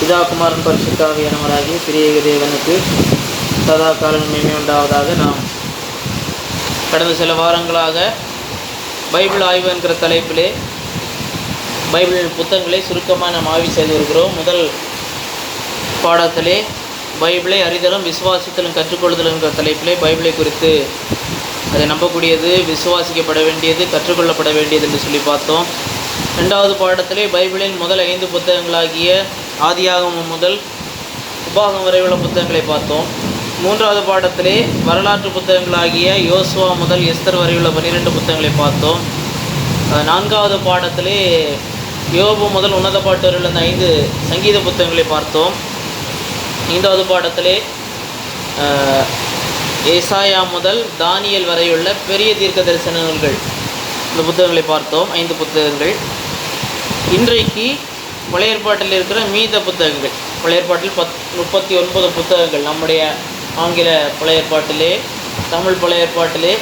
பிதா குமாரன் பரிசுத்த ஆவியானவராகிய திரியேக தேவனுக்கு சதா காலம் மகிமை உண்டாவதாக. நாம் கடந்த சில வாரங்களாக பைபிள் ஆய்வு என்கிற தலைப்பிலே பைபிளின் புத்தகங்களை சுருக்கமாக நாம் ஆய்வு செய்து வருகிறோம். முதல் பாடத்திலே பைபிளை அறிதலும் விசுவாசித்தலும் கற்றுக்கொள்ளுதலும் என்கிற தலைப்பிலே பைபிளை குறித்து அதை நம்பக்கூடியது, விசுவாசிக்கப்பட வேண்டியது, கற்றுக்கொள்ளப்பட வேண்டியது என்று சொல்லி பார்த்தோம். ரெண்டாவது பாடத்திலே பைபிளின் முதல் 5 புத்தகங்களாகிய ஆதியாகமம் முதல் உபாகம் வரை உள்ள புத்தகங்களை பார்த்தோம். மூன்றாவது பாடத்திலே வரலாற்று புத்தகங்களாகிய யோசுவா முதல் எஸ்தர் வரை உள்ள 12 புத்தகங்களை பார்த்தோம். நான்காவது பாடத்திலே யோபு முதல் உன்னத பாட்டு வரை உள்ள 5 சங்கீத புத்தகங்களை பார்த்தோம். ஐந்தாவது பாடத்திலே ஏசாயா முதல் தானியேல் வரையுள்ள பெரிய தீர்க்க தரிசன நூல்கள், இந்த புத்தகங்களை பார்த்தோம். 5 புத்தகங்கள். இன்றைக்கு பழைய ஏற்பாட்டில் இருக்கிற மீத புத்தகங்கள், பழைய ஏற்பாட்டில் 39 புத்தகங்கள் நம்முடைய ஆங்கில பழைய ஏற்பாட்டிலே, தமிழ் பழைய ஏற்பாட்டிலே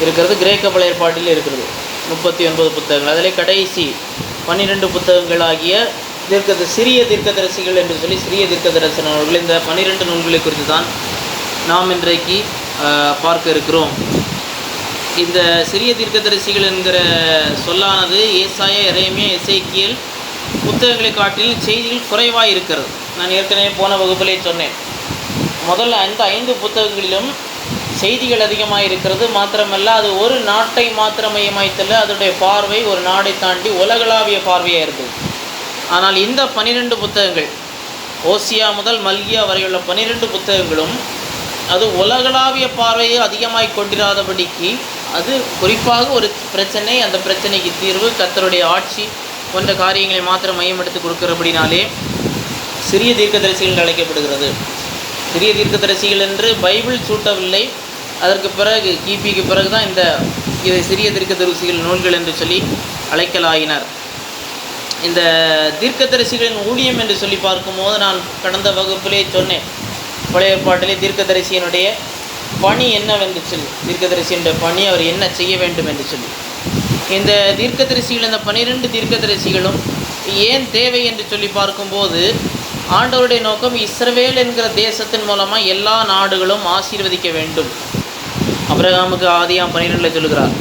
இருக்கிறது, கிரேக்க பழைய ஏற்பாட்டிலே இருக்கிறது 39 புத்தகங்கள். அதிலே கடைசி 12 புத்தகங்களாகிய சிறிய தீர்க்கதரிசிகள் என்று சொல்லி சிறிய தீர்க்க தரிசன நூல்கள், இந்த 12 நூல்களை குறித்து தான் நாம் இன்றைக்கு பார்க்க இருக்கிறோம். இந்த சிறிய தீர்க்கதரிசிகள் என்கிற சொல்லானது ஏசாயா, எரேமியா, எசேக்கியேல் புத்தகங்களை காட்டிலும் செய்திகள் குறைவாக இருக்கிறது. நான் ஏற்கனவே போன வகுப்பிலே சொன்னேன். முதல்ல அந்த 5 புத்தகங்களிலும் செய்திகள் அதிகமாக இருக்கிறது. மாத்திரமல்ல, அது ஒரு நாட்டை மாத்திரம் மையமாய்த்தல்ல, அதனுடைய பார்வை ஒரு நாடை தாண்டி உலகளாவிய பார்வையாக இருக்குது. ஆனால் இந்த 12 புத்தகங்கள், ஓசியா முதல் மல்கியா வரையுள்ள 12 புத்தகங்களும் அது உலகளாவிய பார்வையை அதிகமாய் கொண்டிராதபடிக்கு, அது குறிப்பாக ஒரு பிரச்சனை, அந்த பிரச்சனைக்கு தீர்வு, கர்த்தருடைய ஆட்சி போன்ற காரியங்களை மாத்திரம் மையமெடுத்து கொடுக்கிறபடினாலே சிறிய தீர்க்கதரிசிகள் என்று அழைக்கப்படுகிறது. சிறிய தீர்க்கதரிசிகள் என்று பைபிள் சூட்டவில்லை. அதற்கு பிறகு கிபிக்கு பிறகு தான் இதை சிறிய தீர்க்கதரிசிகள் நூல்கள் என்று சொல்லி அழைக்கலாயினர். இந்த தீர்க்கதரிசிகளின் ஊழியம் என்று சொல்லி பார்க்கும்போது, நான் கடந்த வகுப்பிலே சொன்னேன், பழைய ஏற்பாட்டிலே தீர்க்கதரிசியினுடைய பணி என்னவென்று சொல்லி, தீர்க்கதரிசியினுடைய பணி அவர் என்ன செய்ய வேண்டும் என்று சொல்லி. இந்த தீர்க்கதரிசிகள், இந்த 12 தீர்க்கதரிசிகளும் ஏன் தேவை என்று சொல்லி பார்க்கும்போது, ஆண்டவருடைய நோக்கம் இஸ்ரவேல் என்கிற தேசத்தின் மூலமாக எல்லா நாடுகளும் ஆசீர்வதிக்க வேண்டும். அபிரகாமுக்கு ஆதியாம் 12 சொல்லுகிறார்,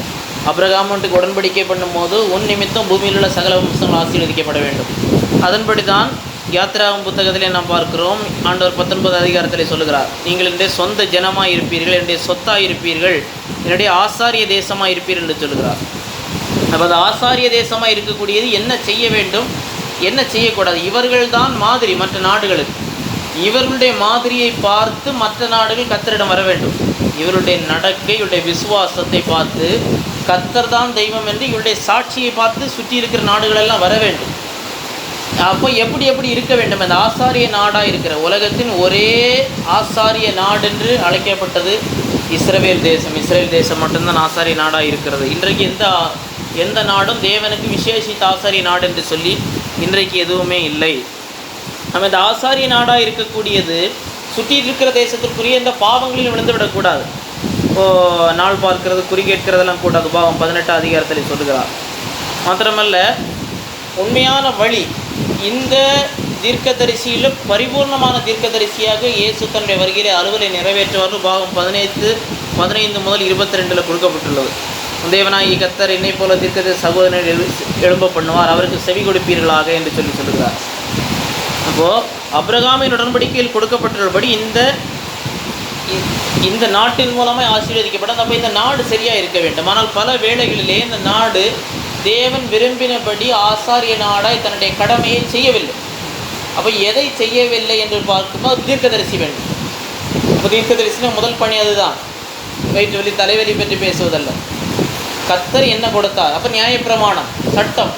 அபிரகாமுக்கு உடன்படிக்கை பண்ணும்போது உன் நிமித்தம் பூமியில் உள்ள சகல வம்சங்கள் ஆசீர்வதிக்கப்பட வேண்டும். அதன்படி தான் யாத்திராகும் புத்தகத்திலே நாம் பார்க்கிறோம். ஆண்டவர் 19 அதிகாரத்திலே சொல்லுகிறார், நீங்கள் என்னுடைய சொந்த ஜனமாக இருப்பீர்கள், என்னுடைய சொத்தாக இருப்பீர்கள், என்னுடைய ஆசாரிய தேசமாக இருப்பீர்கள் என்று சொல்லுகிறார். அப்போ அந்த ஆசாரிய தேசமாக இருக்கக்கூடியது என்ன செய்ய வேண்டும், என்ன செய்யக்கூடாது, இவர்கள்தான் மாதிரி மற்ற நாடுகளுக்கு. இவர்களுடைய மாதிரியை பார்த்து மற்ற நாடுகள் கர்த்தரிடம் வர வேண்டும். இவருடைய நடக்கை, இவருடைய விசுவாசத்தை பார்த்து கர்த்தர் தான் தெய்வம் என்று இவருடைய சாட்சியை பார்த்து சுற்றி இருக்கிற நாடுகளெல்லாம் வர வேண்டும். அப்போ எப்படி இருக்க வேண்டும்? அந்த ஆசாரிய நாடாக இருக்கிற உலகத்தின் ஒரே ஆசாரிய நாடு என்று அழைக்கப்பட்டது இஸ்ரவேல் தேசம். இஸ்ரேல் தேசம் மட்டும்தான் ஆசாரிய நாடாக இருக்கிறது. இன்றைக்கு எந்த நாடும் தேவனுக்கு விசேஷித்த ஆசாரிய நாடு என்று சொல்லி இன்றைக்கு எதுவுமே இல்லை. நம்ம இந்த ஆசாரிய நாடாக இருக்கக்கூடியது சுற்றி இருக்கிற தேசத்திற்குரிய இந்த பாவங்களில் விழுந்து விடக்கூடாது. இப்போது நாள் பார்க்கிறது, குறி கேட்கிறதெல்லாம் கூடாது. பாவம் 18 அதிகாரத்தில் சொல்லுகிறார். மாத்திரமல்ல, உண்மையான வழி இந்த தீர்க்கதரிசியிலும் பரிபூர்ணமான தீர்க்கதரிசியாக இயேசு தன்னுடைய வருகையிலே அலுவலை நிறைவேற்றுவார்கள். பாவம் 15 முதல் 22 கொடுக்கப்பட்டுள்ளது. தேவனாகி கர்த்தர் என்னை போல தீர்க்கதரிசி சகோதரனை எழும்ப பண்ணுவார், அவருக்கு செவி கொடுப்பீர்களாக என்று சொல்லுகிறார். அப்போது அபிரகாமின் உடன்படிக்கையில் கொடுக்கப்பட்டுள்ளபடி இந்த நாட்டின் மூலமாக ஆசீர்வதிக்கப்படும். அப்போ இந்த நாடு சரியாக இருக்க வேண்டும். ஆனால் பல வேளைகளிலே இந்த நாடு தேவன் விரும்பினபடி ஆசாரிய நாடாய் தன்னுடைய கடமையை செய்யவில்லை. அப்போ எதை செய்யவில்லை என்று பார்க்கும்போது தீர்க்கதரிசி வேண்டும். இப்போ தீர்க்கதரிசின முதல் பணி அதுதான். வயிற்று வலி தலைவலி பற்றி பேசுவதல்ல. கர்த்தர் என்ன கொடுத்தார், அப்போ நியாயப்பிரமாணம், சட்டம்,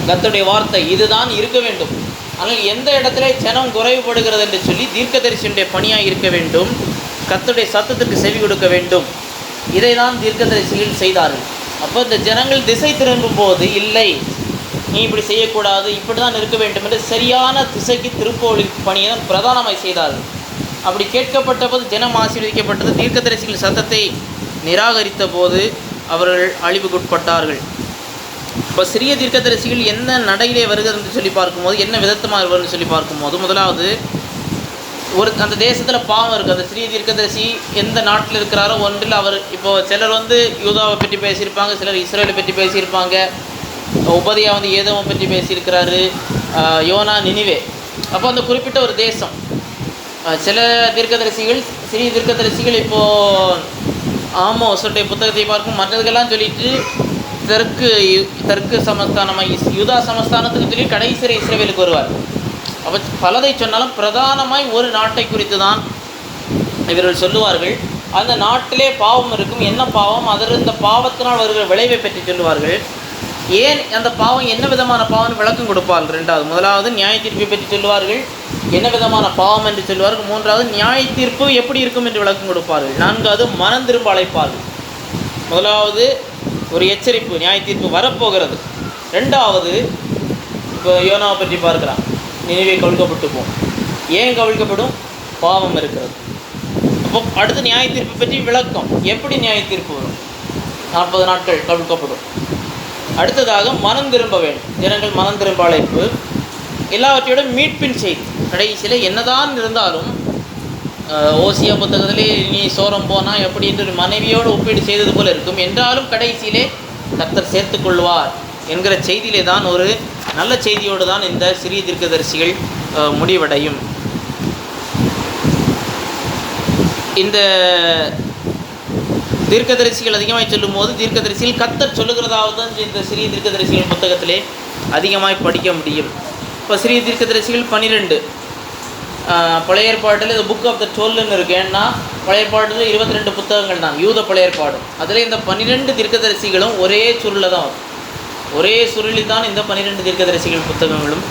கர்த்தருடைய வார்த்தை இதுதான் இருக்க வேண்டும். ஆனால் எந்த இடத்துல ஜனம் குறைவுபடுகிறது என்று சொல்லி தீர்க்கதரிசியுடைய பணியாக இருக்க வேண்டும். கர்த்தருடைய சத்தத்திற்கு செவி கொடுக்க வேண்டும். இதை தான் தீர்க்கதரிசிகள் செய்தார்கள். அப்போ இந்த ஜனங்கள் திசை திரும்பும் போது, இல்லை நீ இப்படி செய்யக்கூடாது, இப்படி தான் இருக்க வேண்டும் என்று சரியான திசைக்கு திருப்பொழி பணியை தான் பிரதானமாக செய்தார்கள். அப்படி கேட்கப்பட்ட போது ஜனம் ஆசீர்வதிக்கப்பட்டது. தீர்க்கதரிசிகள் சத்தத்தை நிராகரித்த போது அவர்கள் அழிவுக்குட்பட்டார்கள். இப்போ சிறிய தீர்க்கதரிசிகள் என்ன நடையிலே வருகிறது என்று சொல்லி பார்க்கும்போது, என்ன விதத்தமாக வருதுன்னு சொல்லி பார்க்கும்போது, முதலாவது அந்த தேசத்தில் பாவம் இருக்குது. அந்த சிறிய தீர்க்கதரிசி எந்த நாட்டில் இருக்கிறாரோ ஒன்றில் அவர், இப்போது சிலர் யூதாவை பற்றி பேசியிருப்பாங்க, சிலர் இஸ்ரேலை பற்றி பேசியிருப்பாங்க, உபதியா ஏதோவை பற்றி பேசியிருக்கிறாரு, யோனா நினிவே. அப்போ அந்த குறிப்பிட்ட ஒரு தேசம், சில தீர்க்கதரிசிகள், சிறிய தீர்க்கதரிசிகள் இப்போது ஆமோஸுடைய புத்தகத்தை பார்க்கும் மற்றதுக்கெல்லாம் சொல்லிட்டு தெற்கு சமஸ்தானமாக யூதா சமஸ்தானத்துக்கு சொல்லி கடைசி இஸ்ரவேலுக்கு வருவார். அப்போ பலதை சொன்னாலும் பிரதானமாய் ஒரு நாட்டை குறித்து தான் இவர்கள் சொல்லுவார்கள். அந்த நாட்டிலே பாவம் இருக்கும். என்ன பாவம், அதில் இந்த பாவத்தினால் வருகிற விளைவை பற்றி சொல்லுவார்கள். ஏன் அந்த பாவம் என்ன விதமான பாவம்னு விளக்கம் கொடுப்பார்கள். ரெண்டாவது, முதலாவது நியாய தீர்ப்பை பற்றி சொல்லுவார்கள், என்ன விதமான பாவம் என்று சொல்லுவார்கள். மூன்றாவது, நியாய தீர்ப்பு எப்படி இருக்கும் என்று விளக்கம் கொடுப்பார்கள். நான்காவது, மனம் திரும்ப அழைப்பார்கள். முதலாவது ஒரு எச்சரிப்பு, நியாய தீர்ப்பு வரப்போகிறது. ரெண்டாவது, இப்போ யோனாவை பற்றி பார்க்குறான், நினைவே கவிழ்க்கப்பட்டு போகும். ஏன் கவிழ்க்கப்படும், பாவம் இருக்கிறது. அப்போ அடுத்து நியாய தீர்ப்பு பற்றி விளக்கம், எப்படி நியாய தீர்ப்பு வரும், 40 நாட்கள் கவிழ்க்கப்படும். அடுத்ததாக மனம் திரும்ப வேண்டும், ஜனங்கள் மனம் திரும்ப அழைப்பு, எல்லாவற்றையோட மீட்பின் செய்தி. கடைசியில் என்னதான் இருந்தாலும் ஓசியா புத்தகத்திலே நீ சோரம் போனால் எப்படி என்று ஒரு மனைவியோடு ஒப்பீடு செய்தது போல இருக்கும். என்றாலும் கடைசியிலே கர்த்தர் சேர்த்துக்கொள்வார் என்கிற செய்தியிலே தான், ஒரு நல்ல செய்தியோடு தான் இந்த சிறிய தீர்க்கதரிசிகள் முடிவடையும். இந்த தீர்க்கதரிசிகள் அதிகமாக சொல்லும்போது, தீர்க்கதரிசிகள் கர்த்தர் சொல்லுகிறதாவது தான் இந்த சிறிய தீர்க்கதரிசிகள் புத்தகத்திலே அதிகமாக படிக்க முடியும். இப்போ சிறிய தீர்க்கதரிசிகள் 12, பழைய ஏற்பாட்டில் இது புக் ஆஃப் த 12ன்னு இருக்குது. ஏன்னா பழைய ஏற்பாட்டில் 22 புத்தகங்கள் தான், யூத பழைய ஏற்பாடு. அதில் இந்த 12 தீர்க்கதரிசிகளும் ஒரே சுருளில் தான் வரும். ஒரே சுருளில் தான் இந்த 12 தீர்க்கதரிசிகள் புத்தகங்களும்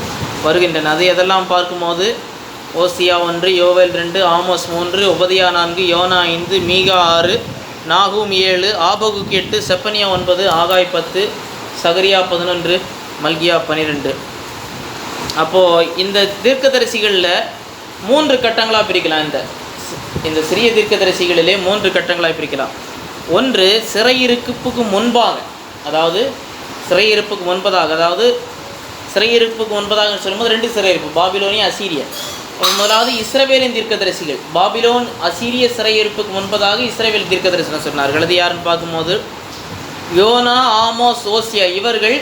வருகின்றன. அது எதெல்லாம் பார்க்கும்போது, ஓசியா 1, யோவேல் 2, ஆமோஸ் 3, உபதியா 4, யோனா 5, மீகா 6, நாகூம் 7, ஆபகுக் 8, செப்பனியா 9, ஆகாய் 10, சகரியா 11, மல்கியா 12. அப்போது இந்த தீர்க்கதரிசிகளில் 3 கட்டங்களாக பிரிக்கலாம். இந்த சிறிய தீர்க்கதரிசிகளிலே 3 கட்டங்களாக பிரிக்கலாம். ஒன்று, சிறையிருப்புக்கு முன்பாக, அதாவது சிறையிருப்புக்கு முன்பதாக, அதாவது சிறையிருப்புக்கு முன்பதாக சொல்லும்போது 2 சிறையிருப்பு, பாபிலோனிய, அசீரிய. முதலாவது இஸ்ரவேலின் தீர்க்கதரிசிகள், பாபிலோன் அசீரிய சிறையிருப்புக்கு முன்பதாக இஸ்ரவேல் தீர்க்கதரிசனம் சொன்னார்கள். அது யாருன்னு பார்க்கும்போது, யோனா, ஆமோஸ், ஓசியா, இவர்கள்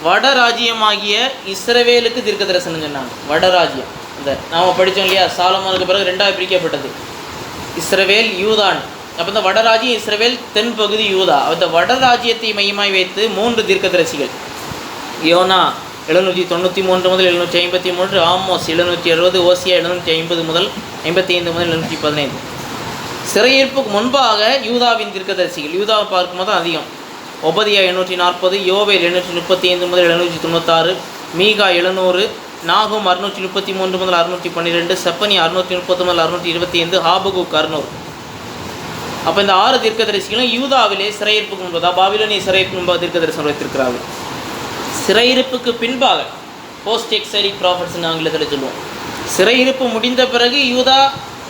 வடராஜ்யமாகிய இஸ்ரவேலுக்கு தீர்க்கதரிசனம் சொன்னாங்க. வடராஜ்யம், இந்த நாம் படித்தோம் இல்லையா, சாலமோனுக்கு பிறகு 2ஆக பிரிக்கப்பட்டது, இஸ்ரவேல், யூதான். அப்போ இந்த வடராஜ்யம் இஸ்ரவேல், தென்பகுதி யூதா. அந்த வடராஜ்யத்தை மையமாய் வைத்து 3 தீர்க்கதரிசிகள், யோனா 793 முதல் 753, ஆமோஸ் 770, ஓசியா 750 முதல் 55 முதல் 715. சிறையிருப்புக்கு முன்பாக யூதாவின் தீர்க்கதரிசிகள், யூதாவை பார்க்கும்போது அதிகம், உபதியா 840, யோவேல் 835 முதல் 796, மீகா 700, நாகூம் 633 முதல் 612, செப்பனி 630 முதல் 625, ஆபகுக் 600. அப்போ இந்த 6 தீர்க்கதரிசிகளும் யூதாவிலே சிறையிருப்புக்கு முன்பதாக, பாபிலோனிய சிறையிருப்புக்கு முன்பாக தீர்க்கதரிசனம் வைத்திருக்கிறார்கள். சிறையிருப்புக்கு பின்பாக, போஸ்ட் எக்ஸைலிக் ப்ராஃபட்ஸ்ன்னு ஆங்கிலத்தில் சொல்லுவோம். சிறையிருப்பு முடிந்த பிறகு யூதா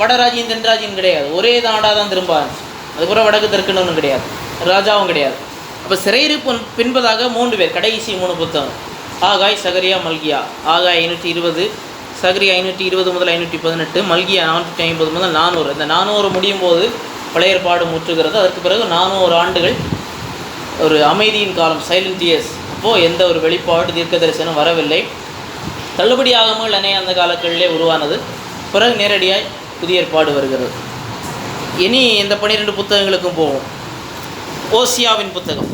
வடராஜ்யம் தென்ராஜ்யம் கிடையாது, ஒரே நாடாக தான் திரும்ப ஆச்சு. அதுக்கப்புறம் வடக்கு தெற்குன்னு கிடையாது, ராஜாவும் கிடையாது. அப்போ சிறையிருப்பு பின்பதாக 3 பேர், கடைசி 3 புத்தகம், ஆகாய், சகரியா, மல்கியா. ஆகாய் 520, சகரியா 520 முதல் 518, மல்கியா 450 முதல் 400. இந்த 400 முடியும் போது பழைய ஏற்பாடு முற்றுகிறது. அதற்கு பிறகு 400 ஆண்டுகள் ஒரு அமைதியின் காலம், சைலண்ட் இயர்ஸ். அப்போது எந்த ஒரு வெளிப்பாடு தீர்க்க தரிசனம் வரவில்லை. தள்ளுபடி ஆகமல் அந்த காலங்களிலே உருவானது. பிறகு நேரடியாய் புதிய ஏற்பாடு வருகிறது. இனி இந்த 12 புத்தகங்களுக்கும் போவோம். ஓசியாவின் புத்தகம்.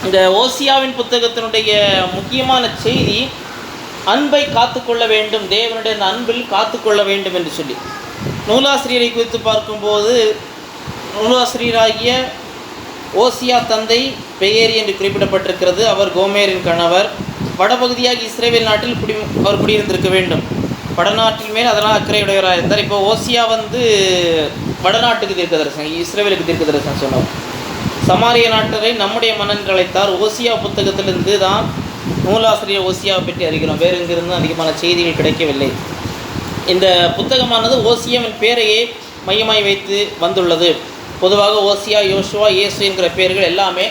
இந்த ஓசியாவின் புத்தகத்தினுடைய முக்கியமான செய்தி, அன்பை காத்துக்கொள்ள வேண்டும், தேவனுடைய அந்த அன்பில் காத்துக்கொள்ள வேண்டும் என்று சொல்லி. நூலாசிரியரை குறித்து பார்க்கும்போது, நூலாசிரியராகிய ஓசியா தந்தை பெயேரி என்று குறிப்பிடப்பட்டிருக்கிறது. அவர் கோமேரின் கணவர். வடபகுதியாக இஸ்ரேல் நாட்டில் அவர் குடியிருந்திருக்க வேண்டும். வடநாட்டில் மேல் அதனால் அக்கறையுடையவராக இருந்தார். இப்போ ஓசியா வடநாட்டுக்கு தீர்க்கதரிசனம், இஸ்ரேலுக்கு தீர்க்கதரிசனம் சொன்னார். சமாரிய நாட்டரை நம்முடைய மன்னன் அழைத்தார். ஓசியா புத்தகத்திலிருந்து தான் நூலாசிரியர் ஓசியாவை பற்றி அறிகிறோம். வேறு எங்கிருந்து அதிகமான செய்திகள் கிடைக்கவில்லை. இந்த புத்தகமானது ஓசியாவின் பேரையே மையமாய் வைத்து வந்துள்ளது. பொதுவாக ஓசியா, யோசுவா, இயேசு என்கிற பெயர்கள் எல்லாமே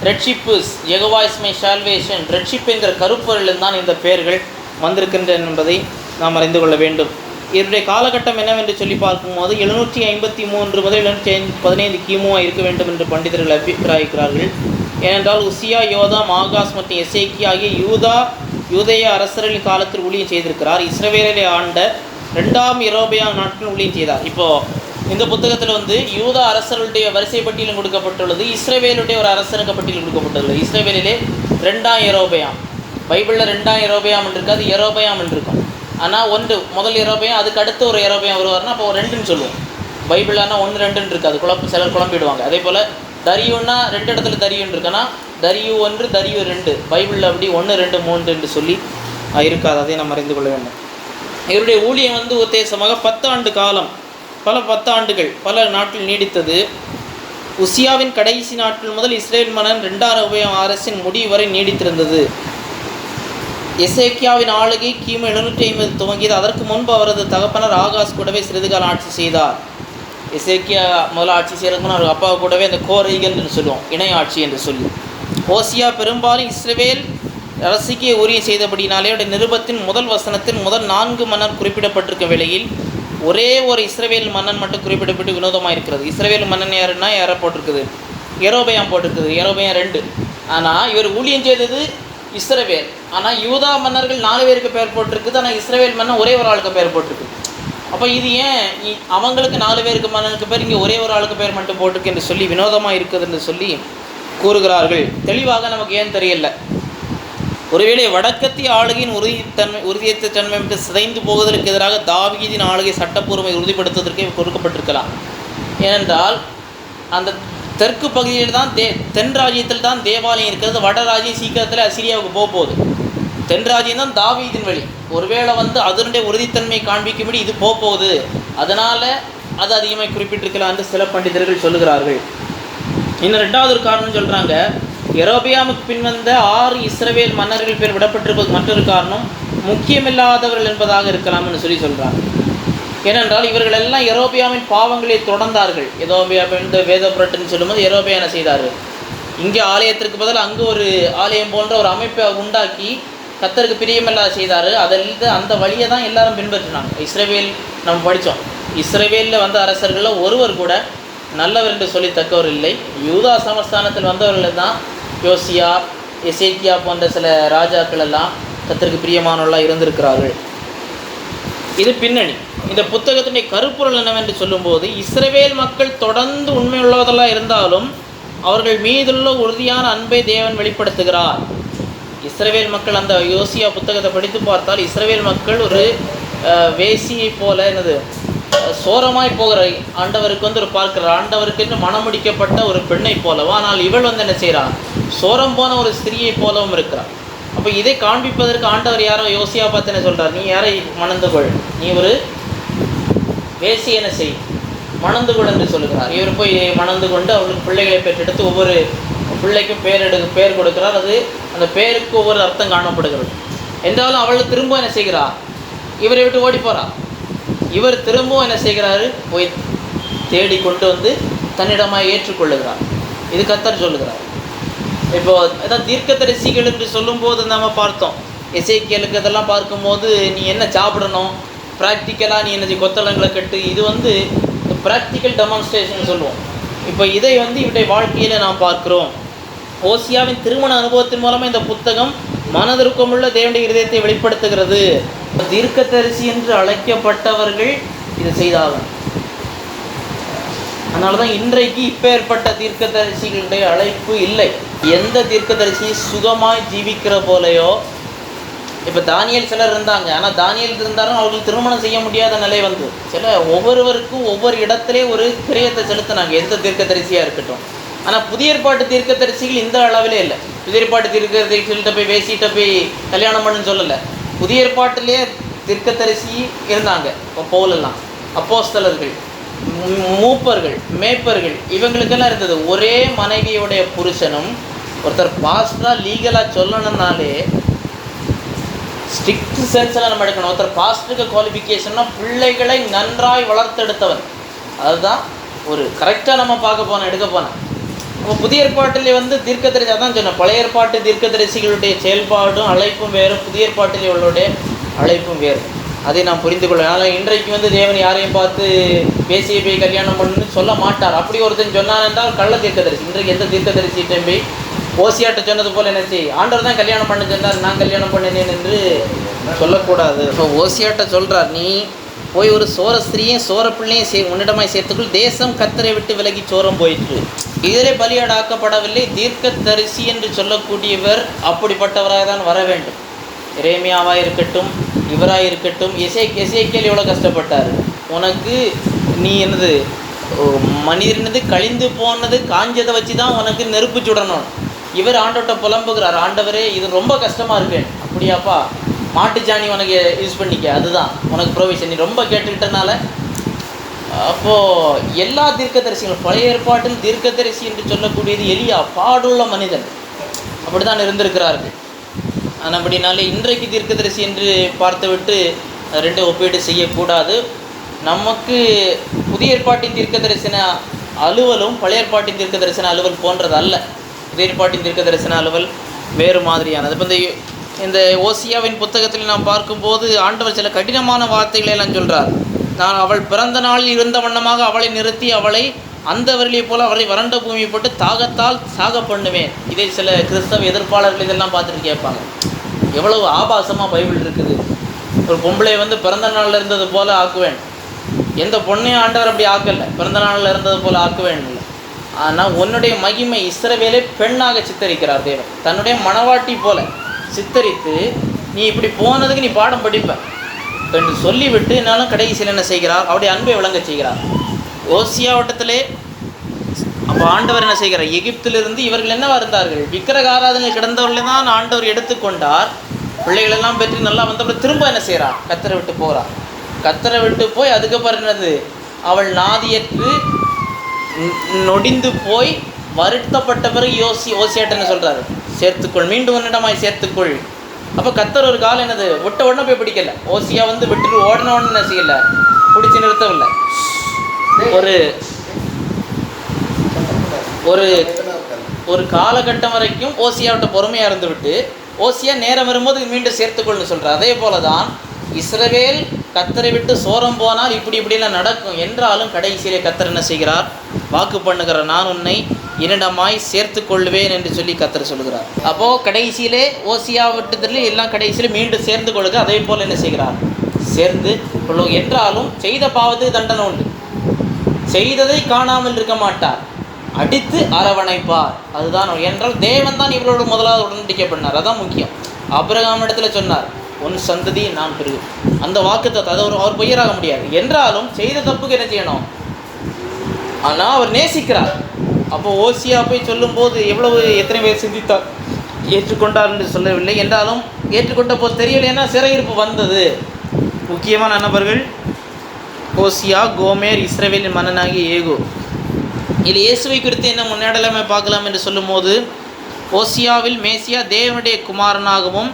ரட்சிப்பு, யெகோவா இஸ் மை சால்வேஷன், ரட்சிப்பு என்கிற கருப்பொருளில் தான் இந்த பெயர்கள் வந்திருக்கின்றன என்பதை நாம் அறிந்து கொள்ள வேண்டும். இதனுடைய காலகட்டம் என்னவென்று சொல்லி பார்க்கும்போது 753 முதல் 715 கிமுவா இருக்க வேண்டும் என்று பண்டிதர்கள் அபிப்பிராயிக்கிறார்கள். ஏனென்றால் உசியா, யோதாம், ஆகாஸ் மற்றும் எசேக்கியா ஆகிய யூதேய அரசர்களின் காலத்தில் ஊழியம் செய்திருக்கிறார். இஸ்ரவேலை ஆண்ட 2ஆம் யெரொபெயாம் நாட்கள் ஊழியம் செய்தார். இப்போது இந்த புத்தகத்தில் யூதா அரசர்களுடைய வரிசை பட்டியலும் கொடுக்கப்பட்டுள்ளது, இஸ்ரவேலுடைய ஒரு அரசனுக்கு பட்டியலும் கொடுக்கப்பட்டுள்ளது. இஸ்ரவேலிலே 2ஆம் யெரொபெயாம், பைபிளில் 2ஆம் யெரொபெயாம் என்று இருக்காது, யெரொபெயாம் என்று இருக்கும். ஆனால் முதல் யெரொபெயாம், அதுக்கு அடுத்து ஒரு யெரொபெயாம் வருவார்னா அப்போ 2ன்னு சொல்லுவோம். பைபிள் ஆனால் 1, 2ன்னு இருக்காது, சிலர் குழம்பிடுவாங்க. அதே போல் தரியுன்னா 2 இடத்துல தரியுன்னு இருக்குன்னா தரியு 1, தரியு 2, பைபிளில் அப்படி 1, 2, 3 என்று சொல்லி இருக்காது. அதை நாம் அறிந்து கொள்ள வேண்டும். இவருடைய ஊழியம் உத்தேசமாக 10 ஆண்டு காலம், 10 ஆண்டுகள் பல நாட்கள் நீடித்தது. உசியாவின் கடைசி நாட்கள் முதல் இஸ்ரேல் மன்னன் 2ஆம் யெரொபெயாம் அரசின் முடிவு வரை நீடித்திருந்தது. எசேக்கியாவின் ஆளுகை கிமு 750 துவங்கியது. அதற்கு முன்பு அவரது தகப்பனர் ஆகாஸ் கூடவே சிறிது காலம் ஆட்சி செய்தார். எசேக்கியா முதல்ல ஆட்சி செய்கிறதுக்கு அவர் அப்பா கூடவே அந்த கோரைகள் என்று சொல்லுவோம், இணை ஆட்சி என்று சொல்லி. ஓசியா பெரும்பாலும் இஸ்ரவேல் அரசுக்கே ஊழியம் செய்தபடினாலே அவருடைய நிருபத்தின் முதல் வசனத்தில் முதல் 4 மன்னர் குறிப்பிடப்பட்டிருக்கும் வேளையில் ஒரே ஒரு இஸ்ரவேல் மன்னன் மட்டும் குறிப்பிடப்பட்டு வினோதமாக இருக்கிறது. இஸ்ரவேல் மன்னன் யாரை போட்டிருக்குது? யெரொபெயாம் போட்டிருக்குது, யெரொபெயாம் 2. ஆனால் இவர் ஊழியம் செய்தது இஸ்ரவேல். ஆனால் யூதா மன்னர்கள் 4 பேருக்கு பெயர் போட்டிருக்குது, ஆனால் இஸ்ரவேல் மன்னன் ஒரே ஒரு ஆளுக்கு பெயர் போட்டிருக்கு. அப்போ இது ஏன் அவங்களுக்கு 4 பேருக்கு மன்னனுக்கு பேர், இங்கே ஒரே ஒரு ஆளுக்கு பேர் மட்டும் போட்டிருக்கு என்று சொல்லி வினோதமாக இருக்குது என்று சொல்லி கூறுகிறார்கள். தெளிவாக நமக்கு ஏன் தெரியல. ஒருவேளை வடக்கத்திய ஆளுகையின் உறுதியற்ற தன்மை விட்டு சிதைந்து போவதற்கு எதிராக தாவீதின் ஆளுகை சட்டப்பூர்வமை உறுதிப்படுத்துவதற்கே கொடுக்கப்பட்டிருக்கலாம். ஏனென்றால் அந்த தெற்கு பகுதியில் தான் தென் ராஜ்யத்தில் தான் தேவாலயம் இருக்கிறது. வட ராஜ்யம் சீக்கிரத்தில் அசிரியாவுக்கு போகுது. தென் ராஜ்யம் தான் தாவீதின் வழி. ஒருவேளை அதனுடைய உறுதித்தன்மையை காண்பிக்கும்படி இது போகுது, அதனால் அது அதிகமாக குறிப்பிட்டிருக்கலாம் என்று சில பண்டிதர்கள் சொல்லுகிறார்கள். இன்னும் 2வது ஒரு காரணம் சொல்கிறாங்க. யெரொபெயாமுக்கு பின் வந்த 6 இஸ்ரவேல் மன்னர்கள் பேர் விடப்பட்டிருப்பது மற்றொரு காரணம் முக்கியமில்லாதவர்கள் என்பதாக இருக்கலாம்னு சொல்லி சொல்கிறாங்க. ஏனென்றால் இவர்கள் எல்லாம் யெரொபெயாமின் பாவங்களை தொடர்ந்தார்கள். யெரொபெயாம் வேத புரட்டுன்னு சொல்லும்போது யெரொபெயாம் என்ன செய்தார்கள்? இங்கே ஆலயத்திற்கு பதில் அங்கே ஒரு ஆலயம் போன்ற ஒரு அமைப்பை உண்டாக்கி கர்த்தருக்கு பிரியமில்லாத செய்தார். அதில் அந்த வழியை தான் எல்லாரும் பின்பற்றினாங்க. இஸ்ரவேல் நம்ம படித்தோம், இஸ்ரவேலில் வந்த அரசர்களில் ஒருவர் கூட நல்லவர் என்று சொல்லித்தக்கவர் இல்லை. யூதா சமஸ்தானத்தில் வந்தவர்கள் தான் யோசியா, எசேக்கியா போன்ற சில ராஜாக்கள் எல்லாம் கர்த்தருக்கு பிரியமானவர்களாக இருந்திருக்கிறார்கள். இது பின்னணி. இந்த புத்தகத்தினுடைய கருப்பொருள் என்னவென்று சொல்லும்போது, இஸ்ரவேல் மக்கள் தொடர்ந்து உண்மையுள்ளவர்களாக இருந்தாலும் அவர்கள் மீதுள்ள உறுதியான அன்பை தேவன் வெளிப்படுத்துகிறார். இஸ்ரவேல் மக்கள் அந்த யோசியா புத்தகத்தை படித்து பார்த்தால் இஸ்ரவேல் மக்கள் ஒரு வேசியை போல சோரமாய் போகிற ஆண்டவருக்கு ஒரு பார்க்கிறார். ஆண்டவருக்கு என்று மணமுடிக்கப்பட்ட ஒரு பெண்ணை போலவோ, ஆனால் இவள் என்ன செய்கிறார்? சோரம் போன ஒரு ஸ்திரியை போலவும் இருக்கிறார். அப்போ இதை காண்பிப்பதற்கு ஆண்டவர் யாரோ யோசியா பார்த்து என்ன சொல்கிறார்? நீ யாரை மணந்து கொள், நீ ஒரு வேசி என்ன செய், மணந்து கொள் என்று சொல்லுகிறார். இவர் போய் மணந்து கொண்டு அவர்களுக்கு பிள்ளைகளை பெற்றெடுத்து ஒவ்வொரு பிள்ளைக்கும் பேர் கொடுக்கிறார். அது அந்த பேருக்கு ஒவ்வொரு அர்த்தம் காணப்படுகிறது. என்றாலும் அவள் திரும்ப என்ன செய்கிறார்? இவரை விட்டு ஓடி போகிறார். இவர் திரும்பவும் என்ன செய்கிறாரு? போய் தேடி கொண்டு தன்னிடமாக ஏற்றுக்கொள்ளுகிறார். இது கர்த்தர் சொல்லுகிறார். இப்போது ஏதாவது தீர்க்கதரிசிகள் என்று சொல்லும்போது நம்ம பார்த்தோம், எசேக்கியலுக்கு இதெல்லாம் பார்க்கும்போது நீ என்ன சாப்பிடணும், ப்ராக்டிக்கலாக நீ என்ன கொத்தளங்களை கட்டு, இது ப்ராக்டிக்கல் டெமான்ஸ்ட்ரேஷன் சொல்லுவோம். இப்போ இதை இவருடைய வாழ்க்கையில் நாம் பார்க்குறோம். ஓசியாவின் திருமண அனுபவத்தின் மூலமாக இந்த புத்தகம் மனதிற்குமுள்ள தேவனுடைய இருதயத்தை வெளிப்படுத்துகிறது. தீர்க்கதரிசி என்று அழைக்கப்பட்டவர்கள் இதை செய்தார்கள். அதனால தான் இன்றைக்கு இப்பேற்பட்ட தீர்க்கதரிசிகளுடைய அழைப்பு இல்லை. எந்த தீர்க்கதரிசியும் சுகமாய் ஜீவிக்கிற போலையோ, இப்போ தானியேல் சிலர் இருந்தாங்க, ஆனால் தானியேல் இருந்தாலும் அவர்கள் திருமணம் செய்ய முடியாத நிலை சில ஒவ்வொருவருக்கும் ஒவ்வொரு இடத்திலே ஒரு கிரியத்தை செலுத்தினாங்க, எந்த தீர்க்கதரிசியாக இருக்கட்டும். ஆனால் புதிய ஏற்பாட்டு தீர்க்கதரிசிகள் இந்த அளவிலே இல்லை. புதிய ஏற்பாட்டு தீர்க்கதரிசிகள்கிட்ட போய் வேசிகிட்ட போய் கல்யாணம் பண்ணுன்னு சொல்லலை. புதிய ஏற்பாட்டிலே தீர்க்கதரிசி இருந்தாங்க. இப்போ பவுலெல்லாம் அப்போஸ்தலர்கள், மூப்பர்கள், மேய்ப்பர்கள், இவங்களுக்கெல்லாம் இருந்தது. ஒரே மனைவியுடைய புருஷனும் ஒருத்தர் பாஸ்டராக லீகலாக சொல்லணும்னாலே ஸ்ட்ரிக்ட் சென்ஸில் நம்ம எடுக்கணும். ஒருத்தர் பாஸ்டருக்கு குவாலிஃபிகேஷன்னா பிள்ளைகளை நன்றாய் வளர்த்தெடுத்தவன். அதுதான் ஒரு கரெக்டாக நம்ம பார்க்க போனோம், எடுக்க போனோம். அப்போ புதிய ஏற்பாட்டிலே தீர்க்கதரிசி, அதான் சொன்னேன், பழைய ஏற்பாட்டு தீர்க்கதரிசிகளுடைய செயல்பாடும் அழைப்பும் வேறு, புதிய ஏற்பாட்டிலே உள்ளவருடைய அழைப்பும் வேறு. அதை நாம் புரிந்து கொள்ள. அதனால் இன்றைக்கு தேவன் யாரையும் பார்த்து பேசிய போய் கல்யாணம் பண்ணுன்னு சொல்ல மாட்டார். அப்படி ஒருத்தன் சொன்னான் என்றால் கள்ள தீர்க்கதரிசி. இன்றைக்கு எந்த தீர்க்கதரிசிட்டையும் போய் ஓசியாட்ட சொன்னது போல் என்ன செய், ஆண்டவர் தான் கல்யாணம் பண்ண சொன்னார், நான் கல்யாணம் பண்ணினேன் என்று சொல்லக்கூடாது. இப்போ ஓசியாட்ட சொல்கிறார், நீ போய் ஒரு சோர ஸ்திரீயும் சோர பிள்ளையும் உன்னிடமாய் சேர்த்துக்குள், தேசம் கர்த்தரை விட்டு விலகி சோரம் போயிற்று. இதிலே பலியாடாக்கப்படவில்லை. தீர்க்கதரிசி என்று சொல்லக்கூடியவர் அப்படிப்பட்டவராக தான் வர வேண்டும். எரேமியாவாக இருக்கட்டும், இவராக இருக்கட்டும். எசேக்கியேல் எவ்வளோ கஷ்டப்பட்டார். உனக்கு நீ என்னது மனிதனது கழிந்து போனது காஞ்சதை வச்சு தான் உனக்கு நெருப்பு சுடணும். இவர் ஆண்டவர்கிட்ட புலம்புகிறார், ஆண்டவரே இது ரொம்ப கஷ்டமாக இருக்கேன். அப்படியாப்பா, மாட்டுச்சாணி உனக்கு யூஸ் பண்ணிக்க, அதுதான் உனக்கு ப்ரொவிஷன், நீ ரொம்ப கேட்டுக்கிட்டனால. அப்போது எல்லா தீர்க்கதரிசிகளும் பழைய ஏற்பாட்டில் தீர்க்கதரிசி என்று சொல்லக்கூடியது எலியா, பாடுள்ள மனிதன், அப்படி தான் இருந்திருக்கிறார்கள். ஆனால் அப்படினாலே இன்றைக்கு தீர்க்கதரிசி என்று பார்த்துவிட்டு ரெண்டு ஒப்பீடு செய்யக்கூடாது. நமக்கு புதிய ஏற்பாட்டின் தீர்க்க தரிசன அலுவலும் பழைய ஏற்பாட்டின் தீர்க்க தரிசன அலுவல் போன்றது அல்ல. புதிய ஏற்பாட்டின் தீர்க்க தரிசன அலுவல் வேறு மாதிரியானது. இப்போ இந்த ஓசியாவின் புத்தகத்தில் நாம் பார்க்கும்போது ஆண்டவர் சில கடினமான வார்த்தைகளை எல்லாம் சொல்கிறார். நான் அவள் பிறந்த நாளில் இருந்த வண்ணமாக அவளை நிறுத்தி அவளை அந்த வரியை போல் அவரை வறண்ட பூமியை போட்டு தாகத்தால் சாக பண்ணுவேன். இதை சில கிறிஸ்தவ எதிர்ப்பாளர்கள் இதெல்லாம் பார்த்துட்டு கேட்பாங்க, எவ்வளவு ஆபாசமாக பைபிள் இருக்குது. ஒரு பொம்பளை பிறந்த நாளில் இருந்தது போல் ஆக்குவேன். எந்த பொண்ணையும் ஆண்டவர் அப்படி ஆக்கலை, பிறந்த நாளில் இருந்தது போல் ஆக்குவேன் இல்லை. ஆனால் உன்னுடைய மகிமை இஸ்ரவேலை பெண்ணாக சித்தரிக்கிறார் தேவன். தன்னுடைய மணவாட்டி போல சித்தரித்து, நீ இப்படி போனதுக்கு நீ பாடம் படிப்ப என்று சொல்லிவிட்டு என்னாலும் கடைசியில் என்ன செய்கிறார், அவருடைய அன்பை விளங்க செய்கிறார். ஓசியா வட்டத்திலே அப்போ ஆண்டவர் என்ன செய்கிறார், எகிப்திலிருந்து இவர்கள் என்னவா இருந்தார்கள், விக்கிரக ஆராதனை கிடந்தவர்களை தான் ஆண்டவர் எடுத்துக்கொண்டார். பிள்ளைகளெல்லாம் பெற்று நல்லா வந்தப்பறம் திரும்ப என்ன செய்கிறார், கத்தரை விட்டு போகிறார். கத்தரை விட்டு போய் அதுக்கப்புறம் என்னது, அவள் நாதியற்று நொடிந்து போய் வருத்தப்பட்ட பிறகு ஓசியாட்ட என்ன சொல்கிறாரு, சேர்த்துக்கொள், மீண்டும் உன்னிடமாய் சேர்த்துக்கொள். அப்போ கத்தர் ஒரு காலம் என்னது, விட்ட உடனே போய் பிடிக்கல. ஓசியா விட்டுட்டு ஓடன உடனே என்ன செய்யலை, பிடிச்சி நிறுத்தவில்லை. ஒரு ஒரு காலகட்டம் வரைக்கும் ஓசியாவிட்ட பொறுமையாக இருந்து விட்டு ஓசியா நேரம் வரும்போது மீண்டும் சேர்த்துக்கொள்னு சொல்கிறார். அதே போல தான் இஸ்ரவேல் கத்தரை விட்டு சோரம் போனால் இப்படிலாம் நடக்கும் என்றாலும் கடைசியிலே கத்தர் என்ன செய்கிறார், வாக்கு பண்ணுகிறார், நான் உன்னை இரண்டமாய் சேர்த்து கொள்வேன் என்று சொல்லி கத்தர் சொல்கிறார். அப்போது கடைசியிலே ஓசியா விட்டதில் எல்லாம் கடைசியிலே மீண்டும் சேர்ந்து கொள்ளுக. அதே போல் என்ன செய்கிறார், சேர்ந்து கொள்ளும். என்றாலும் செய்த பாவத்துக்கு தண்டனை உண்டு. செய்ததை காணாமல் இருக்க மாட்டார், அடித்து அரவணைப்பார். அதுதான். என்றால் தேவன் தான் இவரோடு முதலாவது உடன்படிக்கை பண்ணார். அதான் முக்கியம். ஆபிரகாம் இடத்துல சொன்னார், உன் சந்ததி நான் பெருகு. அந்த வாக்குத்தத்தம் அது அவர் பொய்யராக முடியாது. என்றாலும் செய்த தப்புக்கு என்ன செய்யணும், ஆனால் அவர் நேசிக்கிறார். அப்போ ஓசியா போய் சொல்லும்போது எத்தனை பேர் சிந்தித்தார், ஏற்றுக்கொண்டார் என்று சொல்லவில்லை. என்றாலும் ஏற்றுக்கொண்ட போது தெரியலைன்னா சிறையிருப்பு வந்தது. முக்கியமான நபர்கள் ஓசியா, கோமேர், இஸ்ரவேலின் மன்னனாகிய ஏகு. இதில் இயேசுவை குறித்து என்ன முன்னேடலாமே பார்க்கலாம் என்று சொல்லும்போது, ஓசியாவில் மேசியா தேவனுடைய குமாரனாகவும்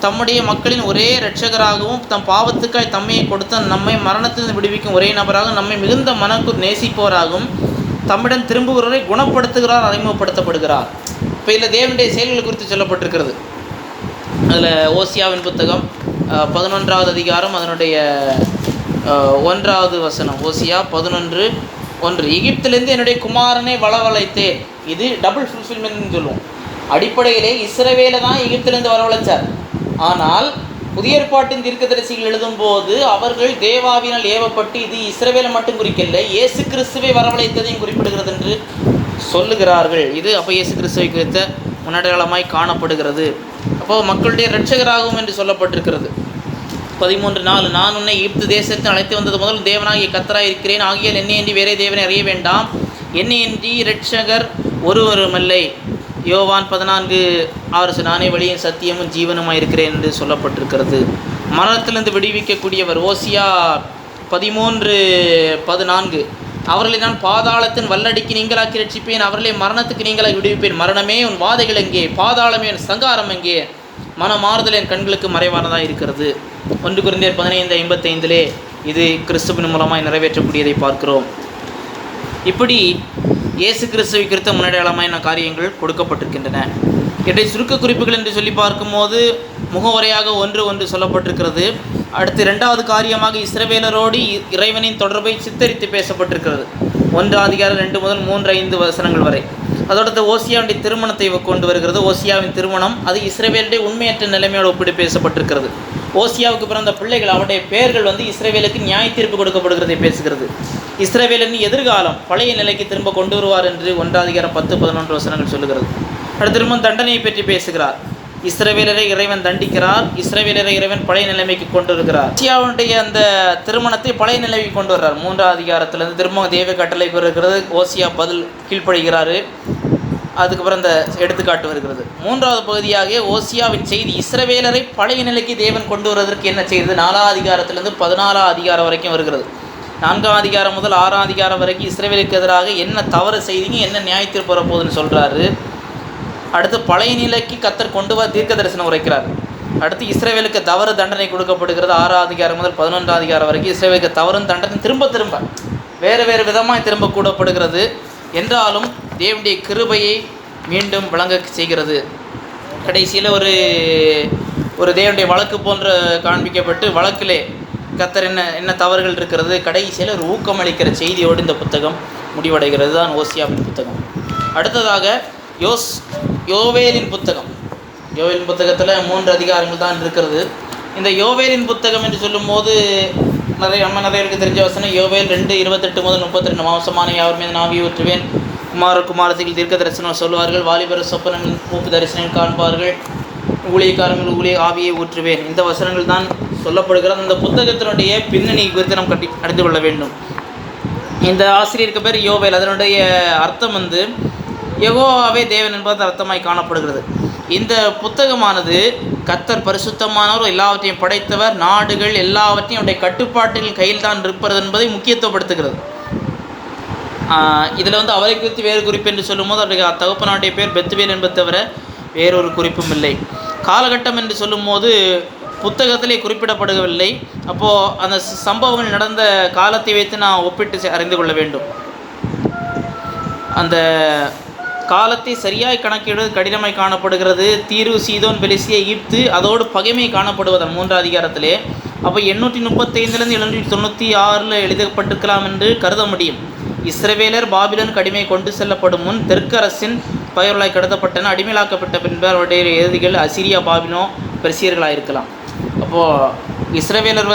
தம்முடைய மக்களின் ஒரே இரட்சகராகவும் தம் பாவத்துக்காய் தம்மையை கொடுத்த நம்மை மரணத்திலிருந்து விடுவிக்கும் ஒரே நபராக நம்மை மிகுந்த மனக்கு நேசிப்பவராகவும் தம்மிடம் திரும்புகிறவரை குணப்படுத்துகிறார், அறிமுகப்படுத்தப்படுகிறார். இப்போ இதில் தேவனுடைய செயல்கள் குறித்து சொல்லப்பட்டிருக்கிறது. அதில் ஓசியாவின் புத்தகம் 11வது அதிகாரம் அதனுடைய 1வது வசனம். ஓசியா 11:1, எகிப்திலிருந்து என்னுடைய குமாரனை வரவழைத்தேன். இது டபுள் ஃபுல்ஃபில்மெண்ட்னு சொல்லுவோம். அடிப்படையிலே இஸ்ரவேலை தான் எகிப்திலிருந்து வரவழைச்சார். ஆனால் புதிய ஏற்பாட்டின் தீர்க்கதரிசிகள் எழுதும்போது அவர்கள் தேவாவினால் ஏவப்பட்டு இது இஸ்ரவேலை மட்டும் குறிக்கல, இயேசு கிறிஸ்துவை வரவழைத்ததையும் குறிப்பிடுகிறது என்று சொல்லுகிறார்கள். இது அப்போ இயேசு கிறிஸ்துவை குறித்த முன்னடையாளமாய் காணப்படுகிறது. அப்போது மக்களுடைய இரட்சகராகும் என்று சொல்லப்பட்டிருக்கிறது. 13:4, நான் உன்னை எகிப்து தேசத்தில் அழைத்து வந்தது முதல் தேவனாகிய கர்த்தராய் இருக்கிறேன். ஆகியால் என்னையன்றி வேறே தேவனை அறிய வேண்டாம். என்னையன்றி இரட்சகர் ஒருவருமில்லை. யோவான் 14:6, நானே வழியும் சத்தியமும் ஜீவனுமாய் இருக்கிறேன் என்று சொல்லப்பட்டிருக்கிறது. மரணத்திலிருந்து விடுவிக்கக்கூடியவர். ஓசியா 13:14, அவர்களை நான் பாதாளத்தின் வல்லடிக்கு நீங்களாக்கி ரட்சிப்பேன், அவர்களை மரணத்துக்கு நீங்களாக்கி விடுவிப்பேன். மரணமே உன் வாதைகள் எங்கே, பாதாளமே உன் சங்காரம் எங்கே, மனமாறுதல் என் கண்களுக்கு மறைவானதாக இருக்கிறது. 1 கொரிந்தியர் 15:55 இது கிறிஸ்துவின் மூலமாய் நிறைவேற்றக்கூடியதை பார்க்கிறோம். இப்படி இயேசு கிறிஸ்துவை குறித்த முன்னடையாளமான காரியங்கள் கொடுக்கப்பட்டிருக்கின்றன. இன்றைய சுருக்க குறிப்புகள் என்று சொல்லி பார்க்கும்போது முகவரையாக ஒன்று சொல்லப்பட்டிருக்கிறது. அடுத்து 2வது காரியமாக இஸ்ரவேலரோடு இறைவனின் தொடர்பை சித்தரித்து பேசப்பட்டிருக்கிறது. 1 அதிகாரம் 2 முதல் 3-5 வசனங்கள் வரை. அதோடு ஓசியாவுடைய திருமணத்தை கொண்டு வருகிறது. ஓசியாவின் திருமணம் அது இஸ்ரவேலுடைய உண்மையற்ற நிலைமையோடு ஒப்பிட்டு பேசப்பட்டிருக்கிறது. ஓசியாவுக்கு பிறந்த பிள்ளைகள் அவருடைய பெயர்கள் இஸ்ரவேலுக்கு நியாய தீர்ப்பு கொடுக்கப்படுகிறதை பேசுகிறது. இஸ்ரவேலின் எதிர்காலம் பழைய நிலைக்கு திரும்ப கொண்டு வருவார் என்று 1 அதிகாரம் 10-11 வசனங்கள் சொல்லுகிறது. அடுத்து திரும்ப தண்டனையை பற்றி பேசுகிறார். இஸ்ரவேலரை இறைவன் தண்டிக்கிறார். இஸ்ரவேலரை இறைவன் பழைய நிலைமைக்கு கொண்டு வருகிறார். ஓசியாவுடைய அந்த திருமணத்தை பழைய நிலைமைக்கு கொண்டு வர்றார். 3 அதிகாரத்திலிருந்து திரும்ப தெய்வ கட்டளை பெறுகிறது. ஓசியா பதில் கீழ்ப்படுகிறாரு. அதுக்கப்புறம் இந்த எடுத்துக்காட்டு வருகிறது. 3வது பகுதியாக ஓசியாவின் செய்தி இஸ்ரவேலரை பழைய நிலைக்கு தேவன் கொண்டு வருவதற்கு என்ன செய்தது 4 அதிகாரத்திலிருந்து 14 அதிகாரம் வரைக்கும் வருகிறது. 4 அதிகாரம் முதல் 6 அதிகாரம் வரைக்கும் இஸ்ரவேலுக்கு எதிராக என்ன தவறு செய்தீங்க, என்ன நியாயத்தீர்ப்பு வரப்போகுதுன்னு சொல்கிறாரு. அடுத்து பழைய நிலைக்கு கர்த்தர் கொண்டு வர தீர்க்க தரிசனம் உரைக்கிறார். அடுத்து இஸ்ரவேலுக்கு தவறு தண்டனை கொடுக்கப்படுகிறது. 6 அதிகாரம் முதல் 11 அதிகாரம் வரைக்கும் இஸ்ரவேலுக்கு தவறும் தண்டனை திரும்ப வேறு விதமாக திரும்ப கூடப்படுகிறது. என்றாலும் தேவனுடைய கிருபையை மீண்டும் விளங்க செய்கிறது. கடைசியில் ஒரு தேவனுடைய வழக்கு போன்ற காண்பிக்கப்பட்டு வழக்கிலே கர்த்தர் என்ன தவறுகள் இருக்கிறது, கடைசியில் ஒரு ஊக்கமளிக்கிற செய்தியோடு இந்த புத்தகம் முடிவடைகிறது. தான் ஓசியாவின் புத்தகம். அடுத்ததாக யோவேலின் புத்தகம். யோவேலின் புத்தகத்தில் 3 அதிகாரங்கள் தான் இருக்கிறது. இந்த யோவேலின் புத்தகம் என்று சொல்லும்போது நிறைய பேருக்கு தெரிஞ்ச வசனம் யோவேல் 2:28 முதல் 32. மாம்சமான யாவர் மீது ஆவியை ஊற்றுவேன், குமாரத்திகள் தீர்க்க தரிசனம் சொல்வார்கள், வாலிபர் சொப்பனம் மூப்பு தரிசனம் காண்பார்கள், ஊழியக்காரங்கள் ஆவியை ஊற்றுவேன். இந்த வசனங்கள் தான் சொல்லப்படுகிறது. அந்த புத்தகத்தினுடைய பின்னணி குறித்து நாம் அறிந்து கொள்ள வேண்டும். இந்த ஆசிரியருக்கு பேர் யோவேல். அதனுடைய அர்த்தம் யெகோவாவே தேவன் என்பது அர்த்தமாய் காணப்படுகிறது. இந்த புத்தகமானது கர்த்தர் பரிசுத்தமானவர், எல்லாவற்றையும் படைத்தவர், நாடுகள் எல்லாவற்றையும் அவருடைய கட்டுப்பாட்டில் கையில் தான் இருப்பது என்பதை முக்கியத்துவப்படுத்துகிறது. இதில் அவரை குறித்து வேறு குறிப்பு என்று சொல்லும்போது அவருடைய தகப்பனுடைய பேர் பெத்துவேல் என்பது தவிர வேறொரு குறிப்பும் இல்லை. காலகட்டம் என்று சொல்லும்போது புத்தகத்திலே குறிப்பிடப்படவில்லை. அப்போது அந்த சம்பவங்கள் நடந்த காலத்தை வைத்து நான் ஒப்பிட்டு அறிந்து கொள்ள வேண்டும். அந்த காலத்தை சரியாய் கணக்கிடுவது கடினமாய் காணப்படுகிறது. தீரு, சீதோன், பெலிஸ்திய, எகிப்து அதோடு பகைமை காணப்படுவது 3 அதிகாரத்திலே. அப்போ 835 796 எழுதப்பட்டிருக்கலாம் என்று கருத முடியும். இஸ்ரவேலர் பாபிலோன் கடிமை கொண்டு செல்லப்படும் முன் தெற்கு அரசின் பகைவர்களாய் கடத்தப்பட்டன. அடிமையாக்கப்பட்ட பின்பு அவருடைய எதிரிகள் அசிரியா, பாபிலோ, பெர்சியர்களாக இருக்கலாம். அப்போது இஸ்ரவேலர்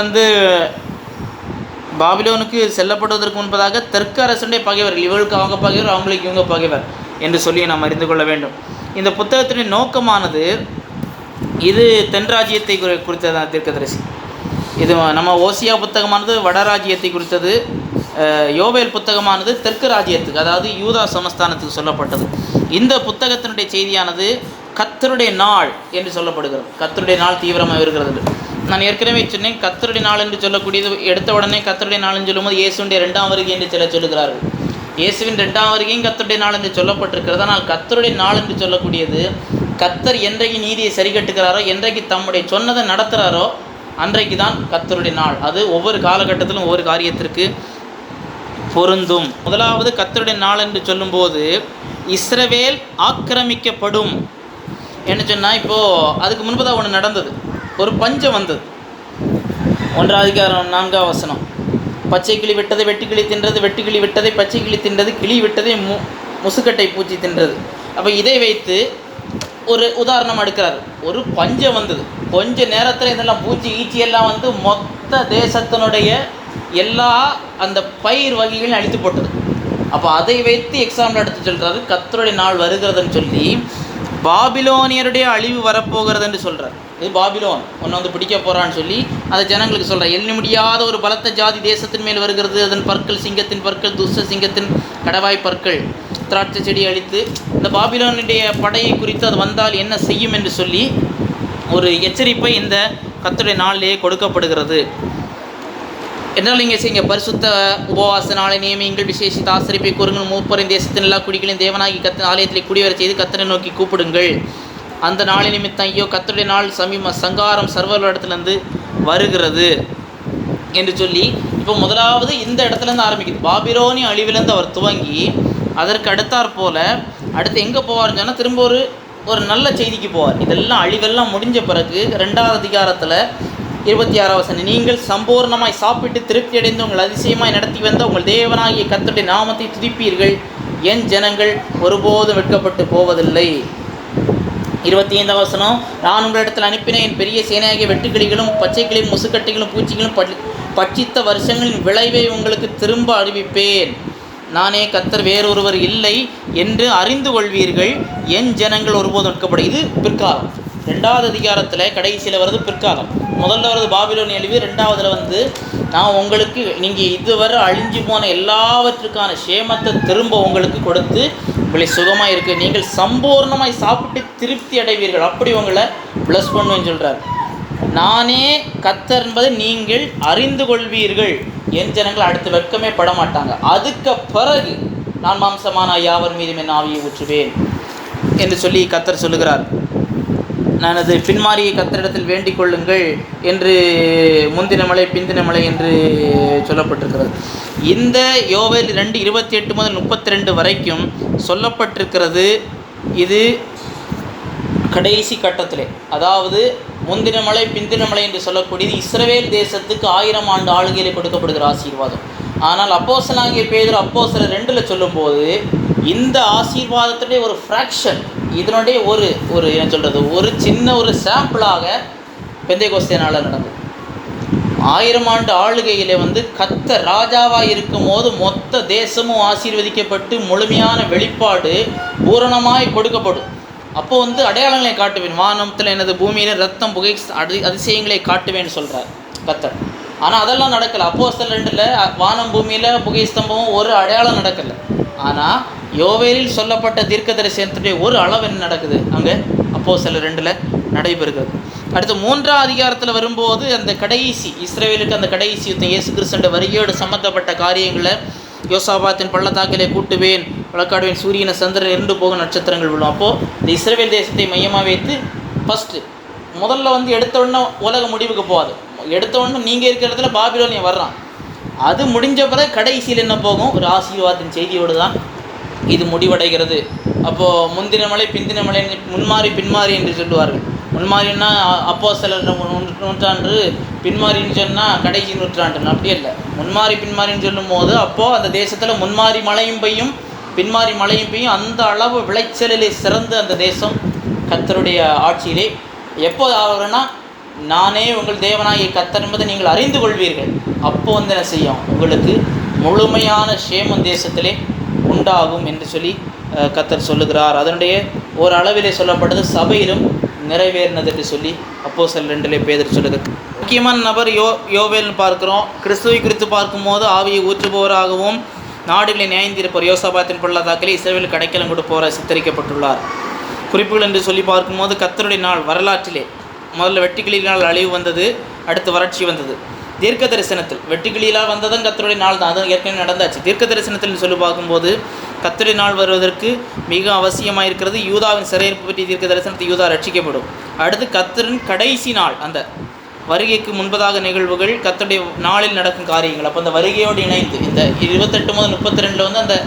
பாபிலோனுக்கு செல்லப்படுவதற்கு முன்பதாக தெற்கு அரசுடைய பகைவர்கள், இவர்களுக்கு அவங்க பகைவர், அவங்களுக்கு இவங்க பகைவர் என்று சொல்லி நாம் அறிந்து கொள்ள வேண்டும். இந்த புத்தகத்தின் நோக்கமானது இது தென்ராஜ்யத்தை குறித்ததான் தீர்க்கதரிசி. இது நம்ம ஓசியா புத்தகமானது வடராஜ்யத்தை குறித்தது. யோவேல் புத்தகமானது தெற்கு ராஜ்யத்துக்கு, அதாவது யூதா சமஸ்தானத்துக்கு சொல்லப்பட்டது. இந்த புத்தகத்தினுடைய செய்தியானது கர்த்தருடைய நாள் என்று சொல்லப்படுகிறது. கர்த்தருடைய நாள் தீவிரமாக இருக்கிறது. நான் ஏற்கனவே சொன்னேன், கர்த்தருடைய நாள் என்று சொல்லக்கூடியது எடுத்த உடனே கர்த்தருடைய நாள் என்று சொல்லும்போது இயேசுடைய 2ஆம் வருகை என்று சொல்லுகிறார்கள். இயேசுவின் 2ஆம் வருகையும் கர்த்தருடைய நாள் என்று சொல்லப்பட்டிருக்கிறது. ஆனால் கர்த்தருடைய நாள் என்று சொல்லக்கூடியது கர்த்தர் என்றைக்கு நீதியை சரி கட்டுகிறாரோ, என்றைக்கு தம்முடைய சொன்னதை நடத்துகிறாரோ அன்றைக்கு தான் கர்த்தருடைய நாள். அது ஒவ்வொரு காலகட்டத்திலும் ஒவ்வொரு காரியத்திற்கு பொருந்தும். முதலாவது கர்த்தருடைய நாள் என்று சொல்லும்போது இஸ்ரவேல் ஆக்கிரமிக்கப்படும் என்ன சொன்னால், இப்போது அதுக்கு முன்பு தான் ஒன்று நடந்தது. ஒரு பஞ்சம் வந்தது. 1 அதிகாரம் 4 வசனம். பச்சை கிளி விட்டதை வெட்டுக்கிளி தின்றது, வெட்டுக்கிளி விட்டதை பச்சை கிளி தின்றது, கிளி விட்டதை முசுக்கட்டை பூச்சி தின்றது. அப்போ இதை வைத்து ஒரு உதாரணம் எடுக்கிறார். ஒரு பஞ்சம் வந்தது. கொஞ்ச நேரத்தில் இதெல்லாம் பூச்சி ஈச்சியெல்லாம் மொத்த தேசத்தினுடைய எல்லா அந்த பயிர் வகைகளையும் அழித்து போட்டது. அப்போ அதை வைத்து எக்ஸாம்பிள் எடுத்து சொல்கிறாரு. கர்த்தருடைய நாள் வருகிறதுன்னு சொல்லி பாபிலோனியருடைய அழிவு வரப்போகிறது என்று சொல்கிறார். இது பாபிலோன் ஒன்று பிடிக்க போகிறான்னு சொல்லி அதை ஜனங்களுக்கு சொல்கிறார். எண்ணி முடியாத ஒரு பலத்த ஜாதி தேசத்தின் மேல் வருகிறது. அதன் பற்கள் சிங்கத்தின் பற்கள், துஷ்ட சிங்கத்தின் கடவாய் பற்கள், திராட்சை செடி அழித்து. இந்த பாபிலோனுடைய படையை குறித்து அது வந்தால் என்ன செய்யும் என்று சொல்லி ஒரு எச்சரிப்பை இந்த கர்த்தருடைய நாளிலேயே கொடுக்கப்படுகிறது. என்றால் நீங்கள் செய்யுங்க, பரிசுத்த உபவாச நாளை நியமியுங்கள், விசேஷித்த ஆசரிப்பை கூறுங்கள், மூப்பரின் தேசத்தின் எல்லா குடிகளையும் தேவனாகி கர்த்தர் ஆலயத்தில் குடிவர செய்து கர்த்தரை நோக்கி கூப்பிடுங்கள். அந்த நாளை நிமித்தம் ஐயோ கர்த்தருடைய நாள் சங்காரம் சர்வரிடத்துலேருந்து வருகிறது என்று சொல்லி இப்போ முதலாவது இந்த இடத்துலேருந்து ஆரம்பிக்குது. பாபிலோனிய அழிவிலேருந்து அவர் துவங்கி அதற்கு அடுத்தாற் போல் அடுத்து எங்கே போவார்னு சொன்னால் திரும்ப ஒரு நல்ல செய்திக்கு போவார். இதெல்லாம் அழிவெல்லாம் முடிஞ்ச பிறகு 2வது அதிகாரத்தில் 26 வசனம், நீங்கள் சம்பூர்ணமாய் சாப்பிட்டு திருப்தி அடைந்து உங்கள் அதிசயமாய் நடத்தி வந்த உங்கள் தேவனாகிய கர்த்தருடைய நாமத்தை துதிப்பீர்கள், என் ஜனங்கள் ஒருபோதும் வெட்கப்பட்டு போவதில்லை. 25 வசனம், நான் உங்களிடத்தில் அனுப்பின என் பெரிய சேனையாகிய வெட்டுக்கிளிகளும் பச்சைக்கிளியும் முசுக்கட்டிகளும் பூச்சிகளும் பட்சித்த வருஷங்களின் விளைவை உங்களுக்கு திரும்ப அறிவிப்பேன். நானே கர்த்தர், வேறொருவர் இல்லை என்று அறிந்து கொள்வீர்கள், என் ஜனங்கள் ஒருபோதும் வெட்கப்படும். இது பிற்காலம். 2வது அதிகாரத்தில் கடைசியில் வருது பிற்காலம். முதல்ல வருது பாபிலோன் அழிவு, 2வதுல நான் உங்களுக்கு நீங்கள் இதுவரை அழிஞ்சு போன எல்லாவற்றுக்கான சேமத்தை திரும்ப உங்களுக்கு கொடுத்து உங்களை சுகமாக இருக்குது, நீங்கள் சம்பூர்ணமாய் சாப்பிட்டு திருப்தி அடைவீர்கள், அப்படி உங்களை ப்ளஸ் பண்ணுவேன்னு சொல்கிறார். நானே கர்த்தர் என்பதை நீங்கள் அறிந்து கொள்வீர்கள், என் ஜனங்கள் அடுத்து வெட்கமே பட மாட்டாங்க. அதுக்கு பிறகு நான் மாம்சமான யாவர் மீதும் என் ஆவியை ஊற்றுவேன் என்று சொல்லி கர்த்தர் சொல்லுகிறார். நான் அது பின்மாரியை கர்த்தரிடத்தில் வேண்டிக் கொள்ளுங்கள் என்று முந்தின மலை பிந்தின மலை என்று சொல்லப்பட்டிருக்கிறது. இந்த யோவேல் 2:28 முதல் 32 வரைக்கும் சொல்லப்பட்டிருக்கிறது. இது கடைசி கட்டத்திலே, அதாவது முந்தின மலை பிந்தின மலை என்று சொல்லக்கூடியது இஸ்ரவேல் தேசத்துக்கு 1000 ஆண்டு ஆளுகையிலே கொடுக்கப்படுகிற ஆசீர்வாதம். ஆனால் அப்போஸ்தலனாகிய பேதுரு அப்போஸ்தலர் 2 சொல்லும்போது இந்த ஆசீர்வாதத்துடைய ஒரு ஃப்ராக்ஷன், இதனுடைய ஒரு என்ன சொல்கிறது, ஒரு சின்ன ஒரு சாம்பிளாக பெந்தேகோஸ்தே நாளில் நடந்தது. 1000 ஆண்டு ஆளுகையிலே கர்த்தர் ராஜாவாக இருக்கும் போது மொத்த தேசமும் ஆசீர்வதிக்கப்பட்டு முழுமையான வெளிப்பாடு பூரணமாய் கொடுக்கப்படும். அப்போ அடையாளங்களை காட்டுவேன், வானத்தில் எனது பூமியில் ரத்தம் புகை அதிசயங்களை காட்டுவேன்னு சொல்கிறார் கர்த்தர். ஆனால் அதெல்லாம் நடக்கலை. அப்போஸ்தலர் 2 வானம் பூமியில் புகை ஸ்தம்பமும் ஒரு அடையாளம் நடக்கலை. ஆனால் யோவேலில் சொல்லப்பட்ட தீர்க்க தரிசனத்துடைய ஒரு அளவு என்ன நடக்குது அங்கே அப்போஸ்தலர் 2 நடைபெறுகிறது. அடுத்து 3வது அதிகாரத்தில் வரும்போது அந்த கடைசி இஸ்ரவேலுக்கு அந்த கடைசி யுத்தம், இயேசு கிறிஸ்துவின் வருகையோடு சம்மந்தப்பட்ட காரியங்களை, யோசாபாத்தின் பள்ளத்தாக்கிலே கூட்டுவேன், வழக்காடுவேன், சூரியனை சந்திரன் 2 போகும், நட்சத்திரங்கள் விழும். அப்போது இந்த இஸ்ரவேல் தேசத்தை மையமாக வைத்து ஃபஸ்ட்டு முதல்ல எடுத்தோடனே உலக முடிவுக்கு போகாது. எடுத்தோடனே நீங்கள் இருக்கிற இடத்துல பாபிலோனியன் வர்றான். அது முடிஞ்ச பிறகு கடைசியில் என்ன போகும், ஒரு ஆசீர்வாதத்தின் செய்தியோடு தான் இது முடிவடைகிறது. அப்போது முந்தின மலை பிந்தின மலை, முன்மாறி பின்மாறி என்று சொல்லுவார்கள். முன்மாறின்னா அப்போஸ்தலர் நூற்றாண்டு, பின்மாறின்னு சொன்னால் கடைசி நூற்றாண்டு. அப்படியே இல்லை, முன்மாறி பின்மாறின்னு சொல்லும் போது அப்போது அந்த தேசத்தில் முன்மாறி மழையும் பெய்யும் பின்மாறி மழையும் பெய்யும். அந்த அளவு விளைச்சலிலே சிறந்து அந்த தேசம் கர்த்தருடைய ஆட்சியிலே எப்போது ஆகுறன்னா, நானே உங்கள் தேவனாகிய கர்த்தர் என்பதை நீங்கள் அறிந்து கொள்வீர்கள். அப்போ என்ன செய்யும், உங்களுக்கு முழுமையான சேமம் தேசத்திலே உண்டாகும் என்று சொல்லி கர்த்தர் சொல்லுகிறார். அதனுடைய ஒரு அளவிலே சொல்லப்பட்டது சபையிலும் நிறைவேறினது என்று சொல்லி அப்போஸ்தலர் 2 பேதுரு சொல்லுகிறது. முக்கியமான நபர் யோவேல்னு பார்க்குறோம். கிறிஸ்துவை குறித்து பார்க்கும்போது ஆவியை ஊற்றுபவராகவும் நாடுகளை நியாயந்திருப்பவர், யோசாபாத்தின் பள்ளத்தாக்கிலே இஸ்ரவேலுக்கு அடைக்கலம் கொடுப்பவராக சித்தரிக்கப்பட்டுள்ளார். குறிப்புகள் என்று சொல்லி பார்க்கும்போது கர்த்தருடைய நாள் வரலாற்றிலே முதல்ல வெட்டுக்கிளியினால் அழிவு வந்தது, அடுத்து வறட்சி வந்தது. தீர்க்க தரிசனத்தில் வெட்டுக்கிளியிலால் வந்ததும் கர்த்தருடைய நாள் தான், அது ஏற்கனவே நடந்தாச்சு. தீர்க்க தரிசனத்தில் சொல்லி பார்க்கும்போது கர்த்தருடைய நாள் வருவதற்கு மிக அவசியமாக இருக்கிறது. யூதாவின் சிறையிருப்பு பற்றி தீர்க்க தரிசனத்தை யூதா ரட்சிக்கப்படும். அடுத்து கர்த்தரின் கடைசி நாள், அந்த வருகைக்கு முன்பதாக நிகழ்வுகள், கர்த்தருடைய நாளில் நடக்கும் காரியங்கள். அப்போ அந்த வருகையோடு இணைந்து இந்த 28 முதல் 32 அந்த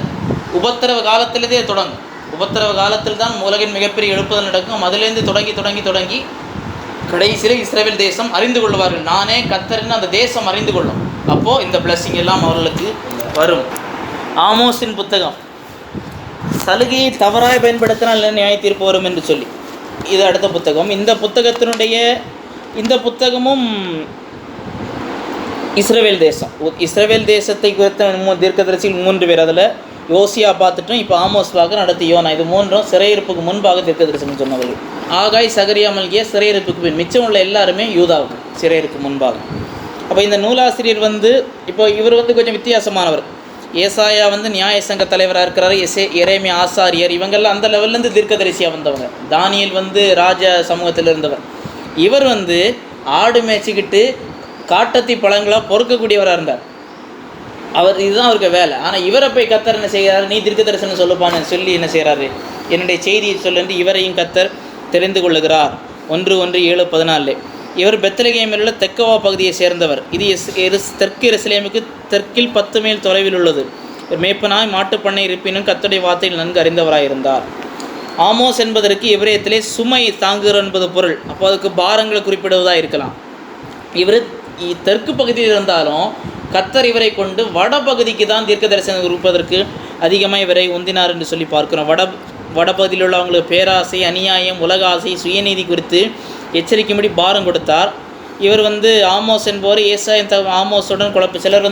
உபத்திரவ காலத்திலேயே தொடங்கும். உபத்திரவ காலத்தில் தான் உலகின் மிகப்பெரிய எழுப்புதல் நடக்கும். அதிலேருந்து தொடங்கி கடைசியில் இஸ்ரவேல் தேசம் அறிந்து கொள்வார்கள், நானே கர்த்தர்னு அந்த தேசம் அறிந்து கொள்ளும். அப்போது இந்த பிளஸ்ஸிங் எல்லாம் அவர்களுக்கு வரும். ஆமோஸின் புத்தகம், சலுகையை தவறாக பயன்படுத்தினால் நியாய தீர்ப்பு வரும் என்று சொல்லி இது அடுத்த புத்தகம். இந்த புத்தகமும் இஸ்ரவேல் தேசம், இஸ்ரவேல் தேசத்தை குறித்த தீர்க்கதரிசிகள் 3 பேர். அதில் யோசியா பார்த்துட்டோம், இப்போ ஆமோஸ் பார்க்குறோம், அடுத்து யோனா. இது 3ம் சிறையிருப்புக்கு முன்பாக தீர்க்கதரிசனம் சொன்னவர்கள். ஆகாய், சகரியா, மல்கியா சிறையிருப்புக்கு பின், மிச்சம் உள்ள எல்லாருமே யூதாவுக்கு சிறையிருப்பு முன்பாக. அப்போ இந்த நூலாசிரியர் இப்போ இவர் கொஞ்சம் வித்தியாசமானவர். ஏசாயா நியாய சங்க தலைவராக இருக்கிறார். எரேமியா ஆசாரியர், இவங்கெல்லாம் அந்த லெவல்லேருந்து தீர்க்கதரிசியாக வந்தவங்க. தானியேல் ராஜ சமூகத்தில் இருந்தவர். இவர் ஆடு மேய்ச்சிக்கிட்டு காட்டத்தி பழங்களாக பொறுக்கக்கூடியவராக இருந்தார். இதுதான் அவருக்கு வேலை. ஆனால் இவரை போய் கர்த்தர் என்ன செய்கிறார், நீ தீர்க்க தரிசனம் சொல்லுப்பான்னு சொல்லி என்ன செய்கிறாரு, என்னுடைய செய்தியை சொல்லி இவரையும் கர்த்தர் தெரிந்து கொள்ளுகிறார். 1:7-14. இவர் பெத்லகேமில் உள்ள தெக்கவா பகுதியை சேர்ந்தவர். இது தெற்கு எருசலேமுக்கு தெற்கில் 10 மைல் தொலைவில் உள்ளது. மேய்ப்பனாய் மாட்டுப்பண்ணை இருப்பினும் கர்த்தருடைய வார்த்தையில் நன்கு அறிந்தவராயிருந்தார். ஆமோஸ் என்பதற்கு எபிரேயத்திலே சுமை தாங்குகிற என்பது பொருள். அப்போ அதுக்கு பாரங்களை குறிப்பிடுவதாக இருக்கலாம். இவர் தெற்கு பகுதியில் இருந்தாலும் கர்த்தர் இவரை கொண்டு வடபகுதிக்கு தான் தீர்க்க தரிசனம் இருப்பதற்கு அதிகமாக இவரை உந்தினார் என்று சொல்லி பார்க்கிறோம். வடபகுதியில் உள்ளவங்களுக்கு பேராசை, அநியாயம், உலக ஆசை, சுயநீதி குறித்து எச்சரிக்கும்படி பாரம் கொடுத்தார். இவர் ஆமோஸ் என்பவர் ஆமோஸுடன் சிலர்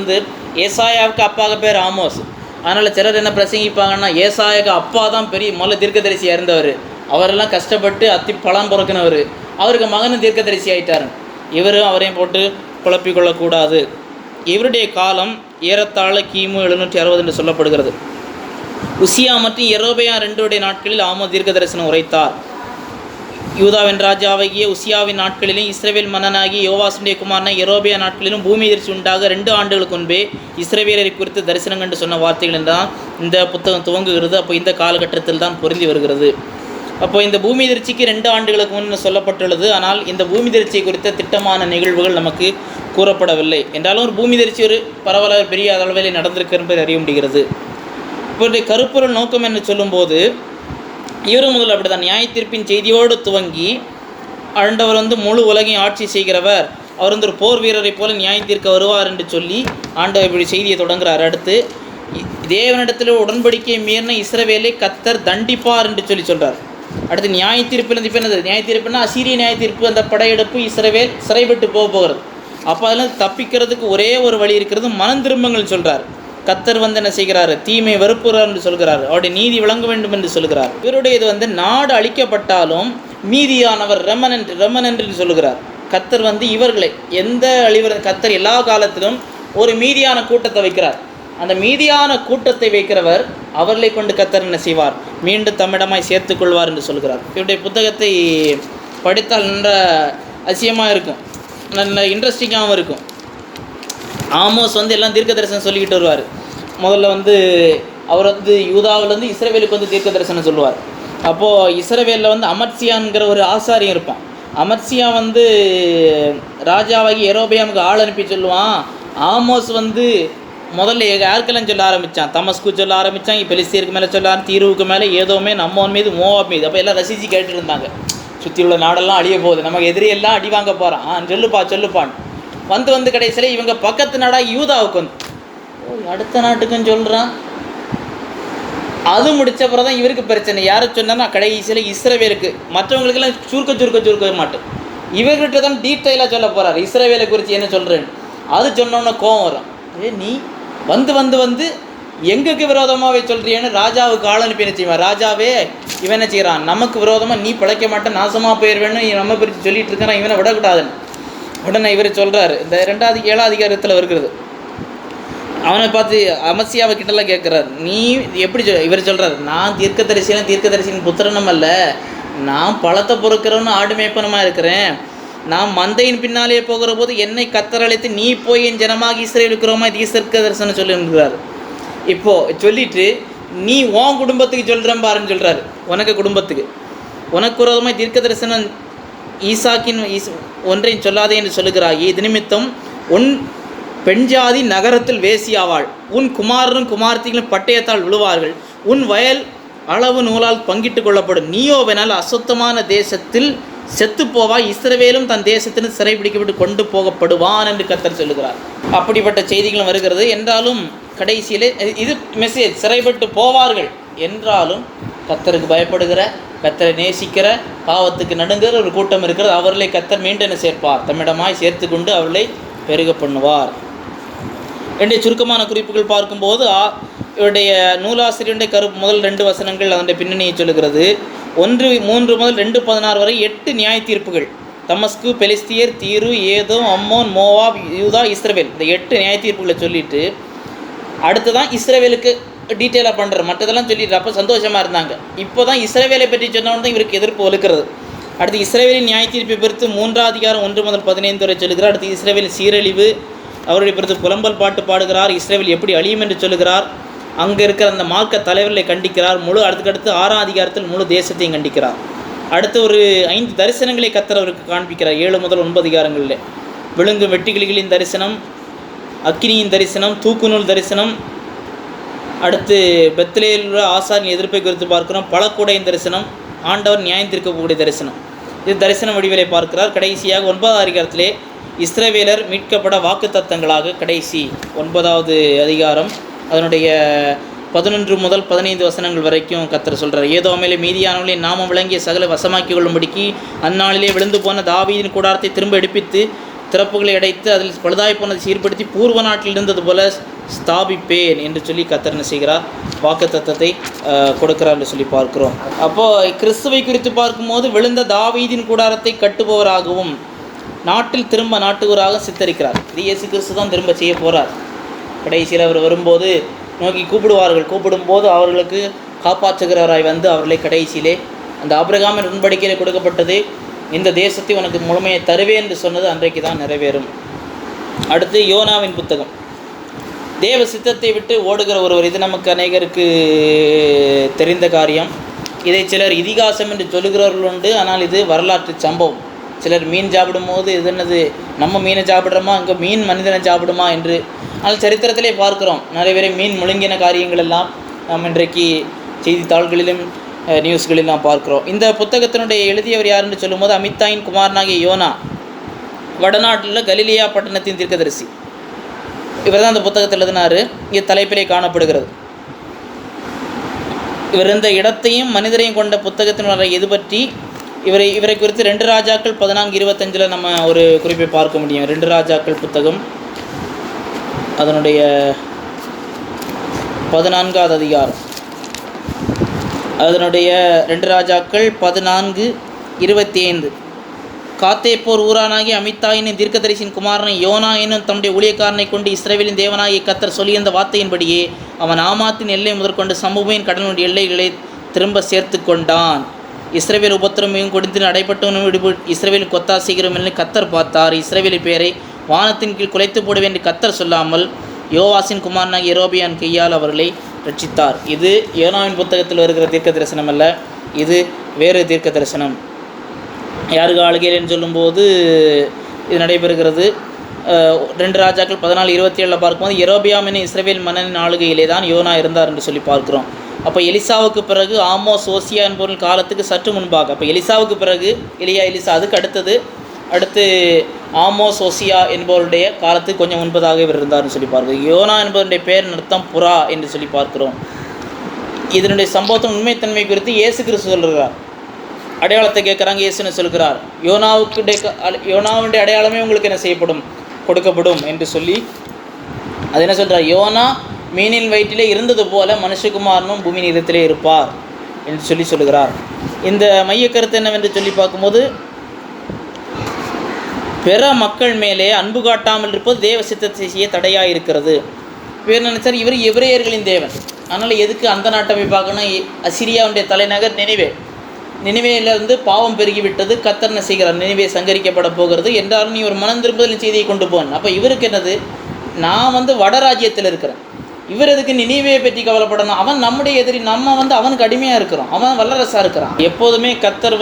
ஏசாயாவுக்கு அப்பாக பேர் ஆமோஸ். அதனால் சிலர் என்ன பிரசங்கிப்பாங்கன்னா, ஏசாயாவுக்கு அப்பா தான் பெரிய முதல்ல தீர்க்கதரிசியாக இருந்தவர், அவரெல்லாம் கஷ்டப்பட்டு பழம் பிறக்கினவர், அவருக்கு மகனும் தீர்க்கதரிசி ஆகிட்டார். இவரும் அவரையும் போட்டு குழப்பிக்கொள்ளக்கூடாது. இவருடைய காலம் ஏறத்தாழ கிமு 760 என்று சொல்லப்படுகிறது. உசியா மற்றும் யெரொபெயாம் 2 நாட்களில் ஆமோஸ் தீர்க்க தரிசனம் உரைத்தார். யூதாவின் ராஜாவாகிய உசியாவின் நாட்களிலும் இஸ்ரவேல் மன்னனாகிய யோவாசுடைய குமாரன யெரொபெயா நாட்களிலும் பூமி எதிர்ச்சி உண்டாக 2 ஆண்டுகளுக்கு முன்பே இஸ்ரவேலரை குறித்து தரிசனம் கண்டு சொன்ன வார்த்தைகள் என்றால் இந்த புத்தகம் துவங்குகிறது. அப்போ இந்த காலகட்டத்தில் தான் பொருந்தி வருகிறது. அப்போ இந்த பூமி எதிர்ச்சிக்கு 2 ஆண்டுகளுக்கு முன் சொல்லப்பட்டுள்ளது. ஆனால் இந்த பூமி எதிர்ச்சியை குறித்த திட்டமான நிகழ்வுகள் நமக்கு கூறப்படவில்லை. என்றாலும் ஒரு பூமி எதிர்ச்சி ஒரு பரவலாக பெரிய அளவில் நடந்திருக்கு என்பதை அறிய முடிகிறது. இவருடைய கருப்பொருள் நோக்கம் என்று சொல்லும்போது, இவரும் முதல் அப்படி தான் நியாய தீர்ப்பின் செய்தியோடு துவங்கி ஆண்டவர் முழு உலகையும் ஆட்சி செய்கிறவர், அவர் ஒரு போர் வீரரை போல நியாய தீர்க்க வருவார் என்று சொல்லி ஆண்டவர் இப்படி செய்தியை தொடங்குகிறார். அடுத்து தேவனிடத்தில் உடன்படிக்கை மீறின இஸ்ரவேலை கர்த்தர் தண்டிப்பார் என்று சொல்லி சொல்கிறார். அடுத்து நியாய தீர்ப்பில் இப்போ என்னது நியாய தீர்ப்புனா அசீரிய நியாய தீர்ப்பு, அந்த படையெடுப்பு, இஸ்ரவேல் சிறைப்பட்டு போகிறது. அப்போ அதில் தப்பிக்கிறதுக்கு ஒரே ஒரு வழி இருக்கிறது, மனம் திரும்பங்கள் சொல்கிறார். கர்த்தர் என்ன செய்கிறார், தீமை வெறுப்புறார் என்று சொல்கிறார், அவருடைய நீதி விளங்க வேண்டும் என்று சொல்கிறார். இவருடைய இது நாடு அழிக்கப்பட்டாலும் மீதியானவர் ரெமனன்ட் என்று சொல்கிறார். கர்த்தர் இவர்களை எந்த கர்த்தர் எல்லா காலத்திலும் ஒரு மீதியான கூட்டத்தை வைக்கிறார். அந்த மீதியான கூட்டத்தை வைக்கிறவர் அவர்களை கொண்டு கர்த்தர் என்ன செய்வார், மீண்டும் தம்மிடமாய் சேர்த்துக்கொள்வார் என்று சொல்கிறார். இவருடைய புத்தகத்தை படித்தால் நல்ல அதிசயமாக இருக்கும், நல்ல இன்ட்ரெஸ்டிங்காகவும் இருக்கும். ஆமோஸ் எல்லாம் தீர்க்க தரிசனம் சொல்லிக்கிட்டு வருவார். முதல்ல அவர் யூதாவிலேருந்து இஸ்ரவேலுக்கு தீர்க்க தரிசனம் சொல்லுவார். அப்போது இஸ்ரவேலில் அமத்சியான்கிற ஒரு ஆசாரியம் இருப்பான். அமத்சியா ராஜாவாகி யெரொபெயாமுக்கு ஆள் அனுப்பி சொல்லுவான். ஆமோஸ் முதல்ல யாருக்கெல்லாம் சொல்ல ஆரம்பித்தான், தமஸ்கு சொல்ல ஆரம்பித்தான், பெலிஸ்தீருக்கு மேலே சொல்ல தீர்வுக்கு மேலே ஏதோமே நம்மோன் மீது மோவாப் மீது. அப்போ எல்லாம் ரசித்து கேட்டுட்டு இருந்தாங்க, சுற்றி உள்ள நாடெல்லாம் அழிய போகுது, நமக்கு எதிரியெல்லாம் அடி வாங்க போகிறான், சொல்லுப்பான் கடைசியில் இவங்க பக்கத்து நாடாக யூதாவுக்கு அடுத்த நாட்டுக்குன்னு சொல்கிறான். அது முடித்த பிறகு தான் இவருக்கு பிரச்சனை. யாரை சொன்னா கடைசியில் இஸ்ரவேலுக்கு, மற்றவங்களுக்கெல்லாம் சுருக்க மாட்டேன், இவர்கிட்ட தான் டீட்டெயிலாக சொல்ல போகிறார் இஸ்ரவேலை குறித்து என்ன சொல்கிறேன்னு. அது சொன்னோன்னே கோவம் வரும், நீ வந்து எங்களுக்கு விரோதமாகவே சொல்கிறியன்னு ராஜாவுக்கு ஆள் அனுப்பி என்ன செய்வான். ராஜாவே இவன் என்ன செய்கிறான், நமக்கு விரோதமாக நீ பிழைக்க மாட்டேன், நாசமாக போயிடுவேன்னு நம்ம பிரித்து சொல்லிட்டு இருக்கிறான், இவனை விடக்கூடாதுன்னு. உடனே இவர் சொல்கிறார், இந்த 7ஆம் அதிகாரத்தில் இருக்கிறது. அவனை பார்த்து அமத்சியாவை கிட்டலாம் கேட்குறாரு, நீ எப்படி இவர் சொல்கிறார், நான் தீர்க்கதரிசியின் புத்திரனும் அல்ல, நான் பழத்தை பொறுக்கிறவனு ஆடு மேய்ப்பனுமா இருக்கிறேன், நான் மந்தையின் பின்னாலே போகிற போது என்னை கர்த்தர் அழைத்து நீ போய் என் ஜனமாக இஸ்ரவேலுக்குறோமா தீர்க்க தரிசனம் சொல்லுங்கிறார். இப்போது சொல்லிவிட்டு நீ உன் குடும்பத்துக்கு சொல்கிறேன் பாருன்னு சொல்கிறாரு. உனக்கு குடும்பத்துக்கு உனக்கு விரோதமாக தீர்க்க தரிசனம் ஈசாக்கின் ஒன்றையும் சொல்லாதே என்று சொல்லுகிறாய். இது நிமித்தம் உன் பெண்ஜாதி நகரத்தில் வேசியாவாள், உன் குமாரனும் குமார்த்திகளும் பட்டயத்தால் விழுவார்கள், உன் வயல் அளவு நூலால் பங்கிட்டு கொள்ளப்படும், நீயோவெனால் அசுத்தமான தேசத்தில் செத்துப்போவாய், இஸ்ரவேலும் தன் தேசத்திற்கு சிறைபிடிக்கப்பட்டு கொண்டு போகப்படுவான் என்று கர்த்தர் சொல்லுகிறார். அப்படிப்பட்ட செய்திகளும் வருகிறது. என்றாலும் கடைசியிலே இது மெசேஜ், சிறைப்பட்டு போவார்கள் என்றாலும் கர்த்தருக்கு பயப்படுகிற, கர்த்தரை நேசிக்கிற, பாவத்துக்கு நடுங்குகிற ஒரு கூட்டம் இருக்கிறது. அவர்களை கர்த்தர் மீண்டும் சேர்ப்பார், தம்மிடமாய் சேர்த்து கொண்டு அவர்களை பெருக பண்ணுவார். என்னுடைய சுருக்கமான குறிப்புகள் பார்க்கும்போது இவருடைய நூலாசிரியருடைய முதல் 2 வசனங்கள் அதனுடைய பின்னணியை சொல்லுகிறது. 1:3 முதல் 2:16 வரை 8 நியாய தீர்ப்புகள். தமஸ்கு, பெலிஸ்தியர், தீரு, ஏதோம், அம்மோன், மோவாப், யூதா, இஸ்ரவேல், இந்த 8 நியாய தீர்ப்புகளை சொல்லிட்டு அடுத்து தான் இஸ்ரவேலுக்கு டீட்டெயிலாக பண்ணுற, மற்றதெல்லாம் சொல்லிட்டு அப்போ சந்தோஷமாக இருந்தாங்க. இப்போ தான் இஸ்ரவேலை பற்றி சொன்னவன் தான் இவருக்கு எதிர்ப்பு வலுக்கிறது. அடுத்து இஸ்ரவேலின் நியாய தீர்ப்பை பொறுத்து 3ஆம் அதிகாரம் 1 முதல் 15 வரை சொல்லுகிறார். அடுத்து இஸ்ரவேலின் சீரழிவு, அவருடைய பொறுத்து புலம்பல் பாட்டு பாடுகிறார். இஸ்ரவேல் எப்படி அழியும் என்று சொல்லுகிறார். அங்கே இருக்கிற அந்த மார்க்க தலைவர்களை கண்டிக்கிறார். அடுத்தடுத்து 6ஆம் அதிகாரத்தில் முழு தேசத்தையும் கண்டிக்கிறார். அடுத்து ஒரு 5 தரிசனங்களை கர்த்தர் அவருக்கு காண்பிக்கிறார். 7 முதல் 9 அதிகாரங்களில் விழுங்கும் வெட்டுக்கிளிகளின் தரிசனம், அக்கினியின் தரிசனம், தூக்குநூல் தரிசனம், அடுத்து பெத்லேயில் உள்ள ஆசாரின் எதிர்ப்பை குறித்து பார்க்கிறோம். பழக்கூடையின் தரிசனம், ஆண்டவர் நியாயம் தீர்க்கக்கூடிய தரிசனம். இது தரிசன வடிவிலை பார்க்கிறார். கடைசியாக 9வது அதிகாரத்திலே இஸ்ரவேலர் மீட்கப்பட வாக்கு தத்தங்களாக கடைசி 9வது அதிகாரம் அதனுடைய 11 முதல் 15 வசனங்கள் வரைக்கும் கர்த்தர் சொல்கிறார். ஏதோமேலே மீதியானவர்களே நாமம் விளங்கிய சகல வசமாக்கி கொள்ளும்படிக்கு அந்நாளிலே விழுந்து போன தாவீதின் கூடாரத்தை திரும்ப எடுப்பித்து திறப்புகளை அடைத்து அதில் பழுதாய் போனதை சீர்படுத்தி பூர்வ நாட்டில் இருந்தது போல ஸ்தாபிப்பேன் என்று சொல்லி கர்த்தர் என்ன செய்கிறார், வாக்கு தத்தத்தை கொடுக்கிறார் என்று சொல்லி பார்க்கிறோம். அப்போது கிறிஸ்துவை குறித்து பார்க்கும்போது விழுந்த தாவீதின் கூடாரத்தை கட்டுபவராகவும் நாட்டில் திரும்ப நாட்டுவராக சித்தரிக்கிறார். இது இயேசு கிறிஸ்து தான் திரும்ப செய்ய போகிறார். கடைசியில் அவர் வரும்போது நோக்கி கூப்பிடுவார்கள். கூப்பிடும்போது அவர்களுக்கு காப்பாற்றுகிறவராய் வந்து அவர்களை கடைசியிலே அந்த ஆபிரகாமின் உடன்படிக்கையிலே கொடுக்கப்பட்டது, இந்த தேசத்தை உனக்கு முழுமையை தருவேன் என்று சொன்னது அன்றைக்கு தான் நிறைவேறும். அடுத்து யோனாவின் புத்தகம். தேவ சித்தத்தை விட்டு ஓடுகிற ஒருவர், இது நமக்கு அநேகருக்கு தெரிந்த காரியம். இதை சிலர் இதிகாசம் என்று சொல்லுகிறவர்கள் உண்டு. ஆனால் இது வரலாற்று சம்பவம். சிலர் மீன் சாப்பிடும்போது இது என்னது, நம்ம மீனை சாப்பிட்றோமா, இங்கே மீன் மனிதனை சாப்பிடுமா என்று. ஆனால் சரித்திரத்திலே பார்க்குறோம் நிறைய பேரை மீன் முழுங்கின காரியங்கள் எல்லாம் நாம் இன்றைக்கு செய்தித்தாள்களிலும் நியூஸ்களில் நாம் பார்க்குறோம். இந்த புத்தகத்தினுடைய எழுதியவர் யார் என்று சொல்லும்போது அமித்தாயின் குமாரனாகிய யோனா, வடநாட்டில் கலிலியா பட்டணத்தின் தீர்க்கதரிசி. இவர் தான் அந்த புத்தகத்தில் எழுதினார். இது தலைப்பிலே காணப்படுகிறது. இவர் இந்த இடத்தையும் மனிதரையும் கொண்ட புத்தகத்தினுடைய இது பற்றி இவரை குறித்து 2 ராஜாக்கள் 14:25 நம்ம ஒரு குறிப்பை பார்க்க முடியும். 2 ராஜாக்கள் புத்தகம் அதனுடைய 14வது அதிகாரம், அதனுடைய 2 ராஜாக்கள் 14:25. காத்தேப்போர் ஊரானாகி அமித்தாயின் தீர்க்கதரிசியின் குமாரனை யோனா என்னும் தம்முடைய ஊழியக்காரனை கொண்டு இஸ்ரவேலின் தேவனாகிய கர்த்தர் சொல்லியிருந்த வார்த்தையின்படியே அவன் ஆமாத்தின் எல்லை முதற்கொண்டு சமூகத்தின் கடலுடைய எல்லைகளை திரும்ப சேர்த்து கொண்டான். இஸ்ரவேல் உபத்திரம் மிகவும் கொடுத்து அடைப்பட்டவனும் இஸ்ரவேல் கொத்தாசிக்கிறோம் என்று கர்த்தர் பார்த்தார். இஸ்ரவேலின் பேரை வானத்தின் கீழ் குலைத்து போடுவேன் என்று கர்த்தர் சொல்லாமல் யோவாசின் குமாரனாகிய யெரொபெயாம் கையால் அவர்களை ரட்சித்தார். இது யோனாவின் புத்தகத்தில் வருகிற தீர்க்க தரிசனம் அல்ல, இது வேறு தீர்க்க தரிசனம். யாருக்கு ஆளுகையில் சொல்லும்போது இது நடைபெறுகிறது. 2 ராஜாக்கள் 14:27 பார்க்கும்போது யெரொபெயாம் என இஸ்ரவேல் மன்னனின் ஆளுகையிலே தான் யோனா இருந்தார் என்று சொல்லி பார்க்கிறோம். அப்போ எலிசாவுக்கு பிறகு ஆமோஸ், ஓசியா என்பவர்கள் காலத்துக்கு சற்று முன்பாக, அப்போ எலிசாவுக்கு பிறகு எலிசா, அதுக்கு அடுத்து ஆமோஸ், ஓசியா என்பவருடைய காலத்துக்கு கொஞ்சம் முன்பதாக இவர் இருந்தார்னு சொல்லி பார்க்கிறோம். யோனா என்பவருடைய பெயர் அர்த்தம் புறா என்று சொல்லி பார்க்கிறோம். இதனுடைய சம்பவத்தின் உண்மைத்தன்மை குறித்து இயேசு கிறிஸ்து சொல்கிறார். அடையாளத்தை கேட்குறாங்க, இயேசுன்னு சொல்கிறார். யோனாவுடைய அடையாளமே உங்களுக்கு என்ன செய்யப்படும், கொடுக்கப்படும் என்று சொல்லி அது என்ன சொல்கிறார், யோனா மீனின் வயிற்றிலே இருந்தது போல மனுஷகுமாரனும் பூமி நீரத்திலே இருப்பார் என்று சொல்லுகிறார். இந்த மைய கருத்து என்னவென்று சொல்லி பார்க்கும்போது, பிற மக்கள் மேலே அன்பு காட்டாமல் இருப்பது தேவ சித்தத்தை செய்ய தடையாக இருக்கிறது. இவர் நினைச்சார் இவர் எபிரேயர்களின் தேவன், அதனால் எதுக்கு அந்த நாட்டை போய் பார்க்கணும். அசிரியாவுடைய தலைநகர் நினிவேயிலிருந்து பாவம் பெருகிவிட்டது, கர்த்தர் என்ன செய்கிறார், நினிவே சங்கரிக்கப்பட போகிறது என்றாலும் நீ ஒரு மனம் திரும்புதலின் செய்தியை கொண்டு போன். அப்போ இவருக்கு என்னது, நான் வடராஜ்யத்தில் இருக்கிறேன், இவர் எதுக்கு நினிவேயை பற்றி கவலைப்படணும், அவன் நம்முடைய எதிரி, நம்ம அவனுக்கு அடிமையாக இருக்கிறோம், அவன் வல்லரசாக இருக்கிறான். எப்போதுமே கர்த்தர்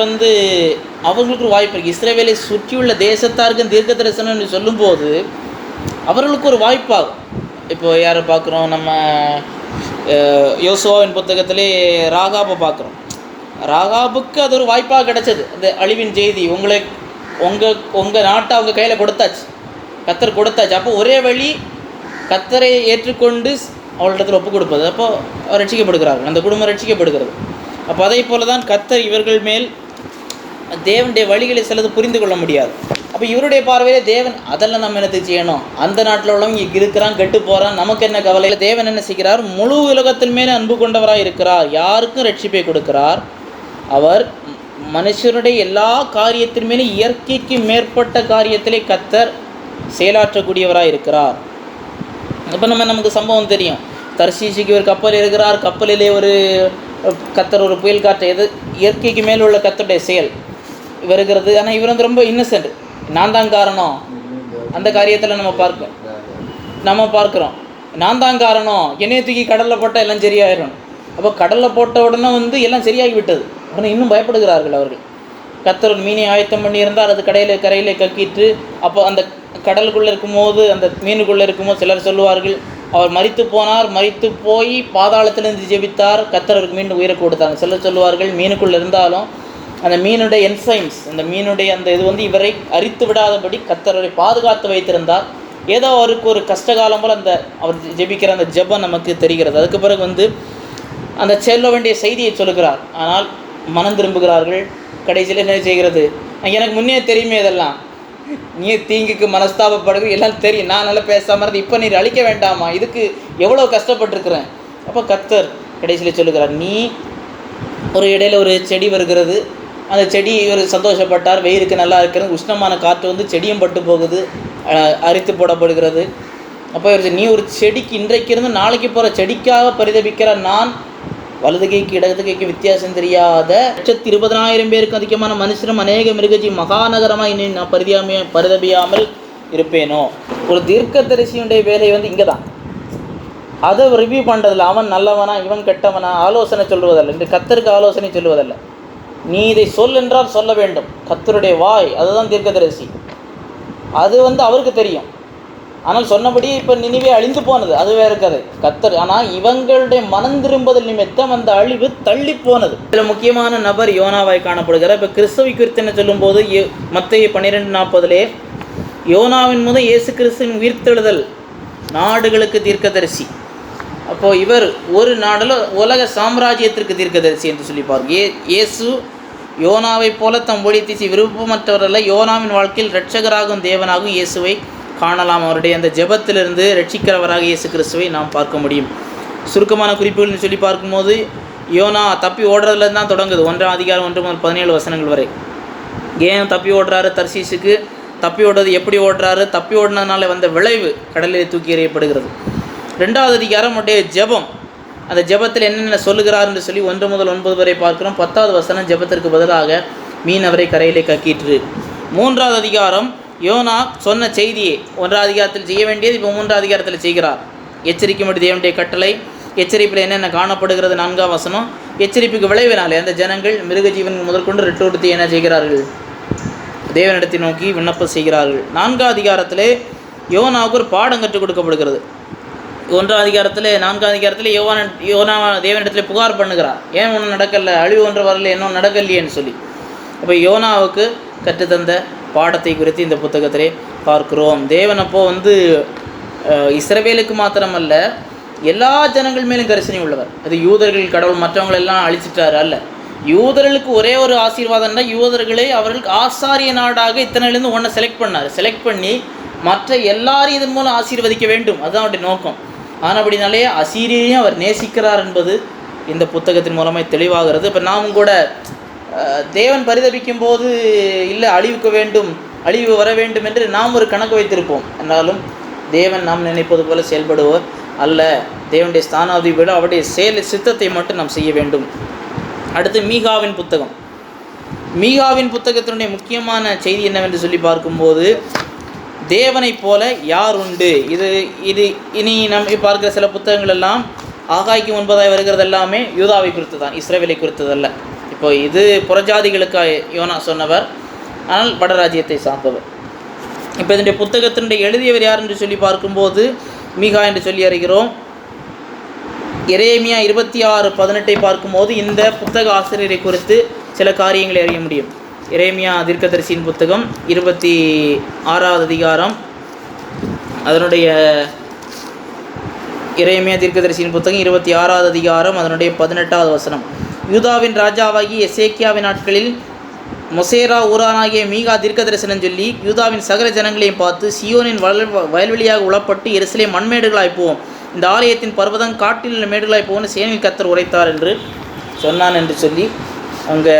அவங்களுக்கு ஒரு வாய்ப்பு இருக்குது. இஸ்ரவேலை சுற்றியுள்ள தேசத்தாருக்கு தீர்க்க தரிசனம் சொல்லும்போது அவர்களுக்கு ஒரு வாய்ப்பாகும். இப்போ யாரை பார்க்குறோம், நம்ம யோசுவாவின் புத்தகத்திலே ராகாபை பார்க்குறோம். ராகாபுக்கு அது ஒரு வாய்ப்பாக கிடச்சது. அந்த அழிவின் செய்தி உங்கள் நாட்டை அவங்க கையில் கொடுத்தாச்சு, கர்த்தர் கொடுத்தாச்சு. அப்போ ஒரே வழி கர்த்தரை ஏற்றுக்கொண்டு அவளிடத்தில் ஒப்பு கொடுப்பது. அப்போ ரட்சிக்கப்படுகிறார்கள், அந்த குடும்பம் ரட்சிக்கப்படுகிறது. அப்போ அதே போல தான் கர்த்தர் இவர்கள் மேல் தேவனுடைய வழிகளை சிலது புரிந்து கொள்ள முடியாது. அப்போ இவருடைய பார்வையிலே தேவன் அதெல்லாம் நம்ம என்னத்துக்கு செய்யணும், அந்த நாட்டில் உள்ளவங்க இங்கே இருக்கிறான், கெட்டு போகிறான், நமக்கு என்ன கவலையில். தேவன் என்ன செய்கிறார், முழு உலகத்தின் மேலே அன்பு கொண்டவராக இருக்கிறார், யாருக்கும் ரட்சிப்பை கொடுக்கிறார். அவர் மனுஷனுடைய எல்லா காரியத்தின் மேலே இயற்கைக்கு மேற்பட்ட காரியத்திலே கர்த்தர் செயலாற்றக்கூடியவராக இருக்கிறார். இப்போ நமக்கு சம்பவம் தெரியும். தர்ஷீஷுக்கு ஒரு கப்பல் இருக்கிறார், கப்பலிலே ஒரு கர்த்தர் ஒரு புயல் காற்றை, எது இயற்கைக்கு மேல் உள்ள கர்த்தருடைய செயல் வருகிறது. ஆனால் இவர் ரொம்ப இன்னசென்ட், நான் தான் காரணம், அந்த காரியத்தில் நம்ம பார்க்குறோம் நான் தான் காரணம், என்னைய தூக்கி கடலில் போட்டால் எல்லாம் சரியாயிடும். அப்போ கடலில் போட்ட உடனே எல்லாம் சரியாகி விட்டது. உடனே இன்னும் பயப்படுகிறார்கள் அவர்கள். கர்த்தர் ஒரு மீனை ஆயத்தம் பண்ணியிருந்தால் அது கரையிலே கக்கிட்டு, அப்போ அந்த கடலுக்குள்ளே இருக்கும்போது, அந்த மீனுக்குள்ளே இருக்கும்போது சிலர் சொல்லுவார்கள், அவர் மரித்து போனார், மரித்து போய் பாதாளத்திலிருந்து ஜெபித்தார், கர்த்தர் அவருக்கு மீண்டும் உயிரை கொடுத்தாங்க. சிலர் சொல்லுவார்கள் மீனுக்குள்ளே இருந்தாலும் அந்த மீனுடைய என்சைம்ஸ், அந்த மீனுடைய அந்த இது இவரை அரித்து விடாதபடி கர்த்தரை பாதுகாத்து வைத்திருந்தார். ஏதோ அவருக்கு ஒரு கஷ்டகாலம் போல் அந்த அவர் ஜெபிக்கிற அந்த ஜெபம் நமக்கு தெரிகிறது. அதுக்கு பிறகு அந்த சொல்ல வேண்டிய செய்தியை சொல்லுகிறார். ஆனால் மனம் திரும்புகிறார்கள். கடைசியில் என்ன செய்கிறது? எனக்கு முன்னே தெரியுமே, இதெல்லாம் நீ தீங்குக்கு மனஸ்தாபப்படுது எல்லாம் தெரியும், நான் நல்லா பேசாமல் இருந்து இப்போ நீர் அழிக்க வேண்டாமா, இதுக்கு எவ்வளோ கஷ்டப்பட்டுருக்குறேன். அப்போ கர்த்தர் கடைசியில் சொல்லுகிறார், நீ இடையில ஒரு செடி வருகிறது, அந்த செடி இவர் சந்தோஷப்பட்டார், வெயிலுக்கு நல்லா இருக்கிறது, உஷ்ணமான காற்று செடியும் பட்டு போகுது, அரித்து போடப்படுகிறது. அப்போ நீ ஒரு செடிக்கு இன்றைக்கு இருந்து நாளைக்கு போகிற செடிக்காக பரிதபிக்கிற நான் வலது கைக்கு இடது கைக்கு வித்தியாசம் தெரியாத 120,000 பேருக்கு அதிகமான மனுஷனும் அநேக மிருகஜி மகாநகரமாக இன்னும் நான் பரிதபியாமல் இருப்பேனோ. ஒரு தீர்க்கதரிசியுடைய வேலை இங்கே தான். அதை ரிவ்யூ பண்ணுறதில்ல, அவன் நல்லவனா இவன் கெட்டவனா ஆலோசனை சொல்லுவதல்ல, இன்று கர்த்தருக்கு ஆலோசனை சொல்லுவதல்ல. நீ இதை சொல் என்றால் சொல்ல வேண்டும். கர்த்தருடைய வாய், அதுதான் தீர்க்கதரிசி. அது அவருக்கு தெரியும். ஆனால் சொன்னபடி இப்போ நினைவே அழிந்து போனது, அது வேறு கதை. கர்த்தர் ஆனால் இவங்களுடைய மனம் திரும்புதல் நிமித்தம் அந்த அழிவு தள்ளி போனது. இதில் முக்கியமான நபர் யோனாவாய் காணப்படுகிறார். இப்போ கிறிஸ்துவை குறித்து என்ன சொல்லும்போது மத்தேயு 12:40 யோனாவின் முதல் இயேசு கிறிஸ்துவின் உயிர்த்தெழுதல் நாடுகளுக்கு தீர்க்கதரிசி. அப்போது இவர் ஒரு நாடில் உலக சாம்ராஜ்யத்திற்கு தீர்க்கதரிசி என்று சொல்லி பாருங்க. இயேசு யோனாவை போல தம் ஒளித்தீசி விருப்பமற்றவரல்ல, யோனாவின் வாழ்க்கையில் இரட்சகராகும் தேவனாகவும் இயேசுவை காணலாம். அவருடைய அந்த ஜெபத்திலிருந்து ரட்சிக்கிறவராக இயேசு கிறிஸ்துவை நாம் பார்க்க முடியும். சுருக்கமான குறிப்புகள்னு சொல்லி பார்க்கும்போது யோனா தப்பி ஓடுறதுலேருந்து தான் தொடங்குது. 1 அதிகாரம் 1 முதல் 17 வசனங்கள் வரை. ஏன் தப்பி ஓடுறாரு? தர்சீசுக்கு தப்பி ஓடுறது, எப்படி ஓடுறாரு, தப்பி ஓடினதுனால வந்த விளைவு கடலில் தூக்கி எறியப்படுகிறது. 2வது அதிகாரம் உடைய ஜெபம், அந்த ஜெபத்தில் என்னென்ன சொல்லுகிறார் என்று சொல்லி 1 முதல் 9 வரை பார்க்குறோம். 10வது வசனம் ஜெபத்திற்கு பதிலாக மீன் அவரை கரையிலே கக்கிற்று. 3வது அதிகாரம் யோனா சொன்ன செய்தியை 1 அதிகாரத்தில் செய்ய வேண்டியது இப்போ 3 அதிகாரத்தில் செய்கிறார். எச்சரிக்கும்படி தேவனுடைய கட்டளை, எச்சரிப்பில் என்னென்ன காணப்படுகிறது. 4ஆம் வசனம் எச்சரிப்புக்கு விளைவினாலே அந்த ஜனங்கள் மிருகஜீவன் முதற்கொண்டு ரெட்டோடுத்தி என்ன செய்கிறார்கள்? தேவனிடத்தை நோக்கி விண்ணப்பம் செய்கிறார்கள். 4ஆம் அதிகாரத்திலே யோனாவுக்கு ஒரு பாடம் கற்றுக் கொடுக்கப்படுகிறது. 1ஆம் அதிகாரத்தில் 4ஆம் அதிகாரத்தில் யோனா தேவனிடத்தில் புகார் பண்ணுகிறார். ஏன் ஒன்றும் நடக்கலை, அழிவு ஒன்று வரல, இன்னும் நடக்கலையேன்னு சொல்லி. அப்போ யோனாவுக்கு கற்றுத்தந்த பாடத்தை குறித்து இந்த புத்தகத்திலே பார்க்கிறோம். தேவன் அப்போ இஸ்ரவேலுக்கு மாத்திரமல்ல எல்லா ஜனங்கள் மேலும் கரிசனை உள்ளவர். அது யூதர்கள் கடவுள் மற்றவங்களெல்லாம் அழிச்சிட்டாரு அல்ல. யூதர்களுக்கு ஒரே ஒரு ஆசீர்வாதம்னா யூதர்களை அவர்களுக்கு ஆசாரிய நாடாக இத்தனைலேருந்து ஒன்றை செலக்ட் பண்ணி மற்ற எல்லாரையும் இதன் மூலம் ஆசீர்வதிக்க வேண்டும். அதுதான் அவருடைய நோக்கம். ஆனால் அப்படினாலே அசீரியையும் அவர் நேசிக்கிறார் என்பது இந்த புத்தகத்தின் மூலமாக தெளிவாகிறது. இப்போ நாமும் கூட தேவன் பரிதபிக்கும் போது இல்லை அழிவு வர வேண்டும் என்று நாம் ஒரு கணக்கு வைத்திருப்போம். என்றாலும் தேவன் நாம் நினைப்பது போல செயல்படுவோர் அல்ல. தேவனுடைய ஸ்தானாதி விட அவருடைய சித்தத்தை மட்டும் நாம் செய்ய வேண்டும். அடுத்து மீகாவின் புத்தகம். மீகாவின் புத்தகத்தினுடைய முக்கியமான செய்தி என்னவென்று சொல்லி பார்க்கும்போது, தேவனை போல யார் உண்டு. இது இனி நம்ம பார்க்குற சில புத்தகங்கள் எல்லாம் ஆகாய்க்கு முன்பதாய் வருகிறது எல்லாமே யூதாவை குறித்து தான், இஸ்ரவேலை குறித்ததல்ல. இப்போ இது புறஜாதிகளுக்காக யோனா சொன்னவர், ஆனால் வடராஜ்யத்தை சார்ந்தவர். இப்போ இதனுடைய புத்தகத்தினுடைய எழுதியவர் யார் என்று சொல்லி பார்க்கும்போது மீகா என்று சொல்லி அறிகிறோம். எரேமியா 26:18 பார்க்கும்போது இந்த புத்தக ஆசிரியரை குறித்து சில காரியங்களை அறிய முடியும். எரேமியா தீர்க்கதரிசியின் புத்தகம் 26வது அதிகாரம், அதனுடைய எரேமியா தீர்க்கதரிசியின் புத்தகம் 26வது அதிகாரம், அதனுடைய 18வது வசனம். யூதாவின் ராஜாவாகிய எசேக்கியாவின் நாட்களில் மொசேரா ஊரானாகிய மீகா தீர்க்கதரிசனம் சொல்லி யூதாவின் சகல ஜனங்களையும் பார்த்து, சியோனின் வயல்வெளியாக உளப்பட்டு எருசலேம் மண்மேடுகளாய் போவோம், இந்த ஆலயத்தின் பர்வதம் காட்டில் மேடுகளாய் போவோம்னு சேனையின் கர்த்தர் உரைத்தார் என்று சொன்னான் என்று சொல்லி அங்கே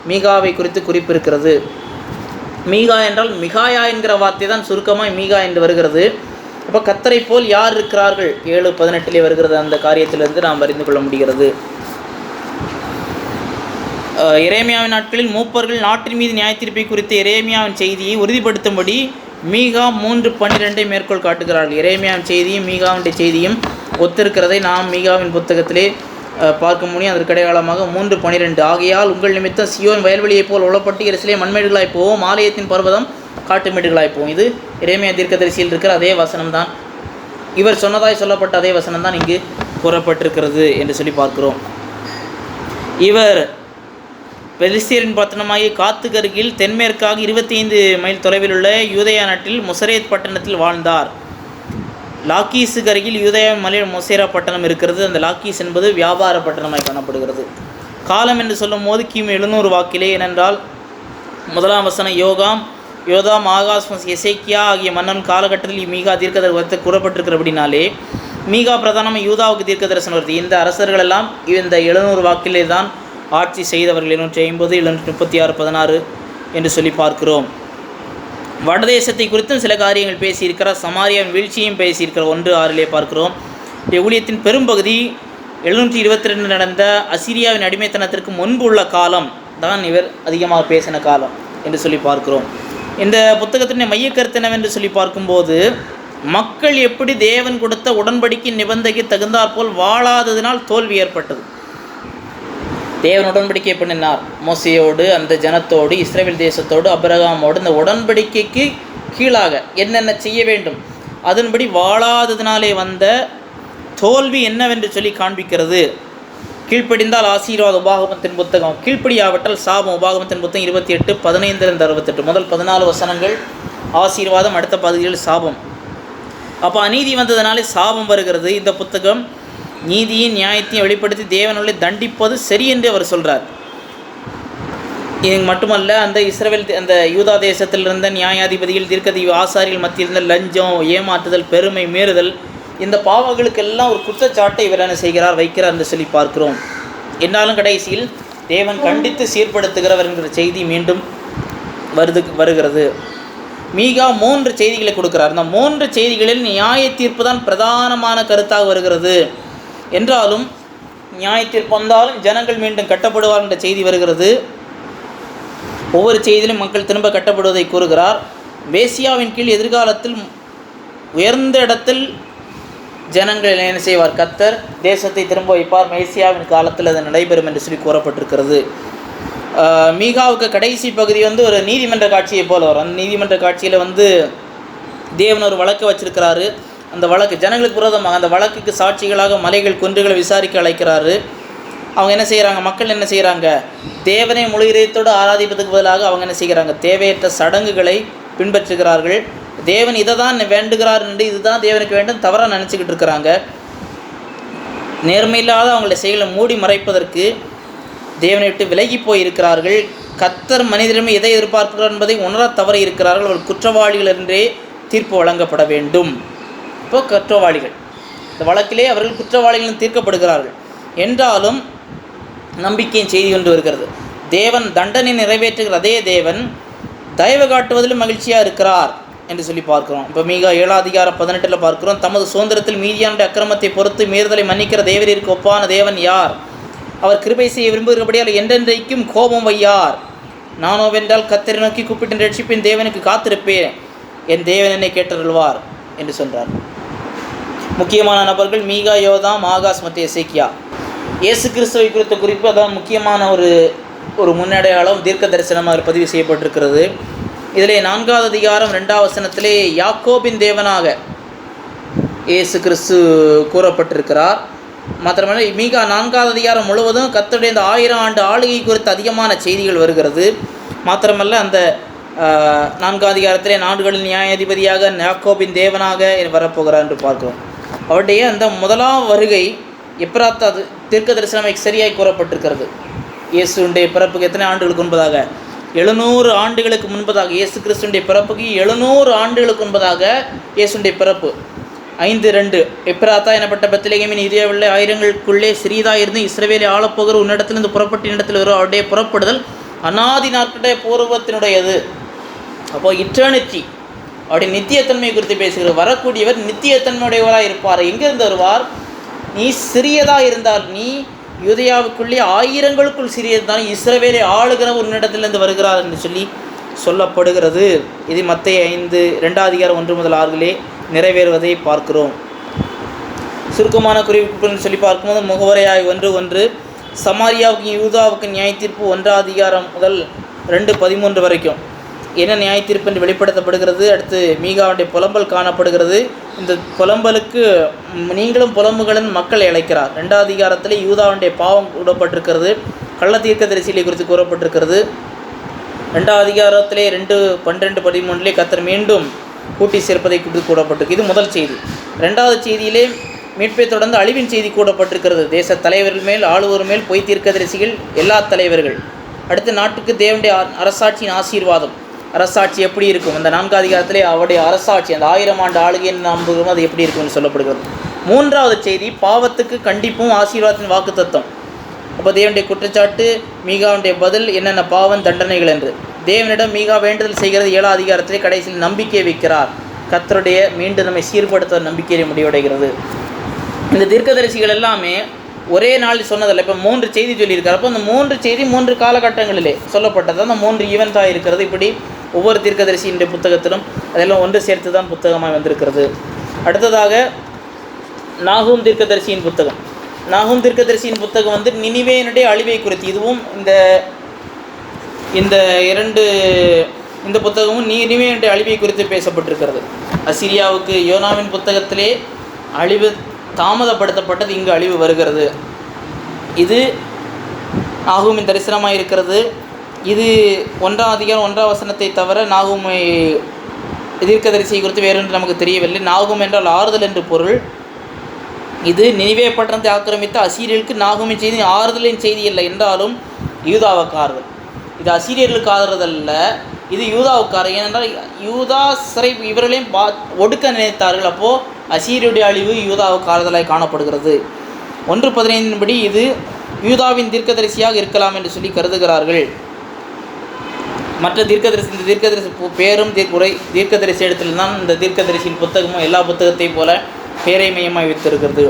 மீகாவை குறித்து குறிப்பிருக்கிறது. மீகா என்றால் மிகாயா என்கிற வார்த்தை தான் சுருக்கமாக மீகா என்று வருகிறது. அப்போ கர்த்தரை போல் யார் இருக்கிறார்கள் 7:18 வருகிறது. அந்த காரியத்திலிருந்து நாம் அறிந்து கொள்ள முடிகிறது. எரேமியாவின் நாட்களில் மூப்பர்கள் நாட்டின் மீது நியாயத்தீர்ப்பை குறித்த எரேமியாவின் செய்தியை உறுதிப்படுத்தும்படி மீகா 3:12 மேற்கோள் காட்டுகிறார்கள். எரேமியாவின் செய்தியும் மீகாவுடைய செய்தியும் ஒத்திருக்கிறதை நாம் மீகாவின் புத்தகத்திலே பார்க்க முடியும். அதற்கு அடையாளமாக 3:12 ஆகையால் உங்கள் நிமித்தம் சியோன் வயல்வெளியைப் போல் உளப்பட்டு எருசலேம் மண்மேடுகளாய் போவோம், ஆலயத்தின் பர்வதம் காட்டு மேடுகளாய் போவோம். இது எரேமியா தீர்க்கதரிசியில் இருக்கிற அதே வசனம்தான். இவர் சொன்னதாய் சொல்லப்பட்ட அதே வசனம் தான் இங்கு கூறப்பட்டிருக்கிறது என்று சொல்லி பார்க்கிறோம். இவர் பெலிஸ்தியரின் பட்டணமாகிய காத்துக்கு அருகில் தென்மேற்காக 25 மைல் தொலைவில் உள்ள யூதேயா நாட்டில் முசரேத் பட்டணத்தில் வாழ்ந்தார். லாக்கீஸுக்கு அருகில் யூதேயா மலையில் மொசேரா பட்டணம் இருக்கிறது. அந்த லாக்கீஸ் என்பது வியாபார பட்டணமாய் காணப்படுகிறது. காலம் என்று சொல்லும் போது கிமு 700 வாக்கிலே. ஏனென்றால் 1 வசனம் யோதாம் ஆகாஸ் எசேக்கியா ஆகிய மன்னன் காலகட்டத்தில் மீகா தீர்க்கதரிசனம் கூறப்பட்டிருக்கிறபடினாலே மீகா பிரதானமாக யூதாவுக்கு தீர்க்க தரிசனம் வருது. இந்த அரசர்கள் எல்லாம் இந்த 700 வாக்கிலே தான் ஆட்சி செய்தவர்கள். 750, 736, 16 என்று சொல்லி பார்க்கிறோம். வடதேசத்தை குறித்தும் சில காரியங்கள் பேசியிருக்கிறார். சமாரியாவின் வீழ்ச்சியும் பேசியிருக்கிறார். 1:6 பார்க்கிறோம். ஊழியத்தின் பெரும்பகுதி 722 நடந்த அசிரியாவின் அடிமைத்தனத்திற்கு முன்பு உள்ள காலம் தான் இவர் அதிகமாக பேசின காலம் என்று சொல்லி பார்க்கிறோம். இந்த புத்தகத்தின் மையக்கருத்து என்னவென்று சொல்லி பார்க்கும்போது, மக்கள் எப்படி தேவன் கொடுத்த உடன்படிக்கை நிபந்தனைக்கு தகுந்தாற்போல் வாழாததினால் தோல்வி ஏற்பட்டது. தேவன் உடன்படிக்கை பண்ணினார் மோசேயோடு, அந்த ஜனத்தோடு, இஸ்ரவேல் தேசத்தோடு, அபிரகாமோடு. இந்த உடன்படிக்கைக்கு கீழாக என்னென்ன செய்ய வேண்டும் அதன்படி வாழாததினாலே வந்த தோல்வி என்னவென்று சொல்லி காண்பிக்கிறது. கீழ்ப்படிந்தால் ஆசீர்வாத உபாகமத்தின் புத்தகம், கீழ்ப்படியாவிட்டால் சாபம். உபாகமத்தின் புத்தகம் 28, 15-68. முதல் 14 வசனங்கள் ஆசீர்வாதம், அடுத்த பகுதியில் சாபம். அப்போ அநீதி வந்ததினாலே சாபம் வருகிறது. இந்த புத்தகம் நீதியின் நியாயத்தையும் வெளிப்படுத்தி தேவனுடைய தண்டிப்பது சரி என்று அவர் சொல்கிறார். இது மட்டுமல்ல, அந்த யூதா தேசத்தில் இருந்த நியாயாதிபதிகள், தீர்க்கதரிசி, ஆசாரிகள் மத்தியில் இருந்த லஞ்சம், ஏமாற்றுதல், பெருமை, மீறுதல், இந்த பாவங்களுக்கெல்லாம் ஒரு குற்றச்சாட்டை இவர் என்ன செய்கிறார், வைக்கிறார் என்று சொல்லி பார்க்கிறோம். என்னாலும் கடைசியில் தேவன் கண்டித்து சீர்படுத்துகிறவர் என்கிற செய்தி மீண்டும் வருகிறது. மீகா 3 செய்திகளை கொடுக்கிறார். இந்த 3 செய்திகளில் நியாய தீர்ப்பு தான் பிரதானமான கருத்தாக வருகிறது. என்றாலும் நியாய தீர்ப்பு வந்தாலும் ஜனங்கள் மீண்டும் கட்டப்படுவார் என்ற செய்தி வருகிறது. ஒவ்வொரு செய்தியிலும் மக்கள் திரும்ப கட்டப்படுவதை கூறுகிறார். மேசியாவின் கீழ் எதிர்காலத்தில் உயர்ந்த இடத்தில் ஜனங்கள் என்ன செய்வார், கர்த்தர் தேசத்தை திரும்ப வைப்பார். மேசியாவின் காலத்தில் அது நடைபெறும் என்று சொல்லி கூறப்பட்டிருக்கிறது. மீகாவுக்கு கடைசி பகுதி ஒரு நீதிமன்ற காட்சியை போல வரும். அந்த நீதிமன்ற காட்சியில் தேவன் ஒரு வழக்கை வச்சிருக்கிறாரு. அந்த வழக்கு ஜனங்களுக்கு விரோதமாக, அந்த வழக்குக்கு சாட்சிகளாக மலைகள், குன்றுகளை விசாரிக்க அழைக்கிறாரு. அவங்க என்ன செய்கிறாங்க, மக்கள் என்ன செய்கிறாங்க, தேவனை முழு இதயத்தோடு ஆராதிப்பதற்கு பதிலாக அவங்க என்ன செய்கிறாங்க, தேவையற்ற சடங்குகளை பின்பற்றுகிறார்கள். தேவன் இதை தான் வேண்டுகிறார் என்று, இதுதான் தேவனுக்கு வேண்டும், தவறாக நினச்சிக்கிட்டு இருக்கிறாங்க. நேர்மையில்லாத அவங்களுடைய செயலை மூடி மறைப்பதற்கு தேவனை விட்டு விலகி போயிருக்கிறார்கள். கர்த்தர் மனிதரிடம் எதை எதிர்பார்க்கிறார் என்பதை உணர தவறி இருக்கிறார்கள். அவர்கள் குற்றவாளிகள் என்றே தீர்ப்பு வழங்கப்பட வேண்டும். இப்போ குற்றவாளிகள், இந்த வழக்கிலே அவர்கள் குற்றவாளிகளும் தீர்க்கப்படுகிறார்கள். என்றாலும் நம்பிக்கையின் செய்தி கொண்டு வருகிறது. தேவன் தண்டனை நிறைவேற்றுகிற அதே தேவன் தயவு காட்டுவதிலும் மகிழ்ச்சியாக இருக்கிறார் என்று சொல்லி பார்க்கிறோம். இப்போ மீகா 7:18 பார்க்கிறோம். தமது சுதந்திரத்தில் மீதியானுடைய அக்கிரமத்தை பொறுத்து மீறுதலை மன்னிக்கிற தேவனிற்கு ஒப்பான தேவன் யார்? அவர் கிருபை செய்ய விரும்புகிறபடியால் என்றென்றைக்கும் கோபம் வையார். நானோவென்றால் கர்த்தரை நோக்கி கூப்பிட்டு ரட்சிப்பின் தேவனுக்கு காத்திருப்பேன், என் தேவன் என்னை கேட்டருள்வார் என்று சொல்கிறார். முக்கியமான நபர்கள் மீகா, யோதாம், ஆகாஸ் மற்றும் எசேக்கியா. இயேசு கிறிஸ்துவை குறித்த குறிப்பு அதான் முக்கியமான ஒரு முன்னடையாளம் தீர்க்க தரிசனமாக பதிவு செய்யப்பட்டிருக்கிறது. இதிலே 4வது அதிகாரம் 2வது வசனத்திலே யாக்கோபின் தேவனாக இயேசு கிறிஸ்து கூறப்பட்டிருக்கிறார். மாத்திரமல்ல, மீகா 4வது அதிகாரம் முழுவதும் கர்த்தருடைய இந்த 1000 ஆண்டு ஆளுகை குறித்த அதிகமான செய்திகள் வருகிறது. மாத்திரமல்ல, அந்த 4வது அதிகாரத்திலே நாடுகளின் நியாயாதிபதியாக யாக்கோபின் தேவனாக வரப்போகிறார் என்று பார்க்கிறோம். அவருடைய அந்த முதலாம் வருகை எப்ராத்தா தீர்க்க தரிசனம் சரியாய் கூறப்பட்டிருக்கிறது. இயேசுடைய பிறப்புக்கு எத்தனை ஆண்டுகளுக்கு முன்பதாக? 700 ஆண்டுகளுக்கு முன்பதாக. இயேசு கிறிஸ்துடைய பிறப்புக்கு 700 ஆண்டுகளுக்கு முன்பதாக இயேசுடைய பிறப்பு. 5:2 எப்ராத்தா எனப்பட்ட பெத்லகேமின் இதயவுள்ள ஆயிரங்களுக்குள்ளே சிறிதாக இருந்து இஸ்ரவேலை ஆளப்போகிற உன்னிடத்திலிருந்து புறப்பட்ட இடத்தில் வரும் அவருடைய புறப்படுதல் அநாதி நாட்களுடைய பூர்வத்தினுடையது. அப்போ இட்டர்னிட்டி, அவருடைய நித்தியத்தன்மை குறித்து பேசுகிறார். வரக்கூடியவர் நித்தியத்தன்மையுடையவராக இருப்பார். எங்கிருந்து வருவார்? நீ சிறியதாக இருந்தால், நீ யூதேயாவுக்குள்ளே ஆயிரங்களுக்குள் சிறியதான் இஸ்ரவேலை ஆளுகிற ஒரு இடத்திலிருந்து வருகிறார் என்று சொல்லி சொல்லப்படுகிறது. இது மத்தேயு 5:2 அதிகாரம் 1 முதல் 6 நிறைவேறுவதை பார்க்கிறோம். சுருக்கமான குறிப்புன்னு சொல்லி பார்க்கும்போது முகவரையாய் 1:1 சமாரியாவுக்கு யூதாவுக்கு நியாயத்தீர்ப்பு 1 அதிகாரம் முதல் 2:13 வரைக்கும் என்ன நியாயத்தீர்ப்பு என்று வெளிப்படுத்தப்படுகிறது. அடுத்து மீகாவுடைய புலம்பல் காணப்படுகிறது. இந்த புலம்பலுக்கு நீங்களும் புலம்புகளும் மக்கள் அழைக்கிறார். 2வது அதிகாரத்தில் யூதாவுடைய பாவம் கூறப்பட்டிருக்கிறது, கள்ள தீர்க்கதரிசிகளை குறித்து கூறப்பட்டிருக்கிறது. 2வது அதிகாரத்திலே 2:12-13 கர்த்தர் மீண்டும் கூட்டி சேர்ப்பதை குறித்து கூறப்பட்டிருக்கு. இது முதல் செய்தி. 2வது செய்தியிலே மீட்பை தொடர்ந்து அழிவின் செய்தி கூறப்பட்டிருக்கிறது. தேச தலைவர்கள் மேல், ஆளுவோர் மேல், பொய் தீர்க்கதரிசிகள், எல்லா தலைவர்கள். அடுத்து நாட்டுக்கு தேவனுடைய அரசாட்சியின் ஆசீர்வாதம். அரசாட்சி எப்படி இருக்கும்? அந்த 4வது அதிகாரத்திலே அவருடைய அரசாட்சி, அந்த 1000 ஆண்டு ஆளுகைன்னு நம்புகிறோம், அது எப்படி இருக்கும்னு சொல்லப்படுகிறது. 3வது செய்தி பாவத்துக்கு கண்டிப்பும் ஆசீர்வாதத்தின் வாக்குத்தத்தம். அப்போ தேவனுடைய குற்றச்சாட்டு, மீகாவுடைய பதில், என்னென்ன பாவம் தண்டனைகள் என்று. தேவனிடம் மீகா வேண்டுதல் செய்கிறது. 7வது அதிகாரத்திலே கடைசியில் நம்பிக்கை வைக்கிறார். கர்த்தருடைய மீண்டும் நம்மை சீர்படுத்த நம்பிக்கையை முடிவடைகிறது. இந்த தீர்க்கதரிசிகள் எல்லாமே ஒரே நாள் சொன்னதில்லை. இப்போ 3 செய்தி சொல்லியிருக்காரு. அப்போ அந்த 3 செய்தி 3 காலகட்டங்களிலே சொல்லப்பட்டது. அந்த 3 ஈவெண்ட்டாக இருக்கிறது. இப்படி ஒவ்வொரு தீர்க்கதரிசியினுடைய புத்தகத்திலும் அதெல்லாம் ஒன்று சேர்த்து தான் புத்தகமாக வந்திருக்கிறது. அடுத்ததாக நாகூம் தீர்க்கதரிசியின் புத்தகம். நாகூம் தீர்க்கதரிசியின் புத்தகம் நினிவேனுடைய அழிவை குறித்து. இதுவும் இந்த புத்தகமும் நினிவேனுடைய அழிவை குறித்து பேசப்பட்டிருக்கிறது. அசிரியாவுக்கு யோனாவின் புத்தகத்திலே அழிவு தாமதப்படுத்தப்பட்டது, இங்கு அழிவு வருகிறது. இது நாகூமின் தரிசனமாக இருக்கிறது. இது 1ஆம் அதிகாரம் 1ஆம் வசனத்தை தவிர நாகூமை தீர்க்கதரிசியை குறித்து வேறொன்று நமக்கு தெரியவில்லை. நாகூம் என்றால் ஆறுதல் என்று பொருள். இது நினிவே பட்டணத்தை ஆக்கிரமித்த அசீரியர்களுக்கு நாகூமின் செய்தி ஆறுதலின் செய்தி இல்லை என்றாலும் யூதாவுக்கு ஆறுதல். இது அசீரியர்களுக்கு ஆறுதல் அல்ல, இது யூதாவுக்காரர். ஏனென்றால் யூதா சிறை இவர்களையும் ஒடுக்க நினைத்தார்கள். அப்போது அசீரியருடைய அழிவு யூதாவுக்கு ஆறுதலாய் காணப்படுகிறது. 1:15 படி இது யூதாவின் தீர்க்கதரிசியாக இருக்கலாம் என்று சொல்லி கருதுகிறார்கள். மற்ற இந்த தீர்க்கதரிசி பேரும் தீர்க்கதரிசி இடத்துல தான் இந்த தீர்க்கதரிசியின் புத்தகமும் எல்லா புத்தகத்தையும் போல பேரை மையமாக வைத்திருக்கிறது.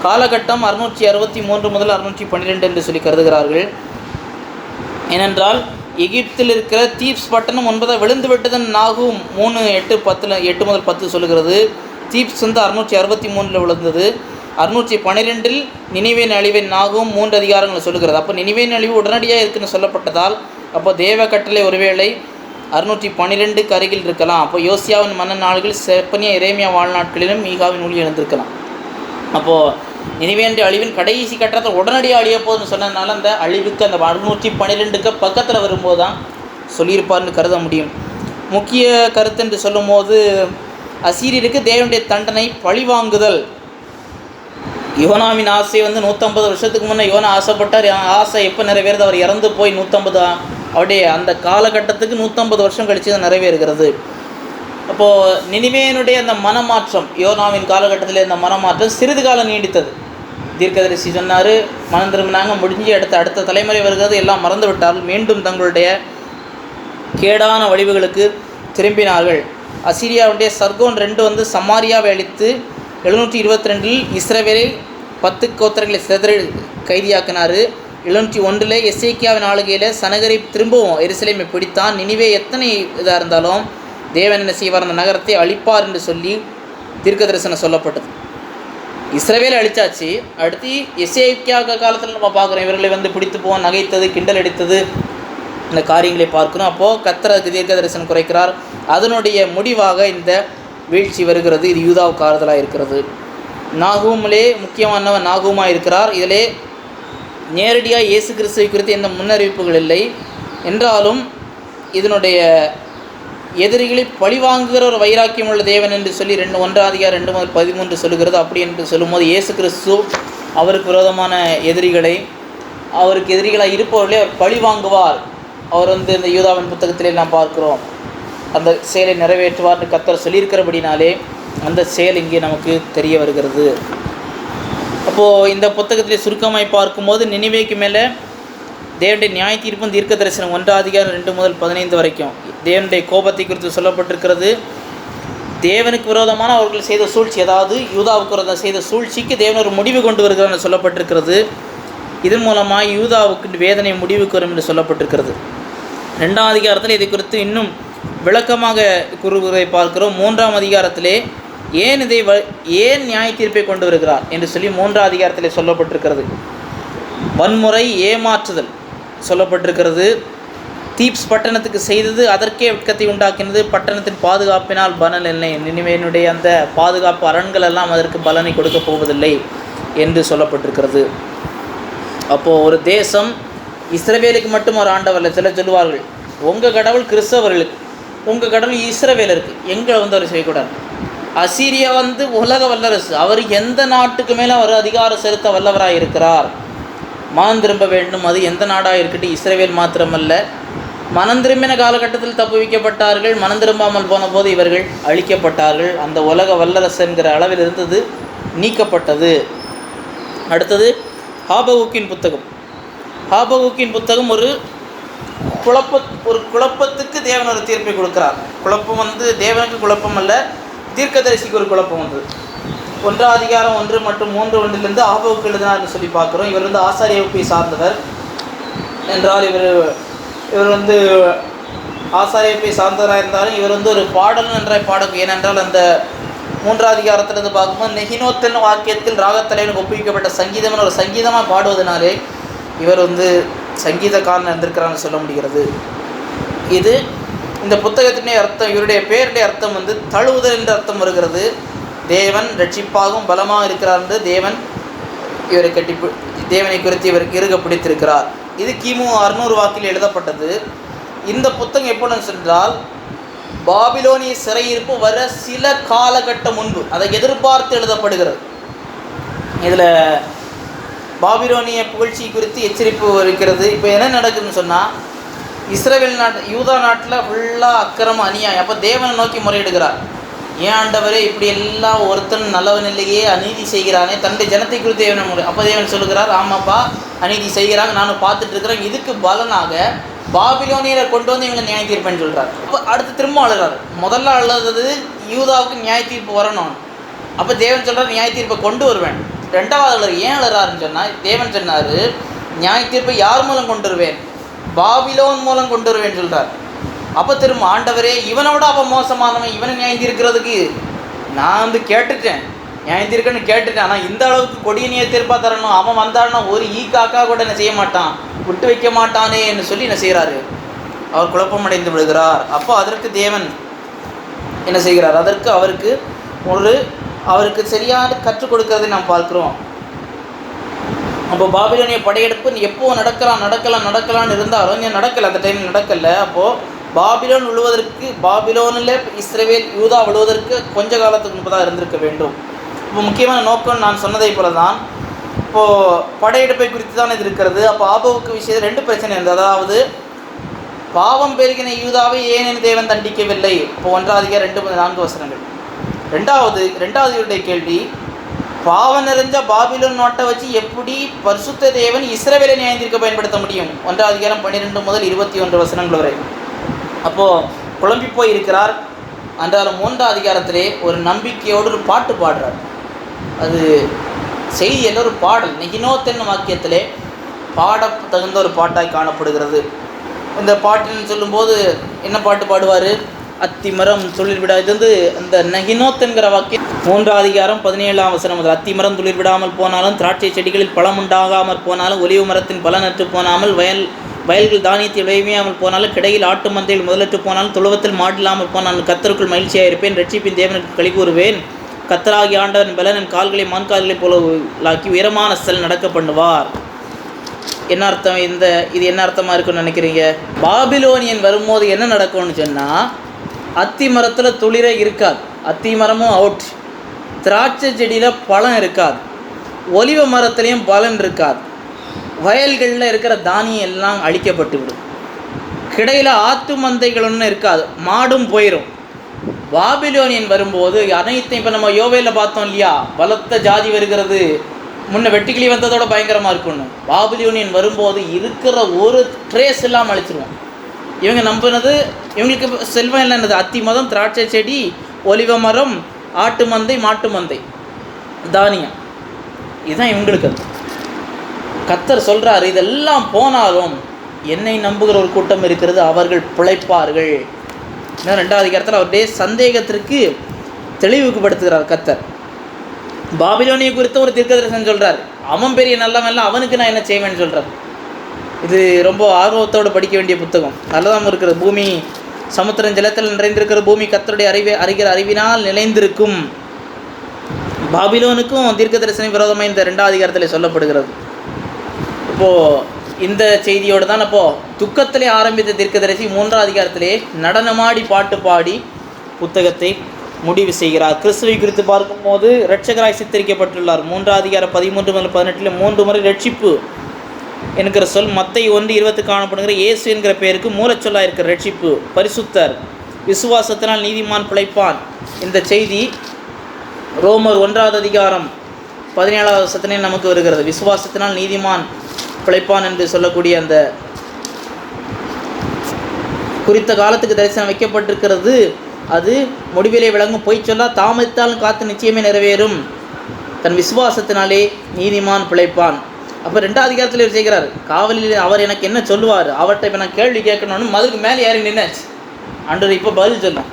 காலகட்டம் 663 முதல் 612 என்று சொல்லி கருதுகிறார்கள். ஏனென்றால் எகிப்தில் இருக்கிற தீப்ஸ் பட்டணம் 9 விழுந்து விட்டதன் நாகூம் 3:8 முதல் 10 சொல்லுகிறது. தீப்ஸ் 663 விழுந்தது. 612 நினிவேன் அழிவின் நாகூம் 3 அதிகாரங்களை சொல்லுகிறது. அப்போ நினிவேன் அழிவு உடனடியாக இருக்குன்னு சொல்லப்பட்டதால் அப்போ தேவ கட்டளை ஒருவேளை 612க்கு அருகில் இருக்கலாம். அப்போ யோசியாவின் மன்னன் நாள்கள், செப்பனியா எரேமியா வாழ்நாட்களிலும் மீகாவின் ஊழி எழுந்திருக்கலாம். அப்போது நினிவேனுடைய அழிவின் கடைசி கட்டத்தை உடனடியாக அழிய போகுதுன்னு சொன்னதுனால அந்த அழிவுக்கு அந்த 612க்கு பக்கத்தில் வரும்போது தான் சொல்லியிருப்பார்னு கருத முடியும். முக்கிய கருத்து என்று சொல்லும் போது அசீரியருக்கு தேவனுடைய தண்டனை பழிவாங்குதல். யோனாவின் ஆசை 150 வருஷத்துக்கு முன்னே யோனா ஆசைப்பட்டார். ஆசை எப்போ நிறைவேறுது? அவர் இறந்து போய் 150 அவருடைய அந்த காலகட்டத்துக்கு 150 வருஷம் கழித்து அது நிறைவேறுகிறது. அப்போது நினிவேனுடைய அந்த மனமாற்றம், யோனாவின் காலகட்டத்தில் இந்த மனமாற்றம் சிறிது காலம் நீடித்தது. தீர்க்கதரிசி சொன்னார், மனம் திரும்பினாங்க, முடிஞ்சு அடுத்த தலைமுறை வருகிறது, எல்லாம் மறந்து விட்டார்கள், மீண்டும் தங்களுடைய கேடான வடிவுகளுக்கு திரும்பினார்கள். அசிரியாவுடைய சர்கோன் 2 சமாரியாவை அழித்து 722 இஸ்ரவேலில் 10 கோத்திரங்களை கைதியாக்கினார். 701 எசேக்கியாவின் ஆளுகையில் சனகரை திரும்பவும் எருசலேமை பிடித்தான். நினிவே எத்தனை இதாக இருந்தாலும் தேவன் என்ன செய்வார்? அந்த நகரத்தை அழிப்பார் என்று சொல்லி தீர்க்க தரிசனம் சொல்லப்பட்டது. இஸ்ரவேலை அழிச்சாச்சு. அடுத்து எசேக்கியா காலத்தில் நம்ம பார்க்குறோம், இவர்களை பிடித்து போவோம், நகைத்தது, கிண்டல் அடித்தது, இந்த காரியங்களை பார்க்கணும். அப்போது கர்த்தருக்கு தீர்க்க தரிசனம் குறைக்கிறார். அதனுடைய முடிவாக இந்த வீழ்ச்சி வருகிறது. இது யூதாவுக்கு ஆறுதலாக இருக்கிறது. நாகூமிலே முக்கியமானவர் நாகூமாக இருக்கிறார். இதிலே நேரடியாக இயேசு கிறிஸ்துவை குறித்து எந்த முன்னறிவிப்புகள் இல்லை என்றாலும் இதனுடைய எதிரிகளை பழிவாங்குகிற ஒரு வைராக்கியம் உள்ள தேவன் என்று சொல்லி 1ஆம் அதிகாரம் 2 முதல் 13 சொல்லுகிறது. அப்படி என்று சொல்லும்போது இயேசு கிறிஸ்து அவருக்கு விரோதமான அவருக்கு எதிரிகளாக இருப்பவர்களே அவர் பழி வாங்குவார். அவர் இந்த யூதாவின் புத்தகத்திலே நாம் பார்க்கிறோம். அந்த செயலை நிறைவேற்றுவார்னு கர்த்தர் சொல்லியிருக்கிறபடினாலே அந்த செயல் இங்கே நமக்கு தெரிய வருகிறது. அப்போது இந்த புத்தகத்திலே சுருக்கமாய் பார்க்கும்போது நினிவேக்கு மேலே தேவனுடைய நியாய தீர்ப்பும் தீர்க்க தரிசனம் 1ஆம் அதிகாரம் 2 முதல் 15 வரைக்கும் தேவனுடைய கோபத்தை குறித்து சொல்லப்பட்டிருக்கிறது. தேவனுக்கு விரோதமான அவர்கள் செய்த சூழ்ச்சி, அதாவது யூதாவுக்கு விரோதம் செய்த சூழ்ச்சிக்கு தேவன் ஒரு முடிவு கொண்டு வருகிறார் சொல்லப்பட்டிருக்கிறது. இதன் மூலமாக யூதாவுக்கு வேதனை முடிவுக்கு வரும் என்று சொல்லப்பட்டிருக்கிறது. 2ஆம் அதிகாரத்தில் இதை குறித்து இன்னும் விளக்கமாக கூறுவதை பார்க்கிறோம். 3ஆம் அதிகாரத்திலே ஏன் நியாய தீர்ப்பை கொண்டு வருகிறார் என்று சொல்லி 3ஆம் அதிகாரத்திலே சொல்லப்பட்டிருக்கிறது. வன்முறை, ஏமாற்றுதல் சொல்லப்பட்டிருக்கிறது. தீப்ஸ் பட்டணத்துக்கு செய்தது அதற்கே வெட்கத்தை உண்டாக்கினது. பட்டணத்தின் பாதுகாப்பினால் பலன் இல்லை. நினிவேனுடைய அந்த பாதுகாப்பு அரண்கள் எல்லாம் அதற்கு பலனை கொடுக்க போவதில்லை என்று சொல்லப்பட்டிருக்கிறது. அப்போது ஒரு தேசம் இஸ்ரவேலுக்கு மட்டும் ஒரு ஆண்டவரில் சிலர் சொல்லுவார்கள், உங்கள் கடவுள் கிறிஸ்தவர்களுக்கு, உங்கள் கடவுள் இஸ்ரவேலருக்கு, எங்களை வந்து அவர் செய்யக்கூடாது. அசீரியா வந்து உலக வல்லரசு, அவர் எந்த நாட்டுக்கு மேலே அவர் அதிகாரம் செலுத்த வல்லவராக இருக்கிறார். மனம் திரும்ப வேண்டும். அது எந்த நாடாக இருக்கட்டும், இஸ்ரவேல் மாத்திரமல்ல. மனம் திரும்பின காலகட்டத்தில் தப்பு வைக்கப்பட்டார்கள். மனம் திரும்பாமல் போன போது இவர்கள் அழிக்கப்பட்டார்கள். அந்த உலக வல்லரசு என்கிற அளவில் இருந்தது நீக்கப்பட்டது. அடுத்தது ஹாபகுக்கின் புத்தகம். ஹாபகுக்கின் புத்தகம் ஒரு குழப்பத்துக்கு தேவன் ஒரு தீர்ப்பை கொடுக்கிறார். குழப்பம் வந்து தேவனுக்கு குழப்பம் அல்ல, தீர்க்கதரிசிக்கு ஒரு குழப்பம் வந்தது. 1 அதிகாரம் 1 மற்றும் 3 ஒன்றிலிருந்து ஆபகுக்கு எழுதினார்னு சொல்லி பார்க்குறோம். இவர் வந்து ஆசாரிய வகுப்பை சார்ந்தவர் என்றால் இவர் வந்து ஆசாரிய வகுப்பை சார்ந்தவராக இருந்தாலும் இவர் வந்து ஒரு பாடல் நன்றாய் பாடக்கும். ஏனென்றால் அந்த 3 அதிகாரத்திலிருந்து பார்க்கும்போது நெகினோத்தன் வாக்கியத்தில் ராகத்தலைவனுக்கு ஒப்புவிக்கப்பட்ட சங்கீதம்னு ஒரு சங்கீதமாக பாடுவதனாலே இவர் வந்து சங்கீதக்காரன் இருந்திருக்கிறான்னு சொல்ல முடிகிறது. இது இந்த புத்தகத்தினுடைய அர்த்தம், இவருடைய பேருடைய அர்த்தம் வந்து தழுவுதல் என்ற அர்த்தம் வருகிறது. தேவன் ரட்சிப்பாகவும் பலமாக இருக்கிறார் என்று இவரை தேவனை குறித்து இவர் இறுக பிடித்திருக்கிறார். இது கிமு 600 வாக்கில் எழுதப்பட்டது. இந்த புத்தகம் எப்பொழுது சென்றால் பாபிலோனிய சிறையிருப்பு வர சில காலகட்டம் முன்பு அதை எதிர்பார்த்து எழுதப்படுகிறது. இதில் பாபிலோனிய புகழ்ச்சி குறித்து எச்சரிப்பு இருக்கிறது. இப்போ என்ன நடக்குதுன்னு சொன்னால், இஸ்ரவேல் யூதா நாட்டில் ஃபுல்லாக அக்கிரமம் அநியாயம். அப்போ தேவனை நோக்கி முறையிடுகிறார். ஏன் ஆண்டவரே இப்படி எல்லாம் ஒருத்தன் நல்லவன் இல்லையே, அநீதி செய்கிறானே, தன்னுடைய ஜனத்தை குறித்து தேவன் முறை. அப்போ தேவன் சொல்லுகிறார், ஆமாப்பா அநீதி செய்கிறாங்க, நானும் பார்த்துட்டு இருக்கிறேன், இதுக்கு பலனாக பாபிலோனியரை கொண்டு வந்து இவங்க நியாய தீர்ப்புன்னு சொல்கிறார். அப்போ அடுத்து திரும்ப அழுகிறார். முதல்ல அழுது யூதாவுக்கு நியாய தீர்ப்பு வரணும். அப்போ தேவன் சொல்கிறார் நியாய தீர்ப்பை கொண்டு வருவேன். 2வது அழுகிறார். ஏன் அழுகிறாருன்னு சொன்னால், தேவன் சொன்னார் நியாய தீர்ப்பை யார் மூலம் கொண்டு வருவேன், பாபிலோன் மூலம் கொண்டு வருவேன்னு சொல்கிறார். அப்போ திரும்ப ஆண்டவரே இவனோட அப்போ மோசமானவன், இவனை நியாயந்திருக்கிறதுக்கு நான் வந்து கேட்டுட்டேன், நியாயந்திருக்கன்னு கேட்டுட்டேன், ஆனால் இந்த அளவுக்கு கொடிய நியாய தீர்ப்பாக தரணும், அவன் வந்தான்னா ஒரு காக்கா கூட என்ன செய்ய மாட்டான், விட்டு வைக்க மாட்டானே என்று சொல்லி என்ன செய்கிறாரு, அவர் குழப்பமடைந்து விடுகிறார். அப்போ அதற்கு தேவன் என்ன செய்கிறார், அதற்கு அவருக்கு சரியான கற்றுக் கொடுக்கறதை நாம் பார்க்குறோம். அப்போ பாபிலோனிய படையெடுப்பு எப்போ நடக்கலான்னு இருந்தாலும் ஏன் நடக்கலை, அந்த டைமில் நடக்கலை. அப்போது பாபிலோனில் இஸ்ரவேல் யூதா விழுவதற்கு கொஞ்ச காலத்துக்கு முன்பதாக இருந்திருக்க வேண்டும். இப்போ முக்கியமான நோக்கம் நான் சொன்னதை போல தான் இப்போது படையெடுப்பை குறித்து தான் இது இருக்கிறது. அப்போ ஆபவுக்கு விஷயத்தில் 2 பிரச்சனை இருந்தது. அதாவது பாவம் பெருகின யூதாவை ஏன் தேவன் தண்டிக்கவில்லை. இப்போ 1 அதிகாரம் 2-4 வசனங்கள். ரெண்டாவது இவருடைய கேள்வி, பாவம் நிறைஞ்ச பாபிலோன் நாட்டை வச்சு எப்படி பரிசுத்த தேவன் இஸ்ரவேலை நியாயத்திற்கு பயன்படுத்த முடியும். 1 அதிகாரம் 12 முதல் 21 வசனங்கள் வரை. அப்போது குழம்பி போய் இருக்கிறார். அன்றாலும் 3 அதிகாரத்திலே ஒரு நம்பிக்கையோடு ஒரு பாட்டு பாடுறார். அது செய்தி எல்லாம் ஒரு பாடல், நெகினோத்தென் வாக்கியத்திலே பாட தகுந்த ஒரு பாட்டாய் காணப்படுகிறது. இந்த பாட்டுன்னு சொல்லும்போது என்ன பாட்டு பாடுவார், அத்திமரம் துளிர் விடா. இது வந்து அந்த நெகினோத்தென்கிற வாக்கியம் 3 அதிகாரம் 17 வசனம் முதல். அத்திமரம் துளிர் விடாமல் போனாலும், திராட்சை செடிகளில் பழம் உண்டாகாமல் போனாலும், ஒலிவு மரத்தின் பலனற்று போனாமல், வயல்கள் தானியத்தை விளைவியாமல் போனாலும், கிடையில் ஆட்டு மந்தையில் முதலற்று போனாலும், தொழுவத்தில் மாடில்லாமல் போனாலும், கத்தருக்குள் மகிழ்ச்சியாக இருப்பேன், ரட்சிப்பின் தேவனுக்கு களி கூறுவேன். கத்தராகி ஆண்டவன் பலன் என் கால்களை மான்கால்களைப் போலாக்கி உயரமான செல் நடக்க பண்ணுவார். என்ன அர்த்தம், இது என்ன அர்த்தமாக இருக்குன்னு நினைக்கிறீங்க? பாபிலோனியன் வரும்போது என்ன நடக்கும்னு சொன்னால், அத்தி மரத்தில் துளிரே இருக்காது, அத்தி மரமும் அவுட், திராட்சை செடியில் பழம் இருக்காது, ஒலிவ மரத்துலேயும் பலன் இருக்காது, வயல்களில் இருக்கிற தானியம் எல்லாம் அழிக்கப்பட்டு விடும், கிடையில் ஆட்டு மந்தைகள் ஒன்றும் இருக்காது, மாடும் போயிடும். பாபிலோனியன் வரும்போது அனைத்தையும் இப்போ நம்ம யோவேலில் பார்த்தோம் இல்லையா, பலத்த ஜாதி வருகிறது, முன்ன வெட்டுக்கிளி வந்ததோட பயங்கரமாக இருக்குன்னு. பாபிலோனியன் வரும்போது இருக்கிற ஒரு ட்ரேஸ் எல்லாம் அழிச்சிருவோம். இவங்க நம்பினது, இவங்களுக்கு செல்வம் என்னது, அத்தி மரம், திராட்சை செடி, ஒலிவ மரம், ஆட்டு மந்தை, மாட்டு மந்தை, தானியம், இதுதான் இவங்களுக்கு. கர்த்தர் சொல்கிறார், இதெல்லாம் போனாலும் என்னை நம்புகிற ஒரு கூட்டம் இருக்கிறது, அவர்கள் பிழைப்பார்கள். 2வது அதிகாரத்தில் அவருடைய சந்தேகத்திற்கு தெளிவுபடுத்துகிறார் கர்த்தர். பாபிலோனியை குறித்த ஒரு தீர்க்கதரிசனம் சொல்கிறார், அவன் பெரிய நல்லவன் இல்லை, அவனுக்கு நான் என்ன செய்வேன்னு சொல்கிறார். இது ரொம்ப ஆர்வத்தோடு படிக்க வேண்டிய புத்தகம். நல்லதாகவும் இருக்கிறது. பூமி சமுத்திரம் ஜலத்தில் நிறைந்திருக்கிற பூமி கர்த்தருடைய அறிகிற அறிவினால் நிலைந்திருக்கும். பாபிலோனுக்கும் தீர்க்க தரிசனம் விரோதமாக இந்த 2ஆம் அதிகாரத்தில் சொல்லப்படுகிறது. இப்போது இந்த செய்தியோடு தான் அப்போது துக்கத்திலே ஆரம்பித்த தீர்க்கதரிசி 3ஆம் அதிகாரத்திலே நடனமாடி பாட்டு பாடி புத்தகத்தை முடிவு செய்கிறார். கிறிஸ்துவை குறித்து பார்க்கும்போது இரட்சகராய் சித்தரிக்கப்பட்டுள்ளார். 3ஆம் அதிகாரம் 13 முதல் 18 3 முறை ரட்சிப்பு என்கிற சொல் மத்தேயு 1:20 காணப்படுகிற இயேசு என்கிற பெயருக்கு மூலச்சொல்லாக இருக்கிற ரட்சிப்பு. பரிசுத்தர், விசுவாசத்தினால் நீதிமான் பிழைப்பான். இந்த செய்தி ரோமர் 1ஆம் அதிகாரம் 17ஆம் வசனத்திலே நமக்கு வருகிறது. விசுவாசத்தினால் நீதிமான் பிழைப்பான் என்று சொல்லக்கூடிய அந்த குறித்த காலத்துக்கு தரிசனம் வைக்கப்பட்டிருக்கிறது. அது முடிவிலே விளங்கும். பொய் சொல்லா தாமதித்தாலும் காத்து நிச்சயமே நிறைவேறும். தன் விசுவாசத்தினாலே நீதிமான் பிழைப்பான். அப்போ 2ஆம் அதிகாரத்தில் இவர் செய்கிறார். காவலில் அவர் எனக்கு என்ன சொல்லுவார், அவர்கிட்ட இப்போ நான் கேள்வி கேட்கணும்னு மதுக்கு மேலே ஏறி நின்னாச்சு. ஆண்டவர் இப்போ பதில் சொல்லும்.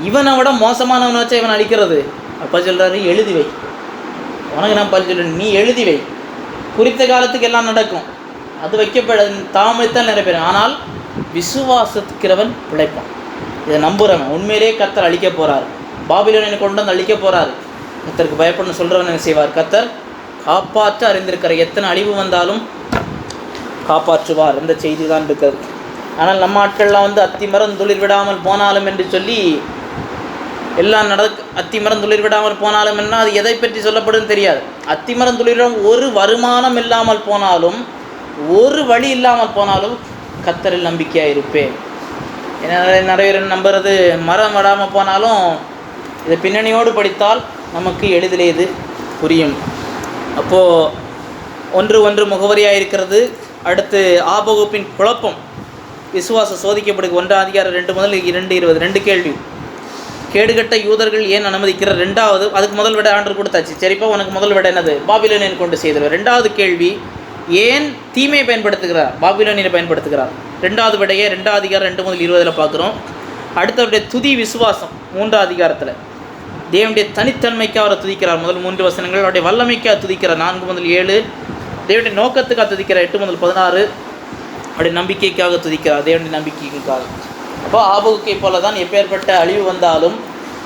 இவனை விட மோசமானவனை வச்சா இவன் அழிக்கிறது. அப்போ சொல்கிறாரு, எழுதி வை, உனக்கு நான் பதில் சொல்கிறேன், நீ எழுதி வை. குறித்த காலத்துக்கு எல்லாம் நடக்கும். அது வைக்கப்பட தாமதித்தான் நிறைவேறும். ஆனால் விசுவாசிக்கிறவன் பிழைப்பான். இதை நம்புகிறவன் உண்மையிலே கர்த்தர் அழிக்க போகிறார். பாபிலோனை கொண்டு வந்து அழிக்க போகிறார். கர்த்தருக்கு பயப்படணும் சொல்கிறவன் என்ன செய்வார்? கர்த்தர் காப்பாற்ற அறிந்திருக்கிற எத்தனை அழிவு வந்தாலும் காப்பாற்றுவார். இந்த செய்தி தான் இருக்கிறது. ஆனால் நம்ம ஆட்கள்லாம் அத்திமரம் துளிர் விடாமல் போனாலும் என்று சொல்லி எல்லாம் அத்திமரம் துளிர் விடாமல் போனாலும் என்ன, அது எதை பற்றி சொல்லப்படுன்னு தெரியாது. அத்திமரம் துளிரிடம் ஒரு வருமானம் இல்லாமல் போனாலும், ஒரு வழி இல்லாமல் போனாலும் கர்த்தரில் நம்பிக்கையாக இருப்பேன். ஏன்னா நிறைய பேர் நம்புறது மரம் விடாமல் போனாலும் இதை பின்னணியோடு படித்தால் நமக்கு எளிதிலே இது புரியும். அப்போது ஒன்று முகவரியாக இருக்கிறது. அடுத்து ஆபகுப்பின் குழப்பம், விசுவாசம் சோதிக்கப்படுது. 1ஆம் அதிகாரம் 2 முதல் 2:20 2 கேள்வி. கேடுகட்ட யூதர்கள் ஏன் அனுமதிக்கிறார்? 2வது, அதுக்கு முதல் விட ஆண்டர் கொடுத்தாச்சு. சரிப்பா, உனக்கு முதல் விட என்னது? பாபிலோனியன் கொண்டு செய்தவர். 2வது கேள்வி, ஏன் தீமையை பயன்படுத்துகிறார்? பாபிலோனியனை பயன்படுத்துகிறார். 2வது விடையை 2ஆம் அதிகாரம் 2 முதல் 20 பார்க்குறோம். அடுத்தவருடைய துதி விசுவாசம் 3ஆம் அதிகாரத்தில் தேவனுடைய தனித்தன்மைக்கு அவரை துதிக்கிறார். முதல் 3 வசனங்கள். அவருடைய வல்லமைக்காக துதிக்கிறார் 4 முதல் 7. தேவனுடைய நோக்கத்துக்காக துதிக்கிறார் 8 முதல் 16. அவருடைய நம்பிக்கைக்காக துதிக்கிறார், தேவனுடைய நம்பிக்கைக்காக. அப்போ ஆபகுக்கை போல தான் எப்பேற்பட்ட அழிவு வந்தாலும்,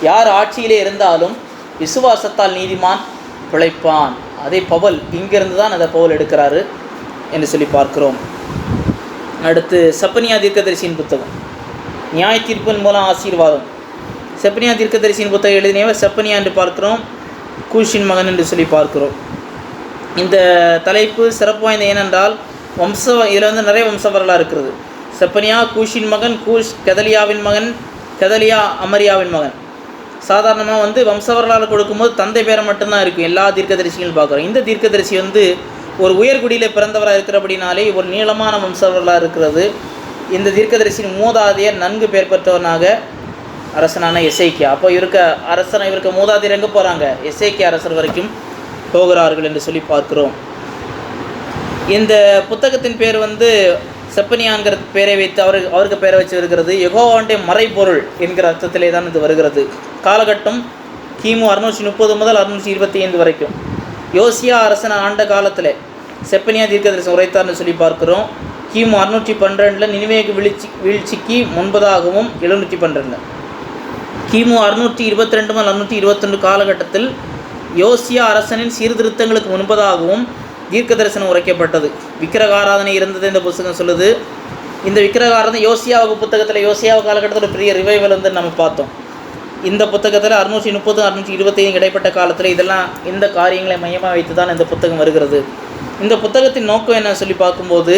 யார் ஆட்சியிலே இருந்தாலும் விசுவாசத்தால் நீதிமான் பிழைப்பான். அதே பவுல் இங்கிருந்து தான் அதை பவுல் எடுக்கிறாரு என்று சொல்லி பார்க்கிறோம். அடுத்து செப்பனியா தீர்க்கதரிசியின் புத்தகம், நியாய தீர்ப்பின் மூலம் ஆசீர்வாதம். செப்பனியா தீர்க்கதரிசியின் புத்தகம் எழுதினவர் செப்பனியா என்று பார்க்கிறோம், கூஷின் மகன் என்று சொல்லி பார்க்கிறோம். இந்த தலைப்பு சிறப்பு வாய்ந்த. ஏனென்றால் இதில் நிறைய வம்ச வரலாறு இருக்கிறது. செப்பனியா கூஷின் மகன், கூஷ் கெதலியாவின் மகன், கெதலியா அமரியாவின் மகன். சாதாரணமாக வம்ச வரலாறு கொடுக்கும்போது தந்தை பேரை மட்டும்தான் இருக்கும். எல்லா தீர்க்கதரிசிகளும் பார்க்குறோம். இந்த தீர்க்கதரிசி ஒரு உயர்குடியில் பிறந்தவராக இருக்கிறபடினாலே ஒரு நீளமான வம்ச வரலாறு இருக்கிறது. இந்த தீர்க்கதரிசியின் மூதாதையர் நன்கு பெயர் பெற்றவனாக அரசனான எசேக்கியா. அப்போ இவருக்கு மூதாதையர் எங்கே போகிறாங்க? எசேக்கியா அரசர் வரைக்கும் போகிறார்கள் என்று சொல்லி பார்க்கிறோம். இந்த புத்தகத்தின் பேர் செப்பனியாங்கிற பேரை வைத்து அவருக்கு பேரை வச்சு வருகிறது. யெகோவாவுடைய மறைபொருள் என்கிற அர்த்தத்திலே தான் இது வருகிறது. காலகட்டம் கிமு 630 முதல் 625 வரைக்கும். யோசியா அரசன் ஆண்ட காலத்தில் செப்பனியா தீர்க்கதரிசி உரைத்தார்னு சொல்லி பார்க்கிறோம். கிமு 612 நினிவேக்கு வீழ்ச்சிக்கு முன்பதாகவும் 712 கிமு 622 முதல் 621 காலகட்டத்தில் யோசியா அரசனின் சீர்திருத்தங்களுக்கு முன்பதாகவும் தீர்க்க தரிசனம் உரைக்கப்பட்டது. விக்கிரகாராதனை இருந்தது இந்த புத்தகம் சொல்லுது. இந்த விக்கிரகாராதனை யோசியாவுக்கு புத்தகத்தில் யோசியாவு காலகட்டத்தில் பெரிய ரிவைவல் நம்ம பார்த்தோம். இந்த புத்தகத்தில் 630 625 இடைப்பட்ட காலத்தில் இதெல்லாம் இந்த காரியங்களை மையமாக வைத்து தான் இந்த புத்தகம் வருகிறது. இந்த புத்தகத்தின் நோக்கம் என்ன சொல்லி பார்க்கும்போது,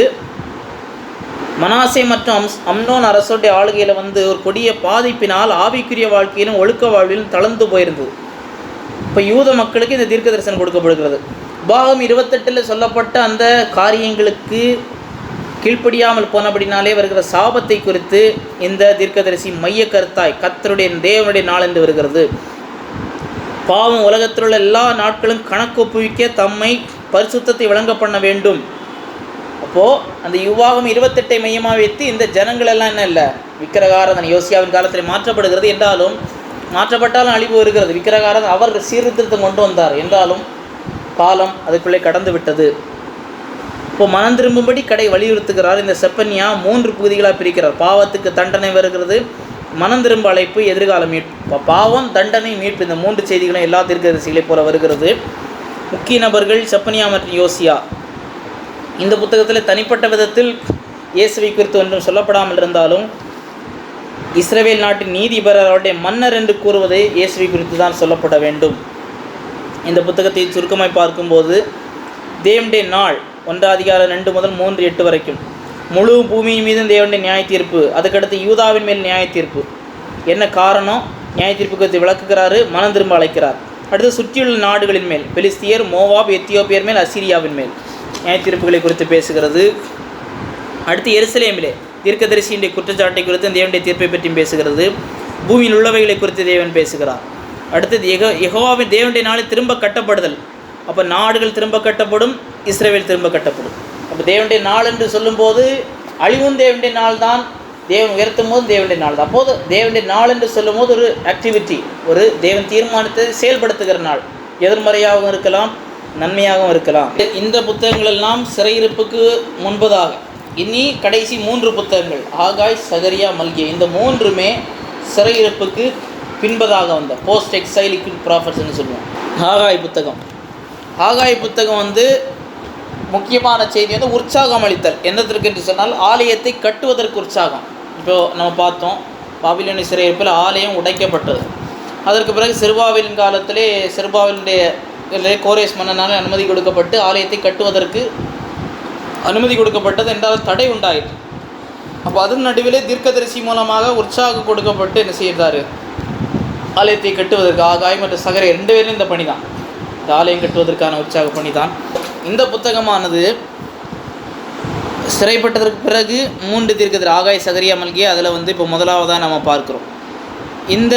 மனாசே மற்றும் அம்னோன் அரசுடைய ஆளுகையில் ஒரு கொடிய பாதிப்பினால் ஆவிக்குரிய வாழ்க்கையிலும் ஒழுக்க வாழ்விலும் தளர்ந்து போயிருந்தது. இப்போ யூத மக்களுக்கு இந்த தீர்க்க தரிசனம் கொடுக்கப்படுகிறது. பாகம் 28 சொல்லப்பட்ட அந்த காரியங்களுக்கு கீழ்ப்படியாமல் போனபடினாலே வருகிற சாபத்தை குறித்து இந்த தீர்க்கதரிசி மைய கருத்தாய் கர்த்தருடைய தேவனுடைய நாள் என்று வருகிறது. பாவம் உலகத்தில் உள்ள எல்லா நாட்களும் கணக்கு ஒப்புவிக்க தம்மை பரிசுத்தத்தை வழங்க பண்ண வேண்டும். அப்போது அந்த யுவாகம் 28 மையமாக வைத்து இந்த ஜனங்கள் எல்லாம் என்ன இல்லை, விக்கிரகாராதனை யோசியாவின் காலத்தில் மாற்றப்படுகிறது என்றாலும், மாற்றப்பட்டாலும் அழிவு வருகிறது. விக்கிரகாராதனை அவர் சீர்திருத்தம் கொண்டு வந்தார் என்றாலும் காலம் அதுக்குள்ளே கடந்து விட்டது. இப்போது மனம் திரும்பும்படி கடை வலியுறுத்துகிறார். இந்த செப்பனியா 3 பகுதிகளாக பிரிக்கிறார். பாவத்துக்கு தண்டனை வருகிறது, மனம் திரும்ப அழைப்பு, எதிர்கால மீட்பு. பாவம், தண்டனை, மீட்பு, இந்த 3 செய்திகளும் எல்லா தீர்க்கதரிசிகளை போல வருகிறது. முக்கிய நபர்கள் செப்பனியா மற்றும் யோசியா. இந்த புத்தகத்தில் தனிப்பட்ட விதத்தில் இயேசுவை குறித்து ஒன்றும் சொல்லப்படாமல் இருந்தாலும் இஸ்ரவேல் நாட்டின் நீதிபரர், அவருடைய மன்னர் என்று கூறுவதை இயேசுவை குறித்து தான் சொல்லப்பட வேண்டும். இந்த புத்தகத்தை சுருக்கமாய் பார்க்கும்போது தேவனுடைய நாள் 1 அதிகாரம் 2 முதல் 3, 8 வரைக்கும் முழு பூமியின் மீதும் தேவனுடைய நியாய தீர்ப்பு. அதுக்கடுத்து யூதாவின் மேல் நியாய தீர்ப்பு. என்ன காரணம்? நியாய தீர்ப்பு குறித்து விளக்குகிறாரு, மனம் திரும்ப அழைக்கிறார். அடுத்து சுற்றியுள்ள நாடுகளின் மேல், பெலிஸ்தியர், மோவாப், எத்தியோப்பியர் மேல், அசீரியாவின் மேல் நியாய தீர்ப்புகளை குறித்து பேசுகிறது. அடுத்து எருசலேமிலே தீர்க்கதரிசியினுடைய குற்றச்சாட்டை குறித்து தேவனுடைய தீர்ப்பை பற்றியும் பேசுகிறது. பூமியில் உள்ளவைகளை குறித்து தேவன் பேசுகிறார். அடுத்தது யெகோவாவின் தேவனுடைய நாளில் திரும்ப கட்டப்படுதல். அப்போ நாடுகள் திரும்ப கட்டப்படும், இஸ்ரவேல் திரும்ப கட்டப்படும். அப்போ தேவனுடைய நாள் என்று சொல்லும்போது அழிவும் தேவனுடைய நாள் தான், தேவன் உயர்த்தும் போது தேவனுடைய நாள் தான். அப்போது தேவனுடைய நாள் என்று சொல்லும் போது ஒரு ஆக்டிவிட்டி, ஒரு தேவன் தீர்மானத்தை செயல்படுத்துகிற நாள். எதிர்மறையாகவும் இருக்கலாம், நன்மையாகவும் இருக்கலாம். இந்த புத்தகங்கள் எல்லாம் சிறையிருப்புக்கு முன்பதாக. இனி கடைசி 3 புத்தகங்கள் ஆகாய், சகரியா, மல்கியா, இந்த 3மே சிறையிருப்புக்கு பின்பதாக வந்த போஸ்ட் எக்ஸைலிக் ப்ராஃபட்ஸ்ன்னு சொல்லுவோம். ஆகாய் புத்தகம் முக்கியமான செய்தி உற்சாகம் அளித்தல். என்னத்திற்கு என்று சொன்னால் ஆலயத்தை கட்டுவதற்கு உற்சாகம். இப்போது நம்ம பார்த்தோம், பாபிலோனிய சிறையிருப்பில் ஆலயம் உடைக்கப்பட்டது. அதற்கு பிறகு செருபாபேலின் காலத்திலே செருபாபேலுடைய கோரேஸ் மன்னனால் அனுமதி கொடுக்கப்பட்டு ஆலயத்தை கட்டுவதற்கு அனுமதி கொடுக்கப்பட்டது. என்றால் தடை உண்டாயிற்று. அப்போ அதன் நடுவிலே தீர்க்கதரிசி மூலமாக உற்சாகம் கொடுக்கப்பட்டு என்ன செய்தார்? ஆலயத்தை கட்டுவதற்கு ஆகாய் மற்றும் சகரியா 2 பேரும் இந்த பணி தான், இந்த ஆலயம் கட்டுவதற்கான உற்சாக பணி தான். இந்த புத்தகமானது சிறைப்பட்டதற்கு பிறகு 3 தீர்க்கதரிசி ஆகாய், சகரியா, மல்கியா, அதில் இப்போ முதலாவதாக நம்ம பார்க்குறோம். இந்த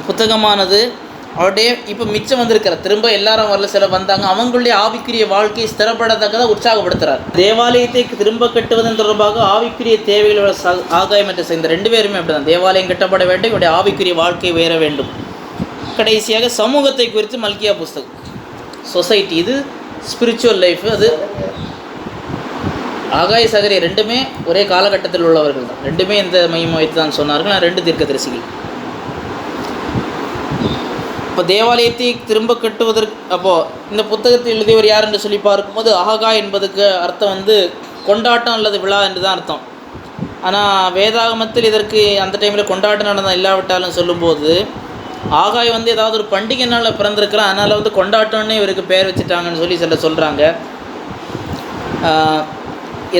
புத்தகமானது அவருடைய இப்போ மிச்சம் வந்திருக்கிற திரும்ப எல்லாரும் வரல, சில வந்தாங்க, அவங்களுடைய ஆவிக்குரிய வாழ்க்கையை ஸ்திரப்படத்தக்கதாக உற்சாகப்படுத்துகிறார். தேவாலயத்தை திரும்ப கட்டுவதன் தொடர்பாக ஆவிக்குரிய தேவைகளோட ஆகாயம் மற்றும் இந்த 2 பேருமே அப்படி தான். தேவாலயம் கட்டப்பட வேண்டும், இவருடைய ஆவிக்குரிய வாழ்க்கை உயர வேண்டும். கடைசியாக சமூகத்தை குறித்து மல்கியா புஸ்தகம், சொசைட்டி, இது ஸ்பிரிச்சுவல் லைஃப். அது ஆகாய், சகரியா 2மே ஒரே காலகட்டத்தில் உள்ளவர்கள் தான். 2மே இந்த மையம் வைத்து தான் சொன்னார்கள். 2 தீர்க்கதரிசிகள். இப்போ தேவாலயத்தை திரும்ப கட்டுவதற்கு அப்போது இந்த புத்தகத்தை எழுதியவர் யார் என்று சொல்லி பார்க்கும்போது ஆகாய் என்பதுக்கு அர்த்தம் கொண்டாட்டம் அல்லது விழா என்று தான் அர்த்தம். ஆனால் வேதாகமத்தில் இதற்கு அந்த டைமில் கொண்டாட்டம் நடந்தால் இல்லாவிட்டாலும் சொல்லும்போது ஆகாய் ஏதாவது ஒரு பண்டிகை நாளில் பிறந்திருக்கலாம், அதனால் கொண்டாட்டம்னு இவருக்கு பெயர் வச்சுட்டாங்கன்னு சொல்லி சொல்கிறாங்க.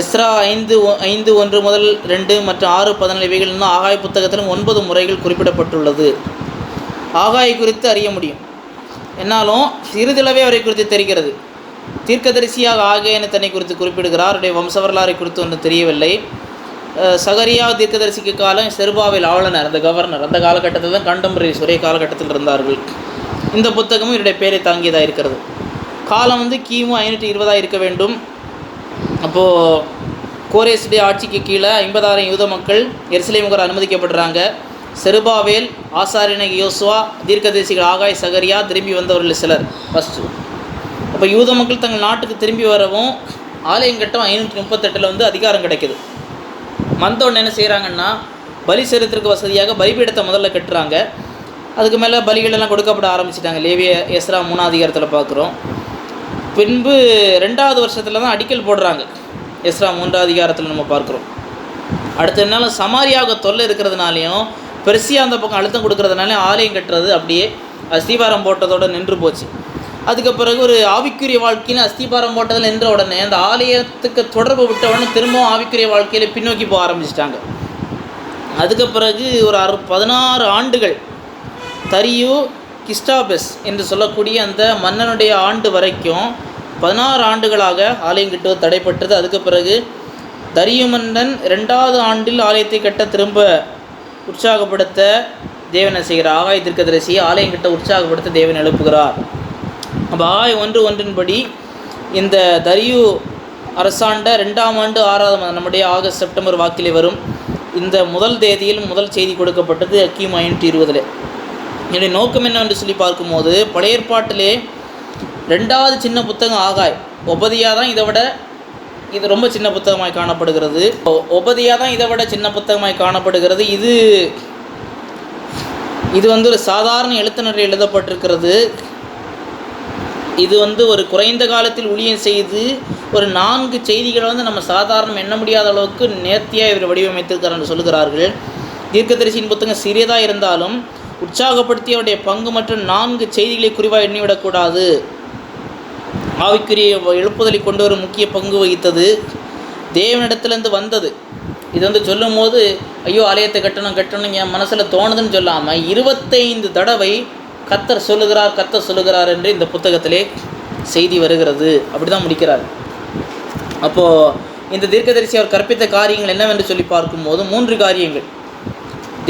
எஸ்ரா 5:1 முதல் 2 மற்றும் 6:14 இவைகள் இன்னும் ஆகாய் புத்தகத்திலும் 9 முறைகள் குறிப்பிடப்பட்டுள்ளது. ஆகாய் குறித்து அறிய முடியும். என்னாலும் சிறிதளவே அவரை குறித்து தெரிகிறது. தீர்க்கதரிசியாக ஆகாயனை தன்னை குறித்து குறிப்பிடுகிறார். அவருடைய வம்ச வரலாறை குறித்து ஒன்றும் தெரியவில்லை. சகரியா தீர்க்கதரிசிக்கு காலம் செருபாபேல் ஆளுநர், அந்த கவர்னர், அந்த காலகட்டத்தில் தான் கண்டெம்பரரிஸ் ஒரே காலகட்டத்தில் இருந்தார்கள். இந்த புத்தகமும் இவருடைய பேரை தாங்கியதாக இருக்கிறது. காலம் கிமு 520 இருக்க வேண்டும். அப்போது கோரேசுடைய ஆட்சிக்கு கீழே 50,000 யூத மக்கள் எருசலேமுக்கு அனுமதிக்கப்படுறாங்க. செருபாபேல், ஆசாரியனாகிய யோசுவா, தீர்க்கதரிசிகள் ஆகாய், சகரியா, திரும்பி வந்தவர்கள் சிலர் ஃபஸ்ட்டு. அப்போ யூத மக்கள் தங்கள் நாட்டுக்கு திரும்பி வரவும் ஆலயம் கட்டம் 538 அதிகாரம் கிடைக்குது. வந்தோடனே என்ன செய்கிறாங்கன்னா, பலி செலுத்திற்கு வசதியாக பலிபீடத்தை முதல்ல கட்டுறாங்க. அதுக்கு மேலே பலிகளெல்லாம் கொடுக்கப்பட ஆரம்பிச்சிட்டாங்க. லேவிய எஸ்ரா 3 அதிகாரத்தில் பார்க்குறோம். பின்பு 2வது வருஷத்தில் தான் அடிக்கல் போடுறாங்க. எஸ்ரா 3 அதிகாரத்தில் நம்ம பார்க்குறோம். அடுத்த நாள் சமாரியாவுக்கு தொல்லை இருக்கிறதுனாலையும் பெருசியா அந்த பக்கம் அழுத்தம் கொடுக்கறதுனால ஆலயம் கட்டுறது அப்படியே அஸ்திபாரம் போட்டதோடு நின்று போச்சு. அதுக்கு பிறகு ஒரு ஆவிக்குரிய வாழ்க்கைன்னு அஸ்திபாரம் போட்டதில் நின்ற உடனே அந்த ஆலயத்துக்கு தொடர்பு விட்ட உடனே திரும்பவும் ஆவிக்குரிய வாழ்க்கையில் பின்னோக்கி போக ஆரம்பிச்சிட்டாங்க. அதுக்கு பிறகு ஒரு 16 ஆண்டுகள் தரியு கிஸ்டாபெஸ் என்று சொல்லக்கூடிய அந்த மன்னனுடைய ஆண்டு வரைக்கும் 16 ஆண்டுகளாக ஆலயம் கட்டுவது தடைப்பட்டது. அதுக்கு பிறகு தரியு மன்னன் 2வது ஆண்டில் ஆலயத்தை கட்ட திரும்ப உற்சாகப்படுத்த தேவனை செய்கிறார். ஆகாய் தீர்க்கதரிசியை ஆலயம் கட்ட உற்சாகப்படுத்த தேவன் எழுப்புகிறார். அப்போ ஆகாய் 1:1 இந்த தரியு அரசாண்ட 2ஆம் ஆண்டு 6ஆவது மாதம், நம்முடைய ஆகஸ்ட் செப்டம்பர் வாக்கிலே வரும். இந்த முதல் தேதியில் முதல் செய்தி கொடுக்கப்பட்டது கிமு 520. என்னுடைய நோக்கம் என்னவென்று சொல்லி பார்க்கும்போது, பழைய ஏற்பாட்டிலே 2வது சின்ன புத்தகம் ஆகாய், ஒபதியா தான் இதை விட இது ரொம்ப சின்ன புத்தகமாய் காணப்படுகிறது. ஒபதியா தான் இதை விட சின்ன புத்தகமாய் காணப்படுகிறது. இது ஒரு சாதாரண எழுத்தினரில் எழுதப்பட்டிருக்கிறது. இது ஒரு குறைந்த காலத்தில் ஊழியம் செய்து ஒரு 4 செய்திகளை நம்ம சாதாரணம் எண்ண முடியாத அளவுக்கு நேர்த்தியாக இவர் வடிவமைத்திருக்கிறார் என்று சொல்கிறார்கள். தீர்க்கதரிசியின் புத்தகம் சிறியதாக இருந்தாலும் உற்சாகப்படுத்தி அவருடைய பங்கு மற்றும் 4 செய்திகளை குறிவாக எண்ணிவிடக்கூடாது. ஆவிக்குரிய எழுப்புதலை கொண்டு ஒரு முக்கிய பங்கு வகித்தது, தேவனிடத்துலேருந்து வந்தது. இது சொல்லும் போது ஐயோ ஆலயத்தை கட்டணும் என் மனசில் தோணுதுன்னு சொல்லாமல் 25 தடவை கர்த்தர் சொல்லுகிறார் என்று இந்த புத்தகத்திலே செய்தி வருகிறது. அப்படி தான் முடிக்கிறார். அப்போது இந்த தீர்க்கதரிசி அவர் கற்பித்த காரியங்கள் என்னவென்று சொல்லி பார்க்கும்போது 3 காரியங்கள்.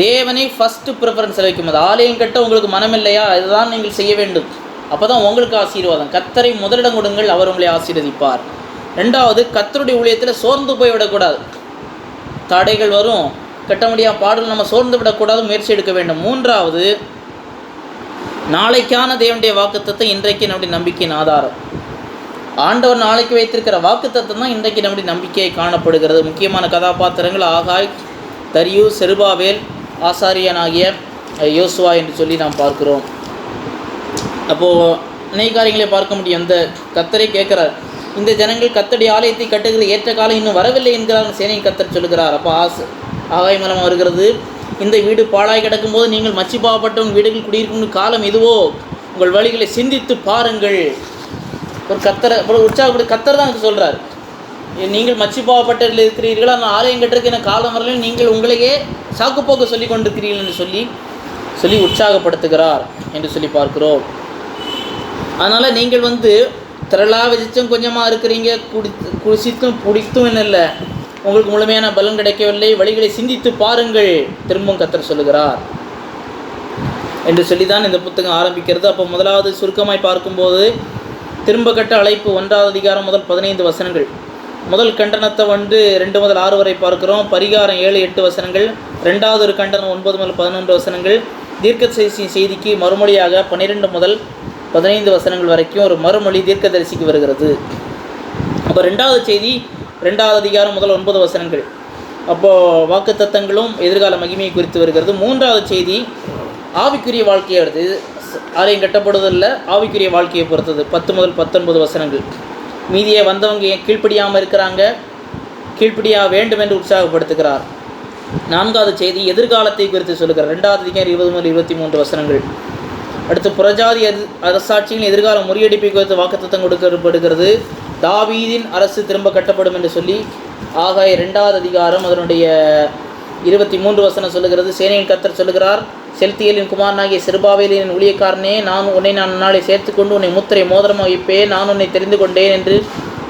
தேவனை ஃபஸ்ட்டு ப்ரிஃபரன்ஸில் வைக்கும்போது, ஆலயம் கட்ட உங்களுக்கு மனம் இல்லையா, இதுதான் நீங்கள் செய்ய வேண்டும், அப்போ தான் உங்களுக்கு ஆசீர்வாதம். கர்த்தரை முதலிடம் கொடுங்கள், அவர் உங்களை ஆசீர்வதிப்பார். 2வது, கர்த்தருடைய ஊழியத்தில் சோர்ந்து போய் விடக்கூடாது. தடைகள் வரும், கட்ட முடியாத பாடல், நம்ம சோர்ந்து விடக்கூடாது, முயற்சி எடுக்க வேண்டும். 3வது, நாளைக்கான தேவனுடைய வாக்குத்தத்தம் இன்றைக்கு நம்முடைய நம்பிக்கையின் ஆதாரம். ஆண்டவர் நாளைக்கு வைத்திருக்கிற வாக்குத்தத்தம் தான் இன்றைக்கு நம்முடைய நம்பிக்கையை காணப்படுகிறது. முக்கியமான கதாபாத்திரங்கள் ஆகாய், தரியு, செருபாவேல், ஆசாரியனாகிய யோசுவா என்று சொல்லி நாம் பார்க்கிறோம். அப்போது அநேக காரியங்களை பார்க்க முடியும். இந்த கர்த்தரை கேட்குறார், இந்த ஜனங்கள் கர்த்தருடைய ஆலயத்தை கட்டுகிற ஏற்ற காலம் இன்னும் வரவில்லை என்கிறார் சேனையின் கர்த்தர் சொல்லுகிறார். அப்போ ஆகாய் மூலம் வருகிறது, இந்த வீடு பாழாய் கிடக்கும்போது நீங்கள் மச்சிப்பாவப்பட்ட உங்கள் வீடுகள் குடியிருக்கும் காலம் எதுவோ, உங்கள் வழிகளை சிந்தித்து பாருங்கள். ஒரு கர்த்தரை உற்சாகப்பட்டு கர்த்தர் தான் இது சொல்கிறார். நீங்கள் மச்சிப்பாவப்பட்டில் இருக்கிறீர்கள், ஆனால் ஆலயம் கட்டுறதுக்கு என்ன காலம் வரல, நீங்கள் உங்களையே சாக்குப்போக்கு சொல்லி கொண்டிருக்கிறீர்கள் என்று சொல்லி உற்சாகப்படுத்துகிறார் என்று சொல்லி பார்க்கிறோம். அதனால் நீங்கள் திரளாக விதிச்சும் கொஞ்சமாக இருக்கிறீங்க, குடித்தும் பிடித்தும் என்ன இல்லை, உங்களுக்கு முழுமையான பலன் கிடைக்கவில்லை, வழிகளை சிந்தித்து பாருங்கள், திரும்பவும் கர்த்தர் சொல்லுகிறார் என்று சொல்லி தான் இந்த புத்தகம் ஆரம்பிக்கிறது. அப்போ முதலாவது சுருக்கமாய் பார்க்கும்போது, திரும்ப கட்ட அழைப்பு 1வது அதிகாரம் முதல் 15 வசனங்கள். முதல் கண்டனத்தை 2 முதல் 6 வரை பார்க்குறோம். பரிகாரம் 7-8 வசனங்கள். 2வது ஒரு கண்டனம் 9 முதல் 11 வசனங்கள். தீர்க்கதரிசி செய்திக்கு மறுமொழியாக 12 முதல் 15 வசனங்கள் வரைக்கும் ஒரு மறுமொழி தீர்க்கதரிசிக்கு வருகிறது. அப்போ 2வது செய்தி 2வது அதிகாரம் முதல் 9 வசனங்கள். அப்போது வாக்குத்தத்தங்களும் எதிர்கால மகிமையை குறித்து வருகிறது. 3வது செய்தி ஆவிக்குரிய வாழ்க்கையை வருது. ஆலயம் கட்டப்படுவதில்லை, ஆவிக்குரிய வாழ்க்கையை பொறுத்தது. 10 முதல் 19 வசனங்கள். மீதியை வந்தவங்க ஏன் கீழ்ப்படியாமல் இருக்கிறாங்க, கீழ்ப்படியாக வேண்டும் என்று உற்சாகப்படுத்துகிறார். 4வது செய்தி எதிர்காலத்தை குறித்து சொல்லுகிறார். 2வது அதிகாரம் 20 முதல் 23 வசனங்கள். அடுத்து புறஜாதி அரசாட்சியின் எதிர்கால முறியடிப்பை குறித்து வாக்குத்தத்தம் கொடுக்கப்படுகிறது. தாவீதின் அரசு திரும்ப கட்டப்படும் என்று சொல்லி ஆகாய் 2வது அதிகாரம் அதனுடைய 23 வசனம் சொல்லுகிறது. சேனையின் கர்த்தர் சொல்லுகிறார், செல்தியலின் குமாரனாகிய செருபாவேலின் ஊழியக்காரனே, உன்னை நாளை சேர்த்துக்கொண்டு உன்னை முத்திரை மோதிரமாக வைப்பேன், நான் உன்னை தெரிந்து கொண்டேன் என்று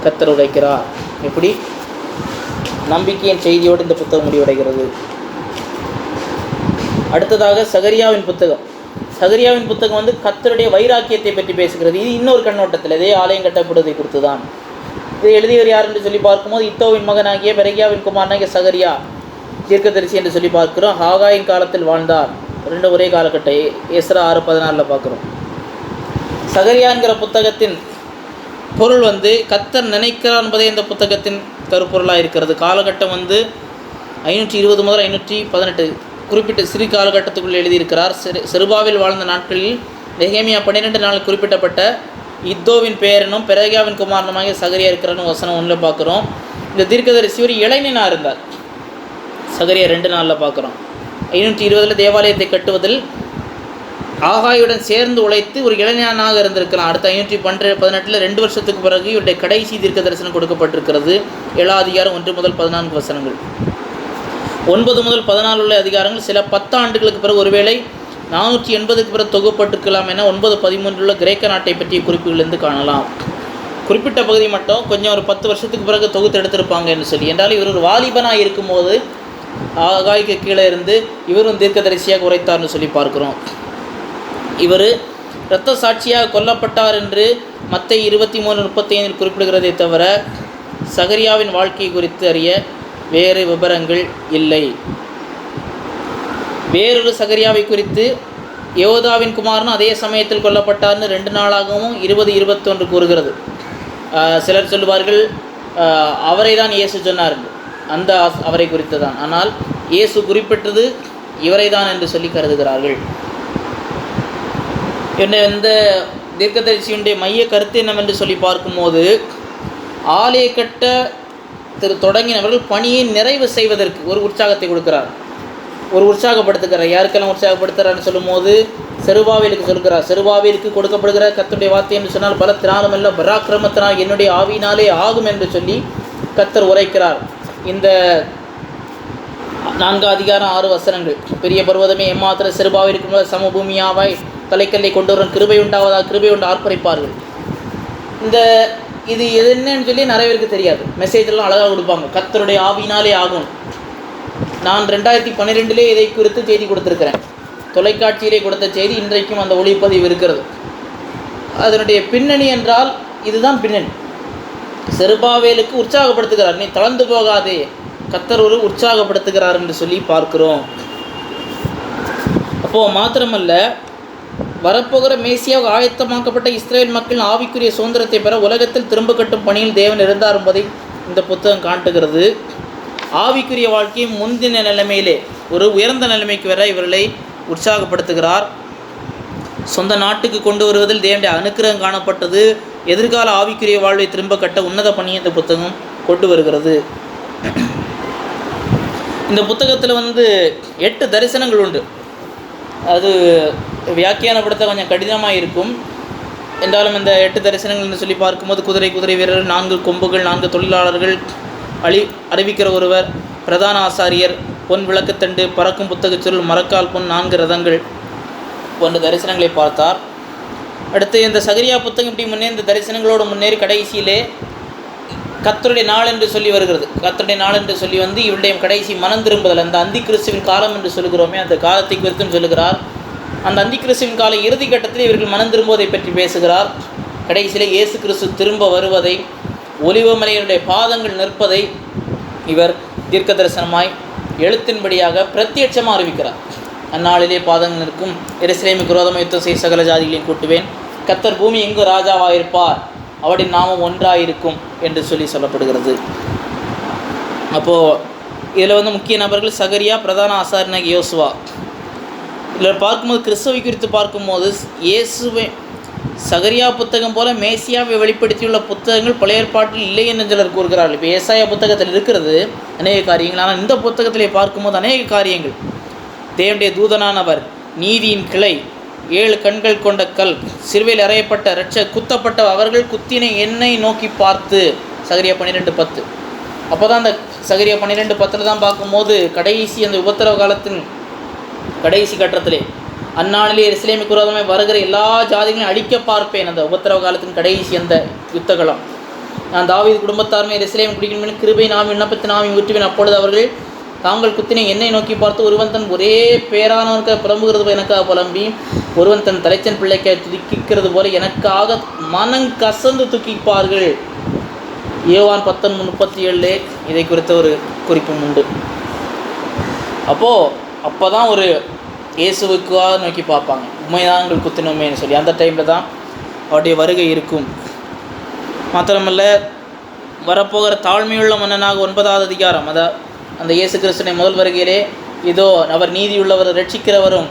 கர்த்தர் உரைக்கிறார். எப்படி நம்பிக்கையின் செய்தியோடு இந்த புத்தகம் முடிவடைகிறது. அடுத்ததாக சகரியாவின் புத்தகம். சகரியாவின் புத்தகம் கர்த்தருடைய வைராக்கியத்தை பற்றி பேசுகிறது. இது இன்னொரு கண்ணோட்டத்தில் இதே ஆலயம் கட்டப்படுவதை குறித்து தான். இதை எழுதியவர் யார் என்று சொல்லி பார்க்கும்போது, இத்தோவின் மகனாகிய பெரகியாவின் குமாரனாகிய சகரியா தீர்க்கதரிசி என்று சொல்லி பார்க்கிறோம். ஆகாயின் காலத்தில் வாழ்ந்தார். 2 ஒரே காலகட்டம். எஸ்ரா 6:14 பார்க்குறோம். சகரியாங்கிற புத்தகத்தின் பொருள் கர்த்தர் நினைக்கிறார் என்பதே இந்த புத்தகத்தின் கருப்பொருளாக இருக்கிறது. காலகட்டம் 520 முதல் 518 குறிப்பிட்ட சிறு காலகட்டத்துக்குள் எழுதியிருக்கிறார். செருபாவில் வாழ்ந்த நாட்களில் நெகேமியா 12 நாள் குறிப்பிட்டப்பட்ட இத்தோவின் பேரனும் பெரகியாவின் குமாரனுமாக சகரியா இருக்கிறன்னு வசனம் 1 பார்க்குறோம். இந்த தீர்க்கதரிசி ஒரு இளைஞனாக இருந்தார். சகரியா 2 பார்க்குறோம். 520 தேவாலயத்தை கட்டுவதில் ஆகாயுடன் சேர்ந்து உழைத்து ஒரு இளைஞனாக இருந்திருக்கலாம். அடுத்த 518 2 வருஷத்துக்கு பிறகு இவருடைய கடைசி தீர்க்க தரிசனம் கொடுக்கப்பட்டிருக்கிறது. 7வது அதிகாரம் 1 முதல் 14 வசனங்கள். 9 முதல் 14 உள்ள அதிகாரங்கள் சில 10 ஆண்டுகளுக்கு பிறகு ஒருவேளை 480க்கு பிறகு தொகுப்பட்டிருக்கலாம் என 9:13 உள்ள கிரேக்க நாட்டை பற்றிய குறிப்புகளிலிருந்து காணலாம். குறிப்பிட்ட பகுதி மட்டும் கொஞ்சம் ஒரு 10 வருஷத்துக்கு பிறகு தொகுத்து எடுத்திருப்பாங்க என்று சொல்லி. என்றாலும் இவர் ஒரு வாலிபனாக இருக்கும்போது ஆகாய்க்கு கீழே இருந்து இவரும் தீர்க்கதரிசியாக உரைத்தார்னு சொல்லி பார்க்குறோம். இவர் இரத்த சாட்சியாக கொல்லப்பட்டார் என்று மத்தேயு 23:35 குறிப்பிடுகிறதை தவிர சகரியாவின் வாழ்க்கை குறித்து அறிய வேறு விபரங்கள் இல்லை. வேறொரு சகரியாவை குறித்து யோதாவின் குமாரனும் அதே சமயத்தில் கொல்லப்பட்டார்னு 2 நாளாகவும் 20:21 கூறுகிறது. சிலர் சொல்லுவார்கள் அவரை தான் இயேசு சொன்னார், அந்த அவரை குறித்து தான். ஆனால் இயேசு குறிப்பிட்டது இவரை தான் என்று சொல்லி கருதுகிறார்கள். இந்த தீர்க்கதரிசியுடைய மைய கருத்து என்னவென்று சொல்லி பார்க்கும்போது, ஆலய கட்ட தொடங்கினவர்கள் பணியை நிறைவு செய்வதற்கு ஒரு உற்சாகத்தை கொடுக்கிறார், ஒரு உற்சாகப்படுத்துகிறார். யாருக்கெல்லாம் உற்சாகப்படுத்துகிறார்னு சொல்லும்போது செருபாவேலுக்கு சொல்கிறார். செருபாவேலுக்கு கொடுக்கப்படுகிற கர்த்தருடைய வார்த்தை என்று சொன்னால் பலத்தினாலும் அல்ல பராக்கிரமத்தினால் என்னுடைய ஆவியினாலே ஆகும் என்று சொல்லி கர்த்தர் உரைக்கிறார். இந்த 4 அதிகாரம் 6 வசனங்கள், பெரிய பர்வதமே எம்மாத்திர செருபாவேலுக்கு சமபூமியாவாய் தலைக்கல்லை கொண்டு வரும் கிருபை உண்டாவதாக கிருபை உண்டு ஆர்ப்பரிப்பார்கள். இது என்னன்னு சொல்லி நிறைய பேருக்கு தெரியாது. மெசேஜெல்லாம் அழகாக கொடுப்பாங்க, கர்த்தருடைய ஆவியினாலே ஆகும். நான் 2012 இதை குறித்து செய்தி கொடுத்துருக்கிறேன். தொலைக்காட்சியிலே கொடுத்த செய்தி இன்றைக்கும் அந்த ஒளிப்பதிவு இருக்கிறது. அதனுடைய பின்னணி என்றால் இதுதான் பின்னணி. செருபாவேலுக்கு உற்சாகப்படுத்துகிறார், நீ தளர்ந்து போகாதே, கர்த்தர் ஒரு உற்சாகப்படுத்துகிறார் என்று சொல்லி பார்க்கிறோம். அப்போது மாத்திரமல்ல, வரப்போகிற மேசியாக ஆயத்தமாக்கப்பட்ட இஸ்ரேல் மக்கள் ஆவிக்குரிய சுதந்திரத்தை பெற உலகத்தில் திரும்ப கட்டும் பணியில் தேவன் இருந்தார் என்பதை இந்த புத்தகம் காட்டுகிறது. ஆவிக்குரிய வாழ்க்கையை முந்தின நிலைமையிலே ஒரு உயர்ந்த நிலைமைக்கு வர இவர்களை உற்சாகப்படுத்துகிறார். சொந்த நாட்டுக்கு கொண்டு வருவதில் தேவனுடைய அனுக்கிரகம் காணப்பட்டது. எதிர்கால ஆவிக்குரிய வாழ்வை திரும்ப கட்ட உன்னத பணியை இந்த புத்தகம் கொண்டு வருகிறது. இந்த புத்தகத்தில் 8 தரிசனங்கள் உண்டு. அது வியாக்கியானப்படுத்த கொஞ்சம் கடினமாக இருக்கும். என்றாலும் இந்த 8 தரிசனங்கள் என்று சொல்லி பார்க்கும்போது குதிரை வீரர்கள், 4 கொம்புகள், 4 தொழிலாளர்கள், அறிவிக்கிற ஒருவர், பிரதான ஆசாரியர், பொன் விளக்குத்தண்டு, பறக்கும் புத்தகச் சுருள், மரக்கால் பொன், 4 ரதங்கள் போன்ற தரிசனங்களை பார்த்தார். அடுத்து இந்த சகரியா புத்தகம் இப்படி இந்த தரிசனங்களோடு முன்னேறி கடைசியிலே கர்த்தருடைய நாள் என்று சொல்லி வருகிறது. கர்த்தருடைய நாள் என்று சொல்லி இவருடைய கடைசி மனம் திரும்புதல், அந்த அந்தி கிறிஸ்துவின் காலம் என்று சொல்லுகிறோமே, அந்த காலத்தை குறித்தும் சொல்லுகிறார். அந்த அந்தி கிறிஸ்துவின் கால இறுதி கட்டத்தில் இவர்கள் மனம் திரும்புவதை பற்றி பேசுகிறார். கடைசியிலே இயேசு கிறிஸ்து திரும்ப வருவதை, ஒலிவமலையினுடைய பாதங்கள் நிற்பதை இவர் தீர்க்க தரிசனமாய் எழுத்தின்படியாக பிரத்யட்சமாக அறிவிக்கிறார். அந்நாளிலே பாதங்கள் நிற்கும், எருசலேமுக்கு விரோதமாக யுத்தம் செய்ய சகல ஜாதிகளையும் கூட்டுவேன், கர்த்தர் பூமி எங்கு ராஜாவாயிருப்பார், அவருடைய நாமம் ஒன்றாயிருக்கும் என்று சொல்லப்படுகிறது. அப்போது இதில் முக்கிய நபர்கள் சகரியா, பிரதான ஆசாரியனாகிய யோசுவா. இதில் பார்க்கும்போது கிறிஸ்துவை குறித்து பார்க்கும்போது இயேசுவை சகரியா புத்தகம் போல மேசியாவை வெளிப்படுத்தியுள்ள புத்தகங்கள் பழைய ஏற்பாட்டில் இல்லை என்று சிலர் கூறுகிறார்கள். இப்போ ஏசாயா புத்தகத்தில் இருக்கிறது அநேக காரியங்கள், ஆனால் இந்த புத்தகத்திலே பார்க்கும்போது அநேக காரியங்கள். தேவனுடைய தூதனானவர், நீதியின் கிளை, 7 கண்கள் கொண்ட கல், சிறுவையில் அறையப்பட்ட குத்தப்பட்ட அவர்கள் குத்தினை எண்ணெய் நோக்கி பார்த்து, சகரியா 12:10. அப்போ தான் அந்த சகரியா 12:10 தான் பார்க்கும்போது கடைசி அந்த உபத்திரவ காலத்தின் கடைசி கட்டத்திலே, அந்நாளிலே எருசலேமுக்கு விரோதமாக வருகிற எல்லா ஜாதிகளையும் அழிக்க பார்ப்பேன். அந்த உபத்திரவ காலத்தின் கடைசி அந்த யுத்தகலம், நான் தாவீது குடும்பத்தாருமே எருசலேம் குடிக்கணும் கிருபை நாம் விண்ணப்பத்தை நாம் ஊற்றுவேன். அப்பொழுது அவர்கள் தாங்கள் குத்தினை என்னை நோக்கி பார்த்து, ஒருவன் தன் ஒரே பேரானவனுக்காக புலம்புகிறது எனக்காக புலம்பி, ஒருவன் தன் தலைச்சன் பிள்ளைக்காக துதிக்கிறது போல எனக்காக மனம் கசந்து துக்கிப்பார்கள். யோவான் 10:37 இதை குறித்த ஒரு குறிப்பும் உண்டு. அப்போ தான் ஒரு இயேசுவுக்காக நோக்கி பார்ப்பாங்க, உண்மைதான் குத்தினோமேன்னு சொல்லி. அந்த டைமில் தான் அவருடைய வருகை இருக்கும். மாத்திரமல்ல, வரப்போகிற தாழ்மையுள்ள மன்னனாக 9வது அதிகாரம், அந்த இயேசு கிறிஸ்துவின் முதல் வருகையிலே, இதோ அவர் நீதியுள்ளவர், ரட்சிக்கிறவரும்,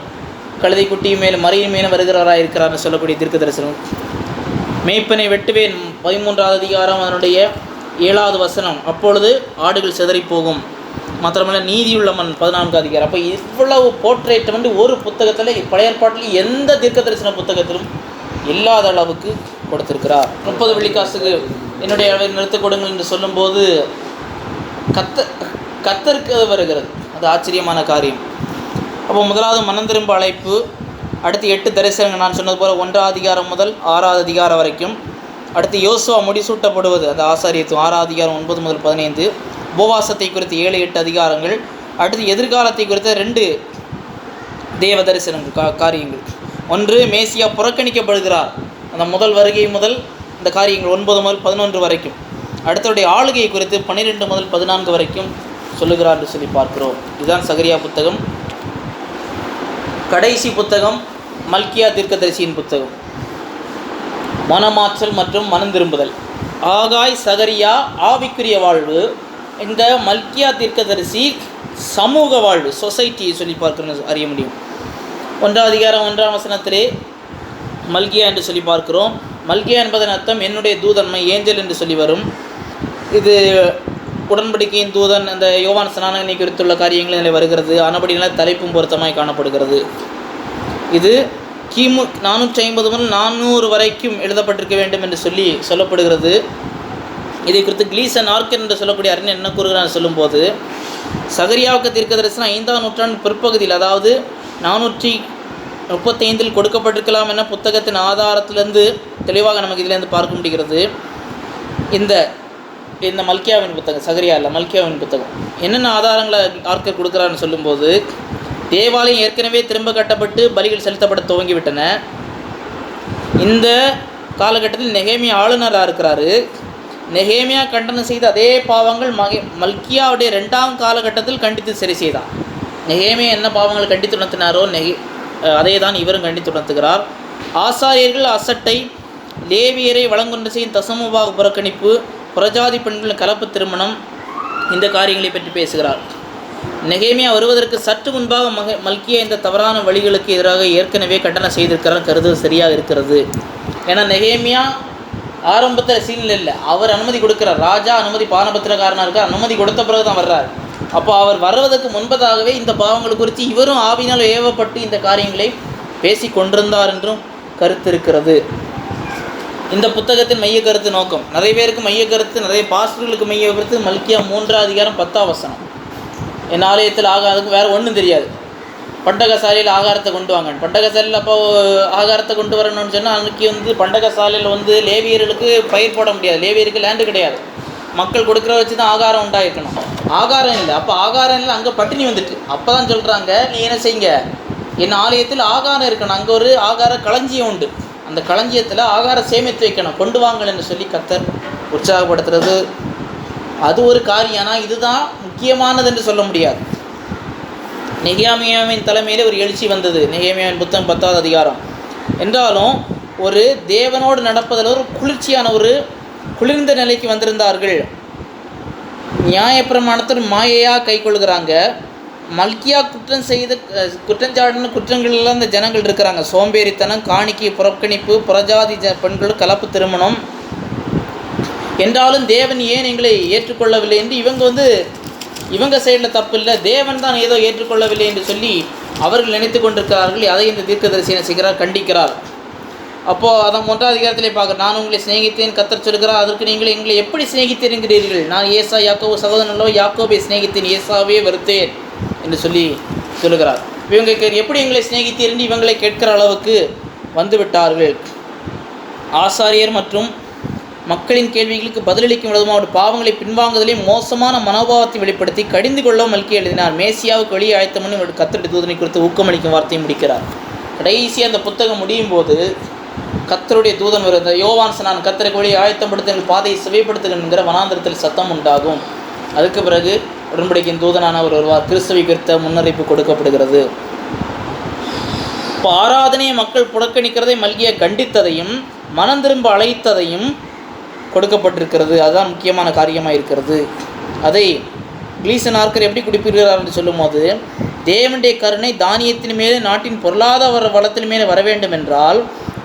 கழுதை குட்டியும் மேலும் மறையின் மேலும் வருகிறவராக இருக்கிறார்னு சொல்லக்கூடிய தீர்க்க தரிசனம். மேய்ப்பனை வெட்டுவேன் 13வது அதிகாரம் அதனுடைய 7வது வசனம், அப்பொழுது ஆடுகள் சிதறிப்போகும். மாத்திரமல்ல, நீதியுள்ள மண் 14வது அதிகாரம். அப்போ இவ்வளவு போர்ட்ரேட் ஒரு புத்தகத்தில் பழைய ஏற்பாட்டில் எந்த தீர்க்க தரிசன புத்தகத்திலும் இல்லாத அளவுக்கு கொடுத்திருக்கிறார். 30 வெள்ளிக்காசுக்கு என்னுடைய அளவை நிறுத்த கொடுங்கள் என்று சொல்லும்போது கத்தருக்கு அது வருகிறது. அது ஆச்சரியமான காரியம். அப்போ முதலாவது மனம் திரும்ப அழைப்பு, அடுத்து 8 தரிசனங்கள் நான் சொன்னது போல் 1வது அதிகாரம் முதல் 6வது அதிகாரம் வரைக்கும். அடுத்து யோசுவா முடிசூட்டப்படுவது, அந்த ஆசாரியத்துவம் 6வது அதிகாரம் 9 முதல் 15. உபவாசத்தை குறித்து 7-8 அதிகாரங்கள். அடுத்து எதிர்காலத்தை குறித்த 2 தேவ தரிசனங்கள் காரியங்கள். ஒன்று, மேசியா புறக்கணிக்கப்படுகிறார், அந்த முதல் வருகை முதல் இந்த காரியங்கள் 9 முதல் 11 வரைக்கும். அடுத்தவருடைய ஆளுகை குறித்து 12 முதல் 14 வரைக்கும் சொல்லுகிறார் என்று சொல்லி பார்க்கிறோம். இதுதான் சகரியா புத்தகம். கடைசி புத்தகம் மல்கியா தீர்க்கதரிசியின் புத்தகம், மனமாற்றல் மற்றும் மனம் திரும்புதல். ஆகாய், சகரியா ஆவிக்குரிய வாழ்வு. இந்த மல்கியா தீர்க்கதரிசி சமூக வாழ்வு, சொசைட்டியை சொல்லி பார்க்கணும்னு அறிய முடியும். 1 அதிகாரம் 1 வசனத்திலே மல்கியா என்று சொல்லி பார்க்கிறோம். மல்கியா என்பதன் அர்த்தம் என்னுடைய தூதன், ஏஞ்சல் என்று சொல்லி வரும். இது உடன்படிக்கையின் தூதன். அந்த யோவான் ஸ்நானகனை குறித்துள்ள காரியங்கள் இதில் வருகிறது. ஆனபடினால தலைப்பும் பொருத்தமாய் காணப்படுகிறது. இது கிமு 450 முதல் 400 வரைக்கும் எழுதப்பட்டிருக்க வேண்டும் என்று சொல்லப்படுகிறது. இதை குறித்து கிளீசன் ஆர்கன் என்று சொல்லக்கூடிய அறிஞர் என்ன கூறுகிறார் சொல்லும்போது, சகரியாவுக்கு தீர்க்க தரிசனம் 5ஆம் நூற்றாண்டு பிற்பகுதியில், அதாவது 435 கொடுக்கப்பட்டிருக்கலாம் என புத்தகத்தின் ஆதாரத்திலிருந்து தெளிவாக நமக்கு இதிலேருந்து பார்க்க முடிகிறது. இந்த மல்கியாவின் புத்தகம், சகரியா இல்லை, மல்கியாவின் புத்தகம் என்னென்ன ஆதாரங்களை ஆர்கர் கொடுக்குறான்னு சொல்லும்போது, தேவாலயம் ஏற்கனவே திரும்ப கட்டப்பட்டு பலிகள் செலுத்தப்பட துவங்கிவிட்டன. இந்த காலகட்டத்தில் நெகேமியா ஆளுநராக இருக்கிறாரு. நெகேமியா கண்டனம் செய்த அதே பாவங்கள் மல்கியாவுடைய 2ஆம் காலகட்டத்தில் கண்டித்து சரி செய்தார். நெகேமியா என்ன பாவங்கள் கண்டித்து உணர்த்தினாரோ அதே தான் இவரும் கண்டித்து உணர்த்துகிறார். ஆசாரியர்கள் அசட்டை, லேவியரை வழங்கொன்று செய்யும் தசமபாக புறக்கணிப்பு, புறஜாதி பெண்களின் கலப்பு திருமணம், இந்த காரியங்களை பற்றி பேசுகிறார். நெகேமியா வருவதற்கு சற்று முன்பாக மல்கியா இந்த தவறான வழிகளுக்கு எதிராக ஏற்கனவே கண்டனம் செய்திருக்கிறார். கருது சரியாக இருக்கிறது. ஏன்னா நெகேமியா ஆரம்பத்தில் சீனில் இல்லை, அவர் அனுமதி கொடுக்கிறார். ராஜா அனுமதி பானபத்திரக்காரனாக இருக்கார். அனுமதி கொடுத்த பிறகு தான் வர்றார். அப்போ அவர் வருவதற்கு முன்பதாகவே இந்த பாவங்கள் குறித்து இவரும் ஆவினால் ஏவப்பட்டு இந்த காரியங்களை பேசி கொண்டிருந்தார் என்றும் கருத்து இருக்கிறது. இந்த புத்தகத்தின் மைய கருத்து நோக்கம், நிறைய பேருக்கு மைய கருத்து, நிறைய பாஸ்டர்களுக்கு மைய கருத்து மல்கியா 3ஆம் அதிகாரம் 10ஆம் வசனம். என் ஆலயத்தில் அதுக்கு வேறு ஒன்றும் தெரியாது. பண்டகசாலையில் ஆகாரத்தை கொண்டு வாங்க. பண்டகசாலையில் அப்போ ஆகாரத்தை கொண்டு வரணும்னு சொன்னால் அன்றைக்கி பண்டகசாலையில் லேவியர்களுக்கு பயிர் போட முடியாது. லேவியருக்கு லேண்டு கிடையாது. மக்கள் கொடுக்குற வச்சு தான் ஆகாரம் உண்டாயிருக்கணும். ஆகாரம் இல்லை. அப்போ ஆகாரம் இல்லை, அங்கே பட்டினி வந்துட்டு. அப்போ தான் சொல்கிறாங்க, நீ என்ன செய்யுங்க, என் ஆலயத்தில் ஆகாரம் இருக்கணும். அங்கே ஒரு ஆகார களஞ்சியம் உண்டு. அந்த களஞ்சியத்தில் ஆகாரம் சேமித்து வைக்கணும், கொண்டு வாங்கள் என்று சொல்லி கர்த்தர் உற்சாகப்படுத்துறது அது ஒரு காரியம். ஆனால் இதுதான் முக்கியமானது என்று சொல்ல முடியாது. நெகேமியாவின் தலைமையில் ஒரு எழுச்சி வந்தது. நெகேமியாவின் புத்தகம் 10ஆம் அதிகாரம் என்றாலும் ஒரு தேவனோடு நடப்பதில் ஒரு குளிர்ச்சியான ஒரு குளிர்ந்த நிலைக்கு வந்திருந்தார்கள். நியாயப்பிரமாணத்தில் மாயையாக கை கொள்கிறாங்க. மல்கியா குற்றஞ்சாட்டின குற்றங்கள்லாம் இந்த ஜனங்கள் இருக்கிறாங்க. சோம்பேறித்தனம், காணிக்கை புறக்கணிப்பு, புறஜாதி பெண்கள் கலப்பு திருமணம். என்றாலும் தேவன் ஏன் எங்களை ஏற்றுக்கொள்ளவில்லை என்று இவங்க சைடில் தப்பு இல்லை, தேவன் தான் ஏதோ ஏற்றுக்கொள்ளவில்லை என்று சொல்லி அவர்கள் நினைத்து கொண்டிருக்கிறார்கள். அதை இந்த தீர்க்கதரிசி என்ன செய்கிறார், கண்டிக்கிறார். அப்போது அதான் 1ஆம் அதிகாரத்திலே பார்க்குறேன். நான் உங்களை சிநேகித்தேன் கர்த்தர் சொல்கிறார், அதற்கு நீங்கள் எங்களை எப்படி சிநேகித்தேன்கிறீர்கள்? நான் ஏசா யாக்கோபு சகோதரனோ, யாக்கோபை சிநேகித்தேன், ஏசாவே வெறுத்தேன் என்று சொல்லி சொல்லுகிறார். இவங்க எப்படி எங்களை சிநேகித்தீர் என்று இவங்களை கேட்கிற அளவுக்கு வந்து விட்டார்கள். ஆசாரியர் மற்றும் மக்களின் கேள்விகளுக்கு பதிலளிக்கும் விதமாக அவருடைய பாவங்களை பின்வாங்குதலே மோசமான மனோபாவத்தை வெளிப்படுத்தி கடிந்து கொள்ள மல்கியா எழுதினார். மேசியாவுக்கு வெளியே ஆயத்தமனு கர்த்தருடைய தூதனை குறித்து ஊக்கமளிக்கும் வார்த்தையை முடிக்கிறார். கடைசியாக அந்த புத்தகம் முடியும் போது கர்த்தருடைய தூதன் வருகிற யோவான் ஸ்நானன், கர்த்தருக்கு வெளியே ஆயத்தப்படுத்துங்கள், பாதையை சுவைப்படுத்துகின்ற வனாந்திரத்தில் சத்தம் உண்டாகும். அதுக்கு பிறகு உடன்படிக்கையின் தூதனானவர் வருவார். கிறிஸ்துவை குறித்த முன்னறிவிப்பு கொடுக்கப்படுகிறது. இப்போ ஆராதனையை மக்கள் புறக்கணிக்கிறதை மல்கியா கண்டித்ததையும் மனம் திரும்ப அழைத்ததையும் கொடுக்கப்பட்டிருக்கிறது. அதுதான் முக்கியமான காரியமாக இருக்கிறது. அதை கிளீசன் ஆர்கர் எப்படி குறிப்பிடுகிறார் என்று சொல்லும் போது, தேவனுடைய கருணை தானியத்தின் மேலே நாட்டின் பொருளாதார வளத்தின் மேலே வர வேண்டும் என்றால்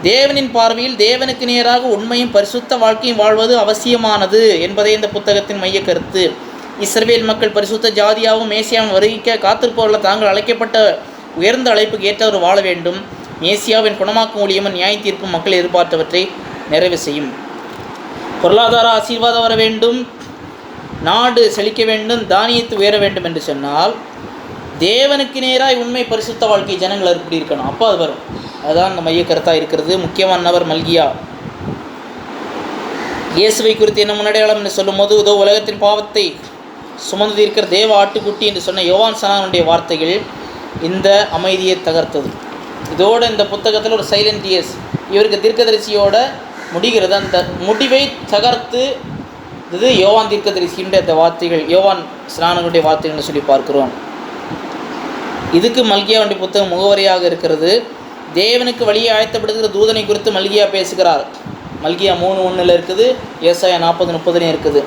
தேவனின் பார்வையில் தேவனுக்கு நேராக உண்மையும் பரிசுத்த வாழ்க்கையும் வாழ்வது அவசியமானது என்பதே இந்த புத்தகத்தின் மைய கருத்து. இஸ்ரவேல் மக்கள் பரிசுத்த ஜாதியாகவும் மேசியாவும் வருகிக்க காத்திருப்பவர்கள் தாங்கள் அழைக்கப்பட்ட உயர்ந்த அழைப்புக்கு ஏற்றவர் வாழ வேண்டும். மேசியாவின் குணமாக்கும் ஊழியமும் நியாய தீர்ப்பும் மக்கள் எதிர்பார்த்தவற்றை நிறைவு செய்யும். பொருளாதார ஆசீர்வாதம் வர வேண்டும், நாடு செழிக்க வேண்டும், தானியத்து உயர வேண்டும் என்று சொன்னால் தேவனுக்கு நேராக உண்மை பரிசுத்த வாழ்க்கை ஜனங்கள் எப்படி இருக்கணும், அப்போ அது வரும். அதுதான் அந்த மைய கருத்தாக இருக்கிறது. முக்கியமான நபர் மல்கியா. இயேசுவை குறித்து என்ன முன்னடையாளம் என்று சொல்லும் போது, இதோ உலகத்தின் பாவத்தை சுமந்து இருக்கிற தேவ ஆட்டுக்குட்டி என்று சொன்ன யோவான் ஸ்நானனுடைய வார்த்தைகள் இந்த அமைதியை தகர்த்தது. இதோடு இந்த புத்தகத்தில் ஒரு சைலண்ட் இயர்ஸ் இவருக்கு தீர்க்கதரிசியோட முடிகிறது. அந்த முடிவை தகர்த்து இது யோவான் தீர்க்கதரிசியுடைய அந்த வார்த்தைகள், யோவான் ஸ்நானனுடைய வார்த்தைகள்னு சொல்லி பார்க்கிறோம். இதுக்கு மல்கியாவுடைய புத்தகம் முகவரியாக இருக்கிறது. தேவனுக்கு வழியை ஆயத்தப்படுத்துகிற தூதனை குறித்து மல்கியா பேசுகிறார். மல்கியா 3:1 இருக்குது, ஏசாயா 40:30 இருக்குது.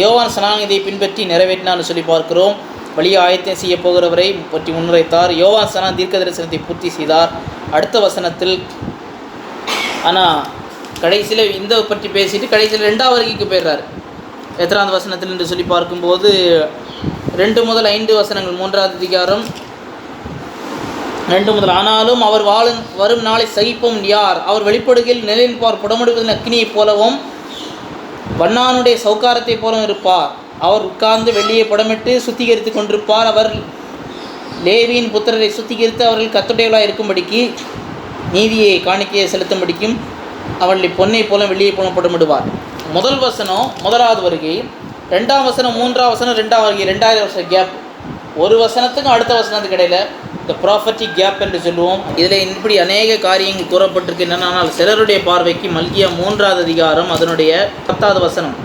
யோவான் ஸ்நானன் இதை பின்பற்றி நிறைவேற்றினான்னு சொல்லி பார்க்கிறோம். வழியை ஆயத்தம் செய்ய போகிறவரை பற்றி முன்னுரைத்தார். யோவான் ஸ்நானன் தீர்க்க தரிசனத்தை பூர்த்தி செய்தார். அடுத்த வசனத்தில் ஆனால் கடைசியில் இந்த பற்றி பேசிட்டு கடைசியில் 2வது வருகைக்கு போயிடுறார். எத்தனாவது வசனத்தில் என்று சொல்லி பார்க்கும்போது 2 முதல் 5 வசனங்கள், 3வது அதிகாரம் 2 முதல். ஆனாலும் அவர் வரும் நாளை சகிப்போம் யார்? அவர் வெளிப்படுகையில் நிலைநிற்பார், புடமிடுவதின் அக்கினியைப் போலவும் வண்ணானுடைய சௌக்காரத்தைப் போலவும் இருப்பார். அவர் உட்கார்ந்து வெள்ளியை புடமிட்டு சுத்திகரித்து கொண்டிருப்பார். அவர் லேவியின் புத்திரரை சுத்திகரித்து அவர்கள் கர்த்தருடையவர்களாக இருக்கும்படிக்கு நீதியை காணிக்கையை செலுத்தும்படிக்கும் அவர்களை பொன்னை போல வெள்ளியை போல புடமிடுவார். முதல் வசனம் 1வது வருகை, 2ஆம் வசனம் 3ஆம் வசனம் 2ஆம் வருகை, 2000 வருஷம் கேப். ஒரு வசனத்துக்கும் அடுத்த வசனத்துக்கு இடையில் இந்த ப்ராஃபட்டிக் கேப் என்று சொல்லுவோம். இதில் இப்படி அநேக காரியங்கள் கூறப்பட்டிருக்கு. என்னென்னால் சிலருடைய பார்வைக்கு மல்கியா 3வது அதிகாரம் அதனுடைய 10வது வசனம்,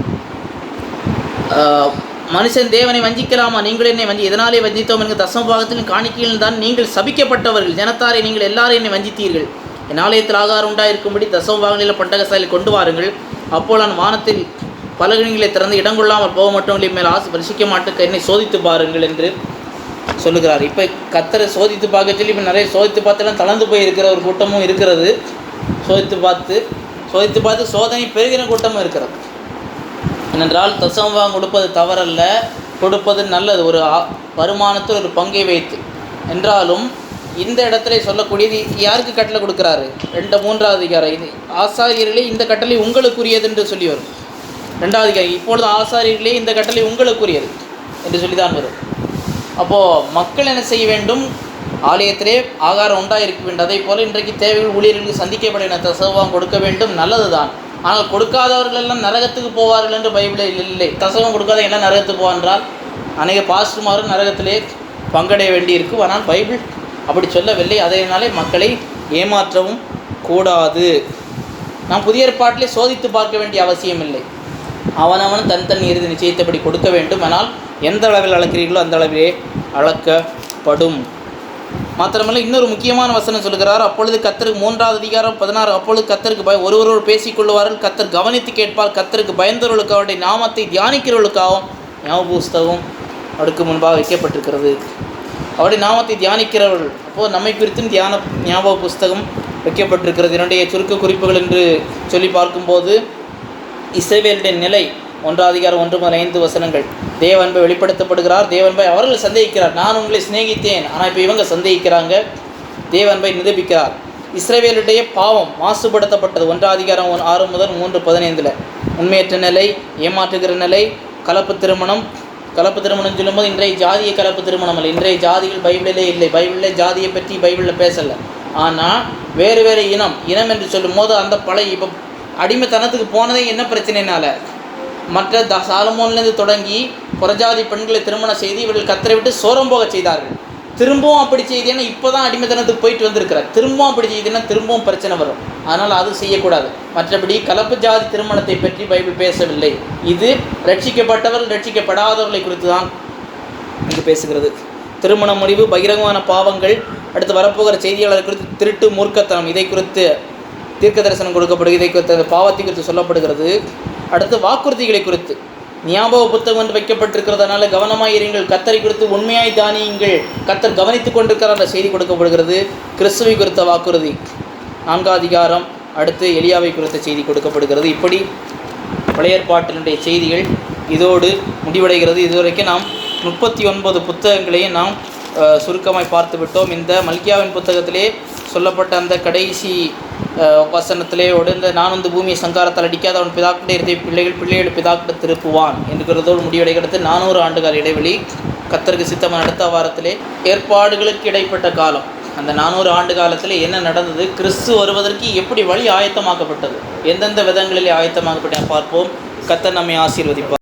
மனுஷன் தேவனை வஞ்சிக்கலாமா? நீங்கள் என்னை இதனாலே வஞ்சித்தோம் என்கிற தசமபாகத்தின் காணிக்கையில் தான் நீங்கள் சபிக்கப்பட்டவர்கள். ஜனத்தாரை நீங்கள் எல்லாரும் என்னை வஞ்சித்தீர்கள். என் ஆலயத்தில் ஆகாரம் உண்டாயிருக்கும்படி தசமபாகங்களில் பண்டகசாலையில் கொண்டு வாருங்கள். அப்போ நான் வானத்தில் பலகணிகளை திறந்து இடங்கொள்ளாமல் போக மற்றவங்களை மேல் ஆசை பரிசிக்க மாட்டுக்கு என்னை சோதித்து பாருங்கள் என்று சொல்லுகிறார். இப்போ கர்த்தரை சோதித்து பார்க்க சொல்லி இப்போ நிறைய சோதித்து பார்த்தெல்லாம் தளர்ந்து போய் இருக்கிற ஒரு கூட்டமும் இருக்கிறது. சோதித்து பார்த்து சோதனை பெருகிற கூட்டமும் இருக்கிறது. ஏனென்றால் தசமபாகம் கொடுப்பது தவறல்ல, கொடுப்பது நல்லது, ஒரு வருமானத்தில் ஒரு பங்கை வைத்து. என்றாலும் இந்த இடத்துல சொல்லக்கூடியது யாருக்கு கட்டளை கொடுக்குறாரு? 3வது அதிகாரம், இது ஆசாரியர்களே இந்த கட்டளை உங்களுக்குரியது என்று சொல்லி வரும். 2வது அதிகாரம், இப்பொழுது ஆசாரியர்களே இந்த கட்டளை உங்களுக்குரியது என்று சொல்லி தான் வரும். அப்போது மக்கள் என்ன செய்ய வேண்டும்? ஆலயத்திலே ஆகாரம் உண்டாயிருக்க வேண்டும். அதே போல் இன்றைக்கு தேவைகள் ஊழியர்களுக்கு சந்திக்கப்பட தசமபாகம் கொடுக்க வேண்டும், நல்லது தான். ஆனால் கொடுக்காதவர்கள் எல்லாம் நரகத்துக்கு போவார்கள் என்று பைபிளில் இல்லை. தசமம் கொடுக்காத எல்லாம் நரகத்துக்கு போவான்றால் அநேக பாஸ்டர்மாரும் நரகத்திலே பங்கடைய வேண்டியிருக்கும். ஆனால் பைபிள் அப்படி சொல்லவில்லை. அதனாலே மக்களை ஏமாற்றவும் கூடாது. நாம் புதிய ஏற்பாட்டிலே சோதித்து பார்க்க வேண்டிய அவசியம் இல்லை. அவனவன் தன் இறுதி நிச்சயத்தபடி கொடுக்க வேண்டும். ஆனால் எந்த அளவில் அளக்கிறீர்களோ அந்த அளவிலே அளக்கப்படும். மாத்திரமல்ல, இன்னொரு முக்கியமான வசனம் சொல்கிறார். அப்பொழுது கர்த்தருக்கு 3வது அதிகாரம் 16, அப்பொழுது கர்த்தருக்கு ஒருவரோடு பேசிக்கொள்வார்கள், கர்த்தர் கவனித்து கேட்பார். கர்த்தருக்கு பயந்தவர்களுக்கு அவருடைய நாமத்தை தியானிக்கிறவர்களுக்காகவும் ஞாபக புஸ்தகம் அவருக்கு முன்பாக வைக்கப்பட்டிருக்கிறது. அவருடைய நாமத்தை தியானிக்கிறவர்கள், அப்போது நம்மை குறித்தும் ஞாபக புஸ்தகம் வைக்கப்பட்டிருக்கிறது. என்னுடைய சுருக்க குறிப்புகள் என்று சொல்லி பார்க்கும்போது இஸ்ரவேலுடைய நிலை 1வது அதிகாரம் 1 முதல் 5 வசனங்கள். தேவன்பை வெளிப்படுத்தப்படுகிறார். தேவன்பை அவர்கள் சந்தேகிக்கிறார். நான் உங்களை சிநேகித்தேன், ஆனால் இப்போ இவங்க சந்தேகிக்கிறாங்க. தேவன்பை நிரூபிக்கிறார். இஸ்ரவேலுடைய பாவம் மாசுபடுத்தப்பட்டது. 1வது அதிகாரம் 6 முதல் 3:15. உண்மையற்ற நிலை, ஏமாற்றுகிற நிலை, கலப்பு திருமணம் சொல்லும்போது இன்றைய ஜாதிய கலப்பு திருமணம் அல்ல. இன்றைய ஜாதிகள் பைபிளிலே இல்லை. பைபிளில் ஜாதியை பற்றி பைபிளில் பேசலை. ஆனால் வேறு இனம் என்று சொல்லும் போது அந்த பழைய இப்போ அடிமைத்தனத்துக்கு போனதே என்ன பிரச்சனைனால? மற்ற சாலமோன்லேருந்து தொடங்கி புறஜாதி பெண்களை திருமணம் செய்து இவர்கள் கர்த்தரை விட்டு சோரம் போக செய்தார்கள். திரும்பவும் அப்படி செய்தேன்னா இப்போ தான் அடிமைத்தனத்துக்கு போயிட்டு வந்திருக்கிறார். திரும்பவும் அப்படி செய்தேன்னா திரும்பவும் பிரச்சனை வரும். அதனால் அது செய்யக்கூடாது. மற்றபடி கலப்பு ஜாதி திருமணத்தை பற்றி பைபிள் பேசவில்லை. இது ரட்சிக்கப்பட்டவர்கள் ரட்சிக்கப்படாதவர்களை குறித்து தான் இங்கு பேசுகிறது. திருமண முடிவு, பகிரங்கமான பாவங்கள், அடுத்து வரப்போகிற செய்தியாளர் குறித்து திருட்டு, மூர்க்கத்தனம், இதை குறித்து தீர்க்க தரிசனம் கொடுக்கப்படுகிறது. இதை குறித்து அந்த பாவத்தை குறித்து சொல்லப்படுகிறது. அடுத்து வாக்குறுதிகளை குறித்து ஞாபக புத்தகம் என்று வைக்கப்பட்டிருக்கிறதுனால கவனமாக இருங்கள். கர்த்தரை குறித்து உண்மையாய் தானியுங்கள், கர்த்தர் கவனித்து கொண்டிருக்கிறார் என்ற செய்தி கொடுக்கப்படுகிறது. கிறிஸ்துவை குறித்த வாக்குறுதி 4வது அதிகாரம். அடுத்து எலியாவை குறித்த செய்தி கொடுக்கப்படுகிறது. இப்படி பழைய ஏற்பாட்டினுடைய செய்திகள் இதோடு முடிவடைகிறது. இதுவரைக்கும் நாம் 39 புத்தகங்களையும் நாம் சுருக்கமாய் பார்த்து விட்டோம். இந்த மல்கியாவின் புத்தகத்திலே சொல்லப்பட்ட அந்த கடைசி வசனத்திலே ஒடுந்த நான் வந்து பூமியை சங்காரத்தால் அடிக்காத அவன் பிதாக்கிட்ட இருந்த பிள்ளைகள் பிதாக்கிட்ட திருப்புவான் என்கிறதோடு முடிவடைகிறது. 400 ஆண்டுகால இடைவெளி. கர்த்தருக்கு சித்தமான அடுத்த வாரத்திலே ஏற்பாடுகளுக்கு இடைப்பட்ட காலம், அந்த 400 ஆண்டு காலத்தில் என்ன நடந்தது, கிறிஸ்து வருவதற்கு எப்படி வழி ஆயத்தமாக்கப்பட்டது, எந்தெந்த விதங்களிலே ஆயத்தமாக்கப்பட்ட பார்ப்போம். கர்த்தர் நம்மை ஆசீர்வதிப்பார்.